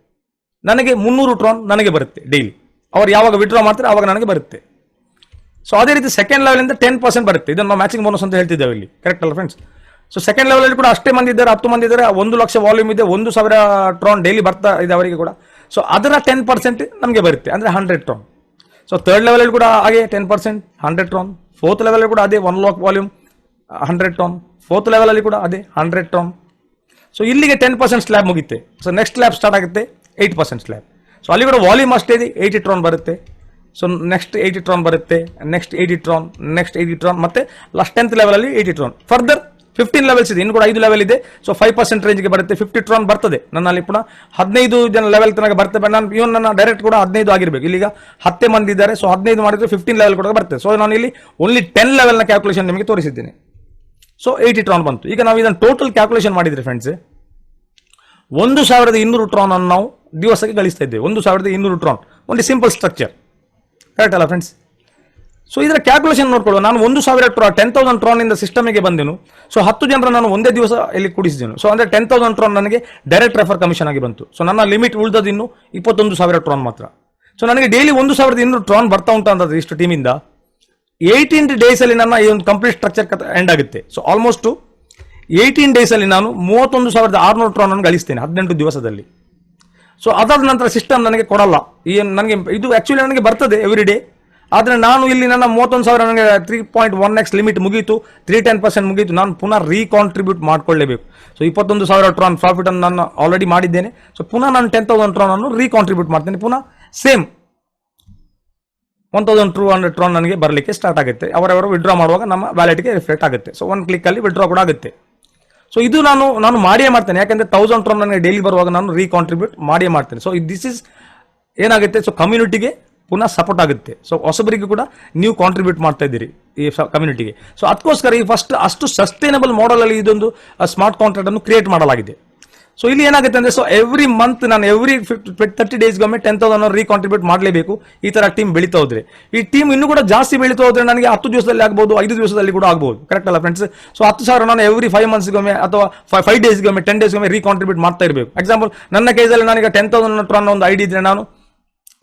ನನಗೆ 300 ಟ್ರಾನ್ ನನಗೆ ಬರುತ್ತೆ ಡೈಲಿ. ಅವ್ರು ಯಾವಾಗ ವಿಡ್ರಾ ಮಾಡ್ತಾರೆ ಆವಾಗ ನನಗೆ ಬರುತ್ತೆ. ಸೊ ಅದೇ ರೀತಿ ಸೆಕೆಂಡ್ ಲೆವೆಲಿಂದ 10% ಬರುತ್ತೆ. ಇದನ್ನು ನಾವು ಮ್ಯಾಚಿಂಗ್ ಬೋನಸ್ ಅಂತ ಹೇಳ್ತಿದ್ದೇವೆ ಇಲ್ಲಿ, ಕರೆಕ್ಟ್ ಅಲ್ಲ ಫ್ರೆಂಡ್ಸ್? ಸೊ ಸೆಕೆಂಡ್ ಲೆವೆಲಲ್ಲಿ ಕೂಡ ಅಷ್ಟೇ ಮಂದಿ ಇದ್ದಾರೆ, 10 ಮಂದಿ ಇದ್ದಾರೆ, 1,00,000 ವಾಲ್ಯೂಮ್ ಇದೆ, 1,000 ಟ್ರಾನ್ ಡೈಲಿ ಬರ್ತಾ ಇದೆ ಅವರಿಗೆ ಕೂಡ. ಸೊ ಅದರ 10% ನಮಗೆ ಬರುತ್ತೆ, ಅಂದರೆ 100 ಟ್ರಾನ್. ಸೊ ಥರ್ಡ್ ಲೆವೆಲಲ್ಲಿ ಕೂಡ ಹಾಗೆ 10% 100 ಟ್ರಾನ್. ಫೋರ್ತ್ ಲೆವೆಲಲ್ಲಿ ಕೂಡ ಅದೇ 1 lakh ವಾಲ್ಯೂಮ್ 100 ಟ್ರಾನ್. ಫೋರ್ತ್ ಲೆವೆಲಲ್ಲಿ ಕೂಡ ಅದೇ 100 ಟ್ರಾನ್. ಸೊ ಇಲ್ಲಿಗೆ 10% ಸ್ಲ್ಯಾಬ್ ಮುಗಿತೆ. ಸೊ ನೆಕ್ಸ್ಟ್ ಸ್ಲ್ಯಾಬ್ ಸ್ಟಾರ್ಟ್ ಆಗುತ್ತೆ 8% ಸ್ಲ್ಯಾಬ್. ಸೊ ಅಲ್ಲಿ ಕೂಡ ವಾಲ್ಯೂಮ್ ಅಷ್ಟೇ ಇದೆ, 80 ಟ್ರಾನ್ ಬರುತ್ತೆ. ಸೊ ನೆಕ್ಸ್ಟ್ 80 ಟ್ರಾನ್ ಬರುತ್ತೆ, ನೆಕ್ಸ್ಟ್ 80 ಟ್ರಾನ್, ನೆಕ್ಸ್ಟ್ 80 ಟ್ರಾನ್, ಮತ್ತೆ ಲಾಸ್ಟ್ 10th ಲೆವೆಲಲ್ಲಿ 80 ಟ್ರಾನ್. ಫರ್ದರ್ 15 ಲೆವೆಲ್ಸ್ ಇದೆ, ಇನ್ನು ಕೂಡ 5 ಲೆವೆಲ್ ಇದೆ. ಸೊ 5% ರೇಂಜ್ಗೆ ಬರುತ್ತೆ, 50 ಟ್ರಾನ್ ಬರ್ತದೆ. ನನ್ನಲ್ಲಿ ಪುನಃ 15 ಜನ ಲೆವೆಲ್ ತನಕ ಬರ್ತದೆ. ನಾನು ಇವನ್ ನನ್ನ ಡೈರೆಕ್ಟ್ ಕೂಡ 15 ಆಗಿರಬೇಕು. ಇಲ್ಲಿಗ 10 ಮಂದಿ ಇದ್ದಾರೆ. ಸೊ 15 ಮಾಡಿದ್ರೆ 15 ಲೆವೆಲ್ ಕೂಡ ಬರ್ತದೆ. ಸೊ ನಾನು ಇಲ್ಲಿ ಓನ್ಲಿ 10 ಲೆವೆಲ್ನ ಕ್ಯಾಲ್ಕುಲೇಷನ್ ನಿಮಗೆ ತೋರಿಸಿದ್ದೇನೆ. ಸೊ 80 ಟ್ರಾನ್ ಬಂತು. ಈಗ ನಾವು ಇದನ್ನು ಟೋಟಲ್ ಕ್ಯಾಲ್ಕುಲೇಷನ್ ಮಾಡಿದ್ರೆ ಫ್ರೆಂಡ್ಸ್, 1,200 ಟ್ರಾನ್ ಅನ್ನು ನಾವು ದಿವಸಕ್ಕೆ ಗಳಿಸ್ತಾ ಇದ್ದೇವೆ. 1,200 ಟ್ರಾನ್, ಒಂದು ಸಿಂಪಲ್ ಸ್ಟ್ರಕ್ಚರ್, ಕರೆಕ್ಟ್ ಅಲ್ಲ ಫ್ರೆಂಡ್ಸ್? ಸೊ ಇದರ ಕ್ಯಾಲ್ಕುಲೇಷನ್ ನೋಡ್ಕೊಳ್ಳೋ. ನಾನು 1,000 ಟ್ರಾನ್ 10,000 ಟ್ರಾನ್ ಇಂದ ಸಿಸ್ಟಮ್ಗೆ ಬಂದೆನು. ಸೊ 10 ಜನರ ನಾನು ಒಂದೇ ದಿವಸ ಇಲ್ಲಿ ಕೂಡಿಸಿದೆನು. ಸೊ ಅಂದರೆ 10,000 ಟ್ರಾನ್ ನನಗೆ ಡೈರೆಕ್ಟ್ ರೆಫರ್ ಕಮಿಷನ್ ಆಗಿ ಬಂತು. ಸೊ ನನ್ನ ಲಿಮಿಟ್ ಉಳಿದದ್ದು ಇನ್ನು 21,000 ಟ್ರಾನ್ ಮಾತ್ರ. ಸೊ ನನಗೆ ಡೈಲಿ 1,200 ಟ್ರಾನ್ ಬರ್ತಾ ಉಂಟು ಅಂತಂದ್ರೆ ಇಷ್ಟು ಟೀಮಿಂದ 18 ಡೇಸ್ ಅಲ್ಲಿ ನನ್ನ ಈ ಒಂದು ಕಂಪ್ಲೀಟ್ ಸ್ಟ್ರಕ್ಚರ್ ಎಂಡ್ ಆಗುತ್ತೆ. ಸೊ ಆಲ್ಮೋಸ್ಟ್ 18 ಡೇಸ್ ಅಲ್ಲಿ ನಾನು 31,600 ಟ್ರಾನ್ ಅನ್ನು ಗಳಿಸ್ತೇನೆ 18 ದಿವಸದಲ್ಲಿ. ಸೊ ಅದಾದ ನಂತರ ಸಿಸ್ಟಮ್ ನನಗೆ ಕೊಡಲ್ಲ. ನನಗೆ ಇದು ಆಕ್ಚುಲಿ ನನಗೆ ಬರ್ತದೆ ಎವ್ರಿ ಡೇ, ಆದರೆ ನಾನು ಇಲ್ಲಿ ನನ್ನ 31,000 ನನಗೆ 3.1x ಲಿಮಿಟ್ ಮುಗೀತು, 310% ಮುಗೀತು. ನಾನು ಪುನಃ ರೀಕಾಂಟ್ರಿಬ್ಯೂಟ್ ಮಾಡ್ಕೊಳ್ಳೇಬೇಕು. ಸೊ 21,000 ಟ್ರಾನ್ ಪ್ರಾಫಿಟ್ ಅನ್ನು ನಾನು ಆಲ್ರೆಡಿ ಮಾಡಿದ್ದೇನೆ. ಸೊ ಪುನಃ ನಾನು 10,000 ಟ್ರಾನ್ ಅನ್ನು ರೀಕಾಂಟ್ರಿಬ್ಯೂಟ್ ಮಾಡ್ತೇನೆ. ಪುನಃ ಸೇಮ್ 1,200 ಟ್ರಾನ್ ನನಗೆ ಬರಲಿಕ್ಕೆ ಸ್ಟಾರ್ಟ್ ಆಗುತ್ತೆ. ಅವರವರು ವಿಡ್ರಾ ಮಾಡುವಾಗ ನಮ್ಮ ವ್ಯಾಲೆಟ್ಗೆ ರಿಫ್ಲೆಕ್ಟ್ ಆಗುತ್ತೆ. ಸೊ ಒಂದು ಕ್ಲಿಕ್ಕಲ್ಲಿ ವಿಡ್ರಾ ಕೂಡ ಆಗುತ್ತೆ. ಸೊ ಇದು ನಾನು ಮಾಡಿಯೇ ಮಾಡ್ತೇನೆ, ಯಾಕಂದರೆ 1,000 ಟ್ರಾನ್ ನನಗೆ ಡೈಲಿ ಬರುವಾಗ ನಾನು ರೀಕಾಂಟ್ರಿಬ್ಯೂಟ್ ಮಾಡಿಯೇ ಮಾಡ್ತೇನೆ. ಸೊ ದಿಸ್ ಇಸ್ ಏನಾಗುತ್ತೆ, ಸೊ ಕಮ್ಯುನಿಟಿಗೆ ಪುನಃ ಸಪೋರ್ಟ್ ಆಗುತ್ತೆ. ಸೊ ಹೊಸಬರಿಗೆ ಕೂಡ ನೀವು ಕಾಂಟ್ರಿಬ್ಯೂಟ್ ಮಾಡ್ತಾ ಇದ್ದೀರಿ ಈ ಕಮ್ಯುನಿಟಿಗೆ. ಸೊ ಅದಕ್ಕೋಸ್ಕರ ಈ ಫಸ್ಟ್ ಅಷ್ಟು ಸಸ್ಟೈನಬಲ್ ಮಾಡಲಲ್ಲಿ ಇದೊಂದು ಸ್ಮಾರ್ಟ್ ಕಾಂಟ್ರಾಕ್ಟ್ ಅನ್ನು ಕ್ರಿಯೇಟ್ ಮಾಡಲಾಗಿದೆ. ಸೊ ಇಲ್ಲಿ ಏನಾಗುತ್ತೆ ಅಂದರೆ, ಸೊ ಎವ್ರಿ ಮಂತ್ ನಾನು ಎವ್ರಿ 30 ಡೇಸ್ಗೊಮ್ಮೆ 10,000 ರೀಕಾಂಟ್ರಿಬ್ಯೂಟ್ ಮಾಡಲೇಬೇಕು. ಈ ಥರ ಟೀಮ್ ಬೆಳೀತಾ ಹೋದ್ರೆ, ಈ ಟೀಮ್ ಇನ್ನೂ ಕೂಡ ಜಾಸ್ತಿ ಬೆಳೀತಾ ಹೋದ್ರೆ ನನಗೆ 10 ದಿವಸದಲ್ಲಿ ಆಗ್ಬೋದು, 5 ದಿವಸದಲ್ಲಿ ಕೂಡ ಆಗ್ಬೋದು, ಕರೆಕ್ಟ್ ಅಲ್ಲ ಫ್ರೆಂಡ್ಸ್? ಸೊ 10,000 ನಾನು ಎವ್ರಿ 5 ಮಂತ್ಸ್ಗೊಮ್ಮೆ ಅಥವಾ 5 ಡೇಸ್ಗೊಮ್ಮೆ 10 ಡೇಸ್ಗೊಮ್ಮೆ ರೀಕಾಂಟ್ರಿಬ್ಯೂಟ್ ಮಾಡ್ತಾ ಇರಬೇಕು. ಎಕ್ಸಾಂಪಲ್ ನನ್ನ ಕೇಸಲ್ಲಿ ನಾನೀಗ 10,000 ಟ್ರಾನ್ ಒಂದು ಐಡಿ ಇದ್ರೆ ನಾನು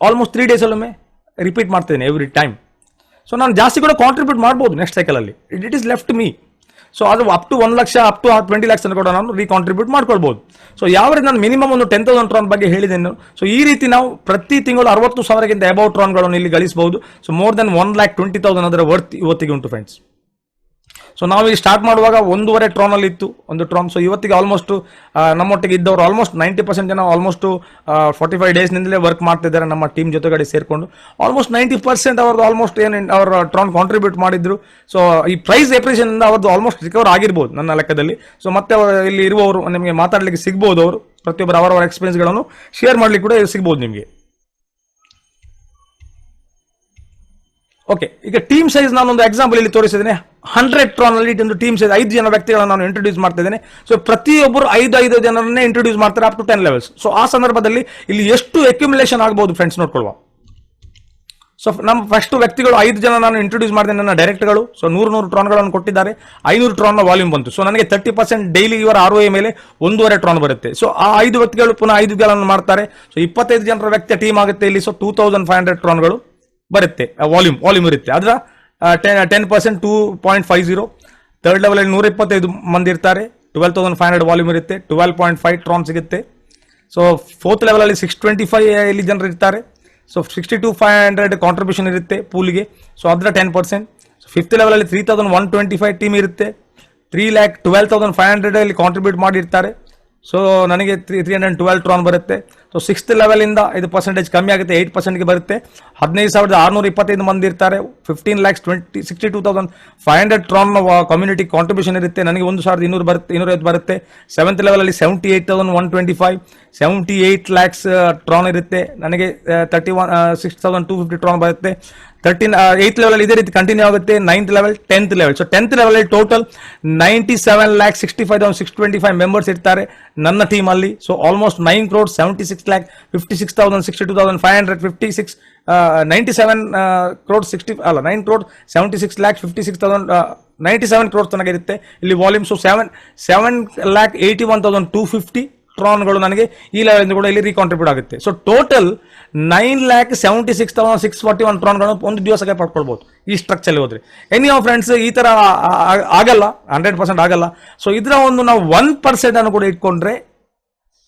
ಆಲ್ಮೋಸ್ಟ್ 3 ಡೇಸಲ್ಲೊಮ್ಮೆ ರಿಪೀಟ್ ಮಾಡ್ತೇನೆ ಎವ್ರಿ ಟೈಮ್. ಸೊ ನಾನು ಜಾಸ್ತಿ ಕೂಡ ಕಾಂಟ್ರಿಬ್ಯೂಟ್ ಮಾಡ್ಬೋದು ನೆಕ್ಸ್ಟ್ ಸೈಕಲಲ್ಲಿ. It is left me. So ಅದು ಅಪ್ ಟು 1 ಲಕ್ಷ ಅಪ್ ಟು 20 lakhs ಕೂಡ ನಾನು ರೀಕಾಂಟ್ರಿಬ್ಯೂಟ್ ಮಾಡ್ಕೊಳ್ಬೋದು. ಸೊ ಯಾವ ರೀತಿ ನಾನು ಮಿನಿಮಮ್ ಒಂದು 10,000 ಟ್ರಾನ್ ಬಗ್ಗೆ ಹೇಳಿದ್ದೇನೆ. ಸೊ ಈ ರೀತಿ ನಾವು ಪ್ರತಿ ತಿಂಗಳು 60,000ಗಿಂತ ಅಬೌವ್ ಟ್ರಾನ್ಗಳನ್ನು ಇಲ್ಲಿ ಗಳಿಸಬಹುದು. ಸೊ ಮೋರ್ ದೆನ್ 1,20,000 ಅದರ ವರ್ತ್ ಇವತ್ತಿಗೆ ಉಂಟು ಫ್ರೆಂಡ್ಸ್. ಸೊ ನಾವು ಇಲ್ಲಿ ಸ್ಟಾರ್ಟ್ ಮಾಡುವಾಗ 1.5 ಟ್ರಾನಲ್ಲಿ ಇತ್ತು ಒಂದು ಟ್ರಾನ್. ಸೊ ಇವತ್ತಿಗೆ ಆಲ್ಮೋಸ್ಟ್ ನಮ್ಮೊಟ್ಟಿಗೆ ಇದ್ದವರು ಆಲ್ಮೋಸ್ಟ್ 90% ಜನ ಆಲ್ಮೋಸ್ಟ್ 45 ಡೇಸ್ನಿಂದಲೇ ವರ್ಕ್ ಮಾಡ್ತಿದ್ದಾರೆ ನಮ್ಮ ಟೀಮ್ ಜೊತೆಗಡೆ ಸೇರಿಕೊಂಡು. ಆಲ್ಮೋಸ್ಟ್ 90% ಅವ್ರದ್ದು ಆಲ್ಮೋಸ್ಟ್ ಏನು ಅವರ ಟ್ರಾನ್ ಕಾಂಟ್ರಿಬ್ಯೂಟ್ ಮಾಡಿದ್ರು. ಸೊ ಈ ಪ್ರೈಸ್ ಎಪ್ರಿಷಿಯೇಷನ್ ಇಂದ ಅವ್ರದ್ದು ಆಲ್ಮೋಸ್ಟ್ ರಿಕವರ್ ಆಗಿರ್ಬೋದು ನನ್ನ ಲೆಕ್ಕದಲ್ಲಿ. ಸೊ ಮತ್ತೆ ಇಲ್ಲಿ ಇರುವವರು ನಿಮಗೆ ಮಾತಾಡಲಿಕ್ಕೆ ಸಿಗ್ಬೋದು, ಅವರು ಪ್ರತಿಯೊಬ್ಬರು ಅವರವರ ಎಕ್ಸ್ಪೀರಿಯನ್ಸ್ಗಳನ್ನು ಶೇರ್ ಮಾಡ್ಲಿಕ್ಕೆ ಕೂಡ ಸಿಗ್ಬೋದು ನಿಮಗೆ. ಓಕೆ, ಈಗ ಟೀಮ್ ಸೈಜ್ ನಾನೊಂದು ಎಕ್ಸಾಂಪಲ್ ಇಲ್ಲಿ ತೋರಿಸಿದ್ದೇನೆ. 100 ಟ್ರಾನ್ ಅಲ್ಲಿ ಒಂದು ಟೀಮ್ ಸೈಜ್ 5 ಜನ ವ್ಯಕ್ತಿಗಳನ್ನು ನಾನು ಇಂಟ್ರೊಡ್ಯೂಸ್ ಮಾಡ್ತಾ ಇದ್ದೇನೆ. ಸೊ ಪ್ರತಿಯೊಬ್ಬರು 5 ಜನರನ್ನೇ ಇಂಟ್ರೊಡ್ಯೂಸ್ ಮಾಡ್ತಾರೆ ಅಪ್ ಟು 10 ಲೆವೆಲ್ಸ್. ಸೊ ಆ ಸಂದರ್ಭದಲ್ಲಿ ಇಲ್ಲಿ ಎಷ್ಟು ಅಕ್ಯುಮುಲೇಷನ್ ಆಗಬಹುದು ಫ್ರೆಂಡ್ಸ್ ನೋಡ್ಕೊಳ್ಳುವ. ಸೊ ನಮ್ಮ ಫಸ್ಟ್ ವ್ಯಕ್ತಿಗಳು 5 ಜನ ನಾನು ಇಂಟ್ರೊಡ್ಯೂಸ್ ಮಾಡಿದೆ, ನನ್ನ ಡೈರೆಕ್ಟ್ಗಳು. ಸೊ 100 ಟ್ರಾನ್ಗಳನ್ನು ಕೊಟ್ಟಿದ್ದಾರೆ, 500 ಟ್ರಾನ್ನ ವಾಲ್ಯೂಮ್ ಬಂತು. ಸೊ ನನಗೆ 30% ಡೈಲಿ ಇವರ ROI ಮೇಲೆ 1.5 ಟ್ರಾನ್ ಬರುತ್ತೆ. ಸೊ ಆ 5 ವ್ಯಕ್ತಿಗಳು ಪುನಃ 5 ಗಳನ್ನು ಮಾಡ್ತಾರೆ. ಸೊ 25 ಜನರ ವ್ಯಕ್ತಿಯ ಟೀಮ್ ಆಗುತ್ತೆ ಇಲ್ಲಿ. ಸೊ 2500 ಟ್ರಾನ್ಗಳು ಬರುತ್ತೆ, ವಾಲ್ಯೂಮ್ ಇರುತ್ತೆ. ಅದರ 10% 2.50. ಥರ್ಡ್ ಲೆವೆಲ್ ಅಲ್ಲಿ 125 ಮಂದಿ ಇರ್ತಾರೆ, 12,500 ವಾಲ್ಯೂಮ್ ಇರುತ್ತೆ, 12.5 ಟ್ರಾನ್ ಸಿಗುತ್ತೆ. ಸೊ ಫೋರ್ತ್ ಲೆವೆಲ್ ಅಲ್ಲಿ 625 ಇಲ್ಲಿ ಜನರು ಇರ್ತಾರೆ. ಸೊ 62,500 ಕಾಂಟ್ರಿಬ್ಯೂಷನ್ ಇರುತ್ತೆ ಪೂಲ್ಗೆ. ಸೊ ಅದರ 10%. ಫಿಫ್ತ್ ಲೆವೆಲ್ ಅಲ್ಲಿ 3,125 ಟೀಮ್ ಇರುತ್ತೆ, 3,12,500 ಇಲ್ಲಿ ಕಾಂಟ್ರಿಬ್ಯೂಟ್ ಮಾಡಿರ್ತಾರೆ. ಸೊ ನನಗೆ 312 ಟ್ರಾನ್ ಬರುತ್ತೆ. ಸೊ ಸಿಕ್ಸ್ತ್ ಲೆವೆಲ್ ಇಂದ ಇದು ಪರ್ಸೆಂಟೇಜ್ ಕಮ್ಮಿ ಆಗುತ್ತೆ, 8%ಗೆ ಬರುತ್ತೆ. 15,625 ಮಂದಿ ಇರ್ತಾರೆ, 15,62,500 ಟ್ರಾನ್ ಕಮ್ಯುನಿಟಿ ಕಾಂಟ್ರಿಬ್ಯೂಷನ್ ಇರುತ್ತೆ. ನನಗೆ 1,200 ಬರುತ್ತೆ, 250 ಬರುತ್ತೆ. ಸೆವೆಂತ್ ಲೆವೆಲ್ ಅಲ್ಲಿ 78,125, 78 lakhs ಟ್ರಾನ್ ಇರುತ್ತೆ. ನನಗೆ 6,250 ಟ್ರಾನ್ ಬರುತ್ತೆ. 8th ಲೆವೆಲ್ ಇದೇ ರೀತಿ ಕಂಟಿನ್ಯೂ ಆಗುತ್ತೆ. 9th level, 10th level. So 10th level total 97,65,625 members ಇರ್ತಾರೆ ನನ್ನ ಟೀಮ್ ಅಲ್ಲಿ. ಸೊ ಆಲ್ಮೋಸ್ಟ್ 9,76,56,2,500 97 crores ತನಕ ಇರುತ್ತೆ ಇಲ್ಲಿ ವಾಲ್ಯೂಮ್. ಸೊ 7,81,250 ಟ್ರಾನ್ಗಳು ನನಗೆ ಈ ಲೆವೆಲ್ ಕೂಡ ಇಲ್ಲಿ ರೀಕಾಂಟ್ರಿಬ್ಯೂಟ್ ಆಗುತ್ತೆ. ಸೊ ಟೋಟಲ್ 9,76,641 ಟ್ರಾನ್ಗಳನ್ನು ಒಂದು ದಿವಸಕ್ಕೆ ಪಡ್ಕೊಳ್ಬಹುದು ಈ ಸ್ಟ್ರಕ್ಚರ್ ಹೋದ್ರೆ. ಎನಿ ಆಫ್ ಫ್ರೆಂಡ್ಸ್ ಈ ತರ ಆಗಲ್ಲ, 100% ಆಗಲ್ಲ. ಸೊ ಇದರ ಒಂದು ನಾವು 1% ಅನ್ನು ಕೂಡ ಇಟ್ಕೊಂಡ್ರೆ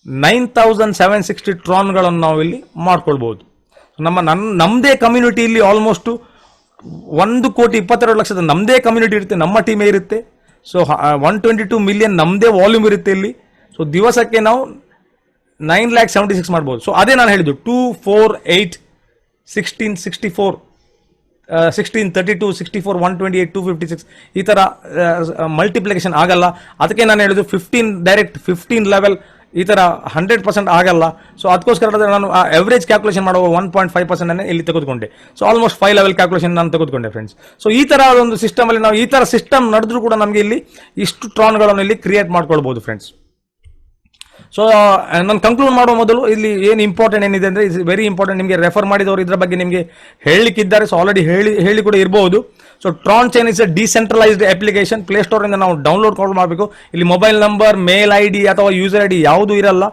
9,760 ಟ್ರಾನ್ಗಳನ್ನು ನಾವು ಇಲ್ಲಿ ಮಾಡ್ಕೊಳ್ಬಹುದು. ನಮ್ಮದೇ ಕಮ್ಯುನಿಟಿ ಇಲ್ಲಿ ಆಲ್ಮೋಸ್ಟ್ 1,22,00,000 ನಮ್ಮದೇ ಕಮ್ಯುನಿಟಿ ಇರುತ್ತೆ, ನಮ್ಮ ಟೀಮೇ ಇರುತ್ತೆ. ಸೊ 122 ಮಿಲಿಯನ್ ನಮ್ಮದೇ ವಾಲ್ಯೂಮ್ ಇರುತ್ತೆ ಇಲ್ಲಿ. ಸೊ ದಿವಸಕ್ಕೆ ನಾವು 9,76,000 ಮಾಡ್ಬೋದು. ಸೊ ಅದೇ ನಾನು ಹೇಳಿದ್ದು 2, 4, 8, 16, 64, 16, 32, 64, 128, 256 ಈ ಥರ ಮಲ್ಟಿಪ್ಲಿಕೇಶನ್ ಆಗಲ್ಲ. ಅದಕ್ಕೆ ನಾನು ಹೇಳಿದ್ದು 15 ಡೈರೆಕ್ಟ್ 15 ಲೆವೆಲ್ ಈ ಥರ 100% ಆಗಲ್ಲ. ಸೊ ಅದಕ್ಕೋಸ್ಕರ ನಾನು ಎವರೇಜ್ ಕ್ಯಾಲ್ಕುಲೇಷನ್ ಮಾಡುವ 1.5% ಇಲ್ಲಿ ತೆಗೆದುಕೊಂಡೆ. ಸೊ ಆಲ್ಮೋಸ್ಟ್ 5 ಲೆವೆಲ್ ಕ್ಯಾಲ್ಕುಲೇಷನ್ ನಾನು ತೆಗೆದುಕೊಂಡೆ ಫ್ರೆಂಡ್ಸ್. ಸೊ ಈ ಥರ ಒಂದು ಸಿಸ್ಟಮಲ್ಲಿ ನಾವು ಈ ಥರ ಸಿಸ್ಟಮ್ ನಡೆದ್ರೂ ಕೂಡ ನಮಗೆ ಇಲ್ಲಿ ಇಷ್ಟು ಟ್ರಾನ್ಗಳನ್ನು ಇಲ್ಲಿ ಕ್ರಿಯೇಟ್ ಮಾಡ್ಕೊಳ್ಬೋದು ಫ್ರೆಂಡ್ಸ್. ಸೊ ನಾನು ಕನ್ಕ್ಲೂಡ್ ಮಾಡುವ ಮೊದಲು ಇಲ್ಲಿ ಏನು ಇಂಪಾರ್ಟೆಂಟ್ ಏನಿದೆ ಅಂದರೆ ಇಸ್ ವೆರಿ ಇಂಪಾರ್ಟೆಂಟ್. ನಿಮಗೆ ರೆಫರ್ ಮಾಡಿದವರು ಇದರ ಬಗ್ಗೆ ನಿಮಗೆ ಹೇಳಲಿಕ್ಕಿದ್ದಾರೆ. ಸೊ ಆಲ್ರೆಡಿ ಹೇಳಿ ಕೂಡ ಇರಬಹುದು. So Tron chain is a decentralized application. ಪ್ಲೇಸ್ಟೋರಿಂದ ನಾವು ಡೌನ್ಲೋಡ್ ಮಾಡಬೇಕು. ಇಲ್ಲಿ ಮೊಬೈಲ್ ನಂಬರ್, ಮೇಲ್ ID ಅಥವಾ ಯೂಸರ್ ID ಯಾವುದೂ ಇರಲ್ಲ.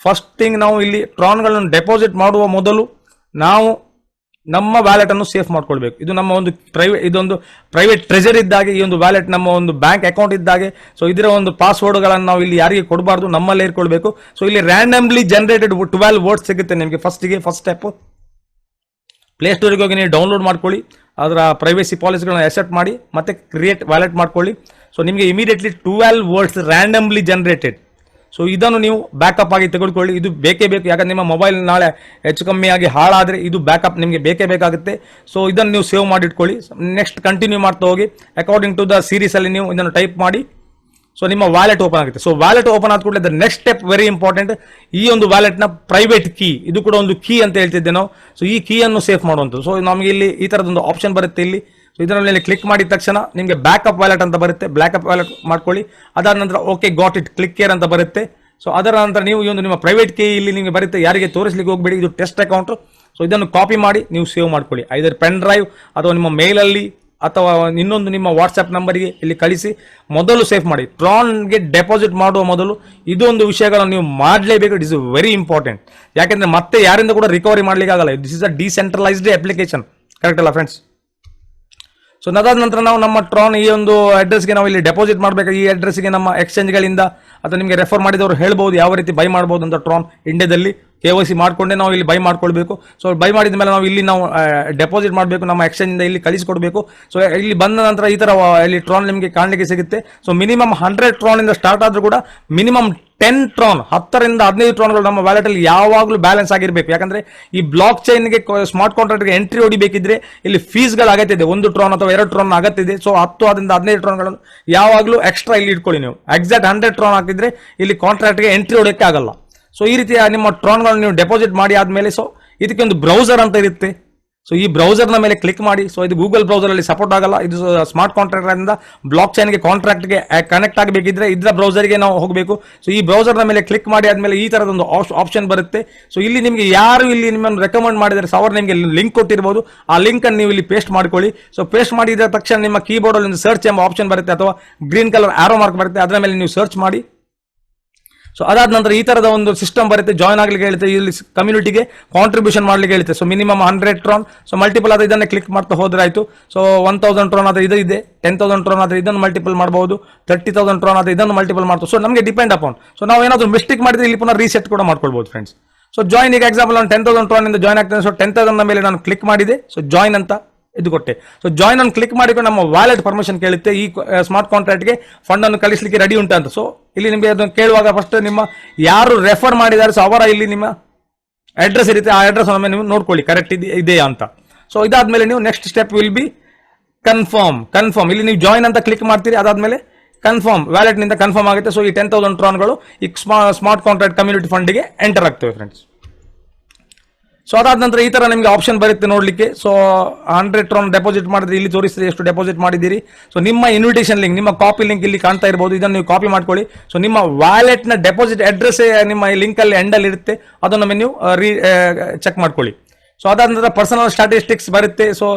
ಫಸ್ಟ್ ಥಿಂಗ್ ನಾವು ಇಲ್ಲಿ ಟ್ರಾನ್ಗಳನ್ನು ಡೆಪಾಸಿಟ್ ಮಾಡುವ ಮೊದಲು ನಾವು ನಮ್ಮ ವ್ಯಾಲೆಟ್ ಅನ್ನು ಸೇಫ್ ಮಾಡ್ಕೊಳ್ಬೇಕು. ಇದು ನಮ್ಮ ಒಂದು ಇದೊಂದು ಪ್ರೈವೇಟ್ ಟ್ರೆಜರ್ ಇದ್ದಾಗೆ ಈ ಒಂದು ವ್ಯಾಲೆಟ್ ನಮ್ಮ ಒಂದು ಬ್ಯಾಂಕ್ ಅಕೌಂಟ್ ಇದ್ದಾಗೆ. ಸೊ ಇದರ ಒಂದು ಪಾಸ್ವರ್ಡ್ಗಳನ್ನು ನಾವು ಇಲ್ಲಿ ಯಾರಿಗೆ ಕೊಡಬಾರ್ದು, ನಮ್ಮಲ್ಲೇ ಇಟ್ಕೊಳ್ಬೇಕು. ಸೊ ಇಲ್ಲಿ ರ್ಯಾಂಡಮ್ಲಿ ಜನರೇಟೆಡ್ 12 ವರ್ಡ್ಸ್ ಸಿಗುತ್ತೆ ನಿಮಗೆ. ಫಸ್ಟ್ ಸ್ಟೆಪ್ ಪ್ಲೇಸ್ಟೋರಿಗೆ ಹೋಗಿ ನೀವು ಡೌನ್ಲೋಡ್ ಮಾಡ್ಕೊಳ್ಳಿ, ಅದರ ಪ್ರೈವೇಸಿ ಪಾಲಿಸಿಗಳನ್ನ ಅಕ್ಸೆಪ್ಟ್ ಮಾಡಿ ಮತ್ತೆ ಕ್ರಿಯೇಟ್ ವ್ಯಾಲೆಟ್ ಮಾಡ್ಕೊಳ್ಳಿ. ಸೊ ನಿಮಗೆ immediately 12 words randomly generated. So ಇದನ್ನು ನೀವು ಬ್ಯಾಕಪ್ ಆಗಿ ತೆಗೆದುಕೊಳ್ಳಿ. ಇದು ಬೇಕೇ ಬೇಕು, ಯಾಕಂದ್ರೆ ನಿಮ್ಮ ಮೊಬೈಲ್ ನಾಳೆ ಹೆಚ್ಚು ಕಮ್ಮಿ ಆಗಿ ಹಾಳಾದರೆ ಇದು ಬ್ಯಾಕಪ್ ನಿಮಗೆ ಬೇಕೇ ಬೇಕಾಗುತ್ತೆ. ಸೊ ಇದನ್ನು ನೀವು ಸೇವ್ ಮಾಡಿಟ್ಕೊಳ್ಳಿ. ನೆಕ್ಸ್ಟ್ ಕಂಟಿನ್ಯೂ ಮಾಡ್ತಾ ಹೋಗಿ ಅಕಾರ್ಡಿಂಗ್ ಟು ದ ಸೀರೀಸಲ್ಲಿ ನೀವು ಇದನ್ನು ಟೈಪ್ ಮಾಡಿ. ಸೊ ನಿಮ್ಮ ವ್ಯಾಲೆಟ್ ಓಪನ್ ಆಗುತ್ತೆ. ಸೊ ವ್ಯಾಲೆಟ್ ಓಪನ್ ಆದ ಕೂಡಲೇ the next step very important. ಈ ಒಂದು ವ್ಯಾಲೆಟ್ನ ಪ್ರೈವೇಟ್ ಕೀ, ಇದು ಕೂಡ ಒಂದು ಕೀ ಅಂತ ಹೇಳ್ತಿದ್ದೆ ನಾವು. ಸೊ ಈ ಕೀಯನ್ನು ಸೇಫ್ ಮಾಡುವಂಥದ್ದು. ಸೊ ನಮಗೆ ಇಲ್ಲಿ ಈ ಥರದೊಂದು ಆಪ್ಷನ್ ಬರುತ್ತೆ ಇಲ್ಲಿ. ಸೊ ಇದರ ಮೇಲೆ ಕ್ಲಿಕ್ ಮಾಡಿದ ತಕ್ಷಣ ನಿಮಗೆ ಬ್ಯಾಕಪ್ ವ್ಯಾಲೆಟ್ ಅಂತ ಬರುತ್ತೆ. ಬ್ಯಾಕಪ್ ವ್ಯಾಲೆಟ್ ಮಾಡ್ಕೊಳ್ಳಿ. ಅದಾದ ನಂತರ okay got it, click care ಅಂತ ಬರುತ್ತೆ. ಸೊ ಅದರ ನಂತರ ನೀವು ಈ ಒಂದು ನಿಮ್ಮ ಪ್ರೈವೇಟ್ ಕೀ ಇಲ್ಲಿ ನಿಮಗೆ ಬರುತ್ತೆ. ಯಾರಿಗೆ ತೋರಿಸ್ಲಿಕ್ಕೆ ಹೋಗಬೇಡಿ, ಇದು ಟೆಸ್ಟ್ ಅಕೌಂಟ್. ಸೊ ಇದನ್ನು ಕಾಪಿ ಮಾಡಿ ನೀವು ಸೇವ್ ಮಾಡ್ಕೊಳ್ಳಿ. ಐದರ್ ಪೆನ್ ಡ್ರೈವ್ ಅಥವಾ ನಿಮ್ಮ ಮೇಲಲ್ಲಿ ಅಥವಾ ಇನ್ನೊಂದು ನಿಮ್ಮ ವಾಟ್ಸ್ಆ್ಯಪ್ ನಂಬರಿಗೆ ಇಲ್ಲಿ ಕಳಿಸಿ ಮೊದಲು ಸೇಫ್ ಮಾಡಿ. ಟ್ರಾನ್ಗೆ ಡೆಪಾಸಿಟ್ ಮಾಡುವ ಮೊದಲು ಇದೊಂದು ವಿಷಯಗಳನ್ನು ನೀವು ಮಾಡಲೇಬೇಕು. It is very important. ಯಾಕೆಂದರೆ ಮತ್ತೆ ಯಾರಿಂದ ಕೂಡ ರಿಕವರಿ ಮಾಡಲಿಕ್ಕೆ ಆಗಲ್ಲ. This is a decentralised application, correct ಅಲ್ಲ ಫ್ರೆಂಡ್ಸ್? ಸೊ ಅದಾದ ನಂತರ ನಾವು ನಮ್ಮ ಟ್ರಾನ್ ಈ ಒಂದು ಅಡ್ರೆಸ್ಗೆ ನಾವು ಇಲ್ಲಿ ಡೆಪಾಸಿಟ್ ಮಾಡಬೇಕು. ಈ ಅಡ್ರೆಸ್ಗೆ ನಮ್ಮ ಎಕ್ಸ್ಚೇಂಜ್ಗಳಿಂದ ಅಥವಾ ನಿಮಗೆ ರೆಫರ್ ಮಾಡಿದವರು ಹೇಳ್ಬೋದು ಯಾವ ರೀತಿ ಬೈ ಮಾಡ್ಬೋದು ಅಂತ ಟ್ರಾನ್ ಇಂಡಿಯಾದಲ್ಲಿ. KYC ಮಾಡಿಕೊಂಡೆ ನಾವು ಇಲ್ಲಿ ಬೈ ಮಾಡ್ಕೊಳ್ಬೇಕು. ಸೊ ಬೈ ಮಾಡಿದ ಮೇಲೆ ನಾವು ಇಲ್ಲಿ ನಾವು ಡೆಪಾಸಿಟ್ ಮಾಡಬೇಕು, ನಮ್ಮ ಎಕ್ಸ್ಚೇಂಜ್ ಇಂದ ಇಲ್ಲಿ ಕಳಿಸಿಕೊಡ್ಬೇಕು. ಸೊ ಇಲ್ಲಿ ಬಂದ ನಂತರ ಈ ತರ ಇಲ್ಲಿ ಟ್ರಾನ್ ನಿಮಗೆ ಕಾಣಲಿಕ್ಕೆ ಸಿಗುತ್ತೆ. ಸೊ ಮಿನಿಮಮ್ 100 ಟ್ರಾನ್ ಇಂದ ಸ್ಟಾರ್ಟ್ ಆದ್ರೂ ಕೂಡ ಮಿನಿಮಮ್ 10 ಟ್ರಾನ್ 10ರಿಂದ 15 ಟ್ರಾನ್ಗಳು ನಮ್ಮ ವ್ಯಾಲೆಟ್ ಅಲ್ಲಿ ಯಾವಾಗಲೂ ಬ್ಯಾಲೆನ್ಸ್ ಆಗಿರಬೇಕು. ಯಾಕಂದ್ರೆ ಈ ಬ್ಲಾಕ್ ಚೈನ್ಗೆ ಸ್ಮಾರ್ಟ್ ಕಾಂಟ್ರಾಕ್ಟ್ಗೆ ಎಂಟ್ರಿ ಹೊಡಿಬೇಕಿದ್ರೆ ಇಲ್ಲಿ ಫೀಸ್ಗಳು ಅಗತ್ಯ ಇದೆ. 1 ಟ್ರಾನ್ ಅಥವಾ 2 ಟ್ರಾನ್ ಅಗತ್ಯ ಇದೆ. ಸೊ 10 ಅದರಿಂದ 15 ಟ್ರಾನ್ಗಳನ್ನು ಯಾವಾಗಲೂ ಎಕ್ಸ್ಟ್ರಾ ಇಲ್ಲಿ ಇಟ್ಕೊಳ್ಳಿ. ನೀವು ಎಕ್ಸಾಕ್ಟ್ 100 ಟ್ರಾನ್ ಹಾಕಿದ್ರೆ ಇಲ್ಲಿ ಕಾಂಟ್ರಾಕ್ಟ್ಗೆ ಎಂಟ್ರಿ ಹೊಡೆಯಕ್ಕೆ ಆಗಲ್ಲ. ಸೊ ಈ ರೀತಿಯ ನಿಮ್ಮ ಟ್ರಾನ್ಗಳನ್ನು ನೀವು ಡೆಪಾಸಿಟ್ ಮಾಡಿ ಆದ್ಮೇಲೆ ಸೊ ಇದಕ್ಕೆ ಒಂದು ಬ್ರೌಸರ್ ಅಂತ ಇರುತ್ತೆ. ಸೊ ಈ ಬ್ರೌಸರ್ನ ಮೇಲೆ ಕ್ಲಿಕ್ ಮಾಡಿ. ಸೊ ಇದು ಗೂಗಲ್ ಬ್ರೌಸರ್ ಅಲ್ಲಿ ಸಪೋರ್ಟ್ ಆಗಲ್ಲ. ಇದು ಸ್ಮಾರ್ಟ್ ಕಾಂಟ್ರಾಕ್ಟ್ ಇಂದ ಬ್ಲಾಕ್ ಚೈನ್ಗೆ ಕಾಂಟ್ರಾಕ್ಟ್ಗೆ ಕನೆಕ್ಟ್ ಆಗಬೇಕಿದ್ರೆ ಇದರ ಬ್ರೌಸರ್ಗೆ ನಾವು ಹೋಗಬೇಕು. ಸೊ ಈ ಬ್ರೌಸರ್ನ ಮೇಲೆ ಕ್ಲಿಕ್ ಮಾಡಿ ಆದ್ಮೇಲೆ ಈ ತರದೊಂದು ಆಪ್ಷನ್ ಬರುತ್ತೆ. ಸೊ ಇಲ್ಲಿ ನಿಮಗೆ ಯಾರು ಇಲ್ಲಿ ನಿಮ್ಮನ್ನು ರೆಕಮೆಂಡ್ ಮಾಡಿದರೆ ಅವರು ನಿಮಗೆ ಲಿಂಕ್ ಕೊಟ್ಟಿರಬಹುದು. ಆ ಲಿಂಕ್ ಅನ್ನು ನೀವು ಇಲ್ಲಿ ಪೇಸ್ಟ್ ಮಾಡ್ಕೊಳ್ಳಿ. ಸೊ ಪೇಸ್ಟ್ ಮಾಡಿದ ತಕ್ಷಣ ನಿಮ್ಮ ಕೀಬೋರ್ಡ್ ಅಲ್ಲಿ ಒಂದು ಸರ್ಚ್ ಎಂಬ ಆಪ್ಷನ್ ಬರುತ್ತೆ ಅಥವಾ ಗ್ರೀನ್ ಕಲರ್ ಆರೋ ಮಾರ್ಕ್ ಬರುತ್ತೆ. ಅದರ ಮೇಲೆ ನೀವು ಸರ್ಚ್ ಮಾಡಿ. ಸೊ ಅದಾದ ನಂತರ ಈ ತರದ ಒಂದು ಸಿಸ್ಟಮ್ ಬರುತ್ತೆ. ಜಾಯ್ನ್ ಆಗ್ಲಿಕ್ಕೆ ಹೇಳುತ್ತೆ, ಇಲ್ಲಿ ಕಮ್ಯುನಿಟಿಗೆ ಕಾಂಟ್ರಿಬ್ಯೂಷನ್ ಮಾಡ್ಲಿಕ್ಕೆ ಹೇಳುತ್ತೆ. So minimum 100 ಟ್ರಾನ್. ಸೊ ಮಲ್ಟಿಪಲ್ ಆದ್ರೆ ಇದನ್ನೇ ಕ್ಲಿಕ್ ಮಾಡ್ತಾ ಹೋದ್ರೆ ಆಯ್ತು. ಸೊ 1000 ಟ್ರಾನ್ ಆದ್ರೆ ಇದು ಇದೆ, 10,000 ಟ್ರಾನ್ ಆದ್ರೆ ಇದನ್ನು ಮಲ್ಟಿಪಲ್ ಮಾಡಬಹುದು, 30,000 ಟ್ರಾನ್ ಆದ್ರೆ ಇದನ್ನು ಮಲ್ಟಿಪಲ್ ಮಾಡ್ಬೋದು. ಸೊ ನಮಗೆ ಡಿಪೆಂಡ್ ಅಪಾನ್. ಸೊ ನಾವು ಏನಾದ್ರು ಮಿಸ್ಟೇಕ್ ಮಾಡಿದ್ರೆ ಇಲ್ಲಿ ಪುನಃ ರೀಸೆಟ್ ಕೂಡ ಮಾಡ್ಕೊಳ್ಬಹುದು ಫ್ರೆಂಡ್ಸ್. ಸೊ ಜಾಯ್ನ್ ಈಗ ಎಕ್ಸಾಂಪಲ್ ನಾನು 10,000 ಟ್ರಾನ್ ಇಂದ ಜಾಯ್ನ್ ಆಗ್ತೇನೆ. ಸೊ 10,000 ಮೇಲೆ ನಾನು ಕ್ಲಿಕ್ ಮಾಡಿದೆ. ಸೊ ಜಾಯ್ನ್ ಅಂತ ಇದು ಕೊಟ್ಟೆ. ಸೊ ಜಾಯ್ನ್ ಅನ್ನು ಕ್ಲಿಕ್ ಮಾಡಿಕೊಂಡು ನಮ್ಮ ವ್ಯಾಲೆಟ್ ಪರ್ಮಿಷನ್ ಕೇಳುತ್ತೆ, ಈ ಸ್ಮಾರ್ಟ್ ಕಾಂಟ್ರಾಕ್ಟ್ಗೆ ಫಂಡ್ ಅನ್ನು ಕಳಿಸಲಿಕ್ಕೆ ರೆಡಿ ಉಂಟು ಅಂತ. ಸೊ ಇಲ್ಲಿ ನಿಮಗೆ ಅದನ್ನು ಕೇಳುವಾಗ ಫಸ್ಟ್ ನಿಮ್ಮ ಯಾರು ರೆಫರ್ ಮಾಡಿದ್ದಾರೆ ಸೊ ಅವರ ಇಲ್ಲಿ ನಿಮ್ಮ ಅಡ್ರೆಸ್ ಇರುತ್ತೆ. ಆ ಅಡ್ರೆಸ್ ಒಮ್ಮೆ ನೀವು ನೋಡ್ಕೊಳ್ಳಿ ಕರೆಕ್ಟ್ ಇದೆಯಾ ಅಂತ. ಸೊ ಇದಾದ್ಮೇಲೆ ನೀವು next step will be confirm. ಇಲ್ಲಿ ನೀವು ಜಾಯ್ನ್ ಅಂತ ಕ್ಲಿಕ್ ಮಾಡ್ತೀರಿ. ಅದಾದ್ಮೇಲೆ ಕನ್ಫರ್ಮ್ ವ್ಯಾಲೆಟ್ ನಿಂದ ಕನ್ಫರ್ಮ್ ಆಗುತ್ತೆ. ಸೊ ಈ 10,000 ಟ್ರಾನ್ಗಳು ಈ ಸ್ಮಾರ್ಟ್ ಕಾಂಟ್ರಾಕ್ಟ್ ಕಮ್ಯುನಿಟಿ ಫಂಡ್ಗೆ ಎಂಟರ್ ಆಗ್ತವೆ ಫ್ರೆಂಡ್ಸ್. ಸೊ ಅದಾದ ನಂತರ ಈ ತರ ನಿಮಗೆ ಆಪ್ಷನ್ ಬರುತ್ತೆ ನೋಡ್ಲಿಕ್ಕೆ. ಸೊ 100 ಟ್ರಾನ್ ಡೆಪಾಸಿಟ್ ಮಾಡಿದ್ರೆ ಇಲ್ಲಿ ತೋರಿಸ್ತದೆ ಎಷ್ಟು ಡೆಪಾಸಿಟ್ ಮಾಡಿದ್ದೀರಿ. ಸೊ ನಿಮ್ಮ ಇನ್ವಿಟೇಷನ್ ಲಿಂಕ್, ನಿಮ್ಮ ಕಾಪಿ ಲಿಂಕ್ ಇಲ್ಲಿ ಕಾಣ್ತಾ ಇರಬಹುದು. ಇದನ್ನು ನೀವು ಕಾಪಿ ಮಾಡ್ಕೊಳ್ಳಿ. ಸೊ ನಿಮ್ಮ ವ್ಯಾಲೆಟ್ ನ ಡೆಪಾಸಿಟ್ ಅಡ್ರೆಸ್ ನಿಮ್ಮ ಈ ಲಿಂಕ್ ಅಲ್ಲಿ ಎಂಡ್ ಅಲ್ಲಿ ಇರುತ್ತೆ. ಅದನ್ನು ನೀವು ಚೆಕ್ ಮಾಡ್ಕೊಳ್ಳಿ. ಸೊ ಅದಾದ ನಂತರ ಪರ್ಸನಲ್ ಸ್ಟಾಟಿಸ್ಟಿಕ್ಸ್ ಬರುತ್ತೆ. ಸೊ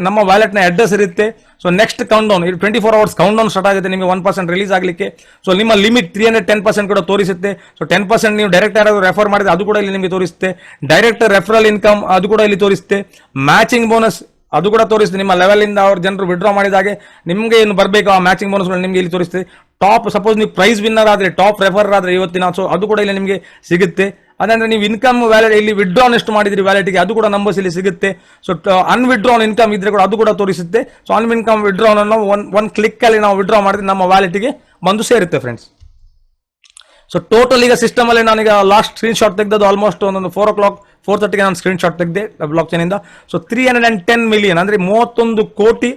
ನಮ್ಮ ವ್ಯಾಲೆಟ್ ನ ಅಡ್ರೆಸ್ ಇರುತ್ತೆ. So next count down 24 hours count down start ಆಗುತ್ತೆ ನಿಮಗೆ 1% ರಿಲೀಸ್ ಆಗಲಿಕ್ಕೆ. ಸೊ ನಿಮ್ಮ ಲಿಮಿಟ್ 310% ಕೂಡ ತೋರಿಸುತ್ತೆ. ಸೊ 10% ನೀವು ಡೈರೆಕ್ಟ್ ಯಾರಾದರೂ ರೆಫರ್ ಮಾಡಿದ್ರೆ ಅದು ಕೂಡ ಇಲ್ಲಿ ನಿಮಗೆ ತೋರಿಸುತ್ತೆ. ಡೈರೆಕ್ಟ್ ರೆಫರಲ್ ಇನ್ಕಮ್ ಅದು ಕೂಡ ಇಲ್ಲಿ ತೋರಿಸುತ್ತೆ. ಮ್ಯಾಚಿಂಗ್ ಬೋನಸ್ ಅದು ಕೂಡ ತೋರಿಸುತ್ತೆ. ನಿಮ್ಮ ಲೆವೆಲ್ ಇಂದ ಅವ್ರ ಜನರು ವಿಡ್ರಾ ಮಾಡಿದಾಗೆ ನಿಮಗೆ ಏನು ಬರಬೇಕು ಆ ಮ್ಯಾಚಿಂಗ್ ಬೋನಸ್ಗಳು ನಿಮಗೆ ಇಲ್ಲಿ ತೋರಿಸುತ್ತೆ. ಟಾಪ್ ಸಪೋಸ್ ನೀವು ಪ್ರೈಸ್ ವಿನ್ನರ್ ಆದ್ರೆ, ಟಾಪ್ ರೆಫರ್ ಆದ್ರೆ ಇವತ್ತಿನ, ಸೊ ಅದು ಕೂಡ ಇಲ್ಲಿ ನಿಮಗೆ ಸಿಗುತ್ತೆ. ಅದಂದ್ರೆ ನೀವು ಇನ್ಕಮ್ ವ್ಯಾಲೆಟ್ ಇಲ್ಲಿ ವಿಡ್ರಾನ್ ಎಷ್ಟು ಮಾಡಿದ್ರಿ ವ್ಯಾಲೆಟ್ಗೆ ಅದು ಕೂಡ ನಂಬರ್ಸ್ ಇಲ್ಲಿ ಸಿಗುತ್ತೆ. ಸೊ ಅನ್ವಿಡ್ರಾನ್ ಇನ್ಕಮ್ ಇದ್ರೆ ಕೂಡ ಅದು ಕೂಡ ತೋರಿಸುತ್ತೆ. ಸೊ ಅನ್ಇನ್ಕಮ್ ವಿಡ್ರಾನ್ ಅನ್ನು ಒನ್ ಕ್ಲಿಕ್ ಅಲ್ಲಿ ನಾವು ವಿಡ್ರಾ ಮಾಡಿದ್ರೆ ನಮ್ಮ ವ್ಯಾಲೆಟ್ಗೆ ಬಂದು ಸೇರುತ್ತೆ ಫ್ರೆಂಡ್ಸ್. ಸೊ ಟೋಟಲ್ ಈಗ ಸಿಸ್ಟಮ್ ಅಲ್ಲಿ ನಾನೀಗ ಲಾಸ್ಟ್ ಸ್ಕ್ರೀನ್ ಶಾಟ್ ತೆಗೆದದ್ದು ಆಲ್ಮೋಸ್ಟ್ ಒಂದು 4:30 ನಾನು ಸ್ಕ್ರೀನ್ ಶಾಟ್ ತೆಗೆದೆ ಬ್ಲಾಕ್ ಚೈನ್ ಇಂದ. ಸೊ 310 ಮಿಲಿಯನ್ ಅಂದ್ರೆ 31 ಕೋಟಿ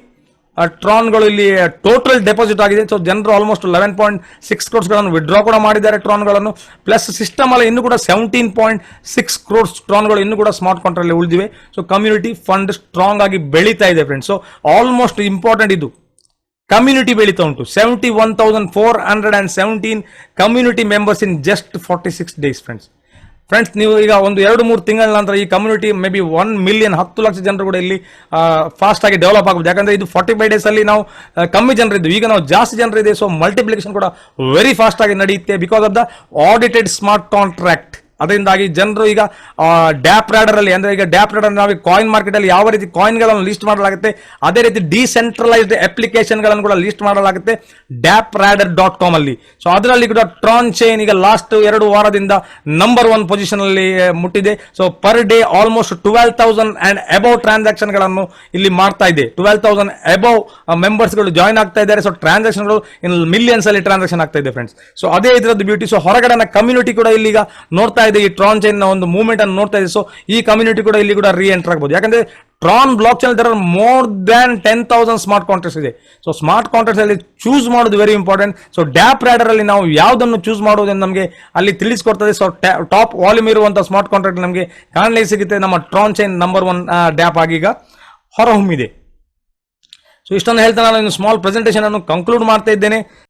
ಟ್ರಾನ್ಗಳು ಇಲ್ಲಿ ಟೋಟಲ್ ಡೆಪಾಸಿಟ್ ಆಗಿದೆ. ಸೊ ಜನರು ಆಲ್ಮೋಸ್ಟ್ 11.6 crores ವಿಡ್ರಾ ಕೂಡ ಮಾಡಿದ್ದಾರೆ ಟ್ರಾನ್ಗಳನ್ನು. ಪ್ಲಸ್ ಸಿಸ್ಟಮ್ ಅಲ್ಲಿ ಇನ್ನು ಕೂಡ 17.6 crores ಟ್ರಾನ್ಗಳು ಇನ್ನು ಕೂಡ ಸ್ಮಾರ್ಟ್ ಕಾಂಟ್ರಾಕ್ಟ್ ಉಳಿದಿವೆ. ಸೊ ಕಮ್ಯುನಿಟಿ ಫಂಡ್ ಸ್ಟ್ರಾಂಗ್ ಆಗಿ ಬೆಳೀತಾ ಇದೆ ಫ್ರೆಂಡ್ಸ್. ಸೊ ಆಲ್ಮೋಸ್ಟ್ ಇಂಪಾರ್ಟೆಂಟ್ ಇದು ಕಮ್ಯುನಿಟಿ ಬೆಳೀತಾ ಉಂಟು. 71,417 community members in just 46 days friends. ನೀವು ಈಗ ಒಂದು 2-3 ತಿಂಗಳ ನಂತರ ಈ community may be 1 million 10 lakh ಜನರು ಕೂಡ ಇಲ್ಲಿ ಫಾಸ್ಟ್ ಆಗಿ ಡೆವಲಪ್ ಆಗುತ್ತೆ. ಯಾಕಂದ್ರೆ ಇದು 45 days ಅಲ್ಲಿ ನಾವು ಕಮ್ಮಿ ಜನರಿದ್ದು, ಈಗ ನಾವು ಜಾಸ್ತಿ ಜನರಿದೆ. ಸೊ ಮಲ್ಟಿಪ್ಲಿಕೇಶನ್ ಕೂಡ ವೆರಿ ಫಾಸ್ಟ್ ಆಗಿ ನಡೆಯುತ್ತೆ because of the audited smart contract. ಅದರಿಂದಾಗಿ ಜನರು ಈಗ ಡ್ಯಾಪ್ ರ್ಯಾಡರ್ ಅಲ್ಲಿ ಅಂದ್ರೆ ಈಗ ಡ್ಯಾಪ್ ರ್ಯಾಡರ್ ನಾವು ಕಾಯಿನ್ ಮಾರ್ಕೆಟ್ ಅಲ್ಲಿ ಯಾವ ರೀತಿ ಕಾಯಿನ್ ಗಳನ್ನು ಲಿಸ್ಟ್ ಮಾಡಲಾಗುತ್ತೆ ಅದೇ ರೀತಿ ಡಿಸೆಂಟ್ರಲೈಸ್ಡ್ ಅಪ್ಲಿಕೇಶನ್ ಗಳನ್ನು ಕೂಡ ಲಿಸ್ಟ್ ಮಾಡಲಾಗುತ್ತೆ DappRadar.com ಅಲ್ಲಿ. ಸೊ ಅದರಲ್ಲಿ ಕೂಡ ಟ್ರಾನ್ ಚೈನ್ ಈಗ ಲಾಸ್ಟ್ 2 ವಾರದಿಂದ ನಂಬರ್ 1 ಪೊಸಿಷನ್ ಅಲ್ಲಿ ಮುಟ್ಟಿದೆ. So per day almost 12,000 and above transaction ಗಳನ್ನು ಇಲ್ಲಿ ಮಾಡ್ತಾ ಇದೆ. 12,000 ಅಬೌವ್ ಮೆಂಬರ್ಸ್ ಗಳು ಜಾಯ್ನ್ ಆಗ್ತಾ ಇದ್ದಾರೆ. ಸೊ ಟ್ರಾನ್ಸಾಕ್ಷನ್ ಗಳು ಇನ್ ಮಿಲಿಯನ್ಸ್ ಅಲ್ಲಿ ಟ್ರಾನ್ಸಾಕ್ಷನ್ ಆಗ್ತಾ ಇದೆ ಫ್ರೆಂಡ್ಸ್. ಸೊ ಅದೇ ಇದರದ್ದು ಬ್ಯೂಟಿ. ಸೊ ಹೊರಗಡೆ ಕಮ್ಯುನಿಟಿ ಕೂಡ ಇಲ್ಲಿ ಈಗ ನೋಡ್ತಾ ಈ ಟ್ರಾನ್ ಚೈನ್ ನ ಒಂದು ಮೂವ್ಮೆಂಟ್ ಅನ್ನು ನೋಡ್ತಾ ಇದೆ. ಸೊ ಈ ಕಮ್ಯುನಿಟಿ ಕೂಡ ಇಲ್ಲಿ ಕೂಡ ರೀ ಎಂಟರ್ ಆಗಬಹುದು. ಯಾಕಂದ್ರೆ Tron block chain there are more than 10,000 smart contracts ಇದೆ. ಸೊ ಸ್ಮಾರ್ಟ್ ಕಾಂಟ್ರಾಕ್ಟ್ಸ್ ಅಲ್ಲಿ ಚೂಸ್ ಮಾಡೋದು very important. So DappRadar ಅಲ್ಲಿ ನಾವು ಯಾವ್ದನ್ನು ಚೂಸ್ ಮಾಡೋದು ನಮಗೆ ಅಲ್ಲಿ ತಿಳಿಸ್ಕೊಡ್ತದೆ. ಸೊ ಟಾಪ್ ವಾಲ್ಯೂಮ್ ಇರುವಂತಹ ಸ್ಮಾರ್ಟ್ ಕಾಂಟ್ರಾಕ್ಟ್ ನಮಗೆ ಕಾಣಲಿಕ್ಕೆ ಸಿಗುತ್ತೆ. ನಮ್ಮ ಟ್ರಾನ್ ಚೈನ್ ನಂಬರ್ 1 ಡ್ಯಾಪ್ ಆಗಿ ಈಗ ಹೊರಹೊಮ್ಮಿದೆ. ಸೊ ಇಷ್ಟನ್ನು ಹೇಳ್ತಾ ನಾನು ಸ್ಮಾಲ್ ಪ್ರೆಸೆಂಟೇಷನ್ ಅನ್ನು ಕಂಕ್ಲೂಡ್ ಮಾಡ್ತಾ ಇದ್ದೇನೆ.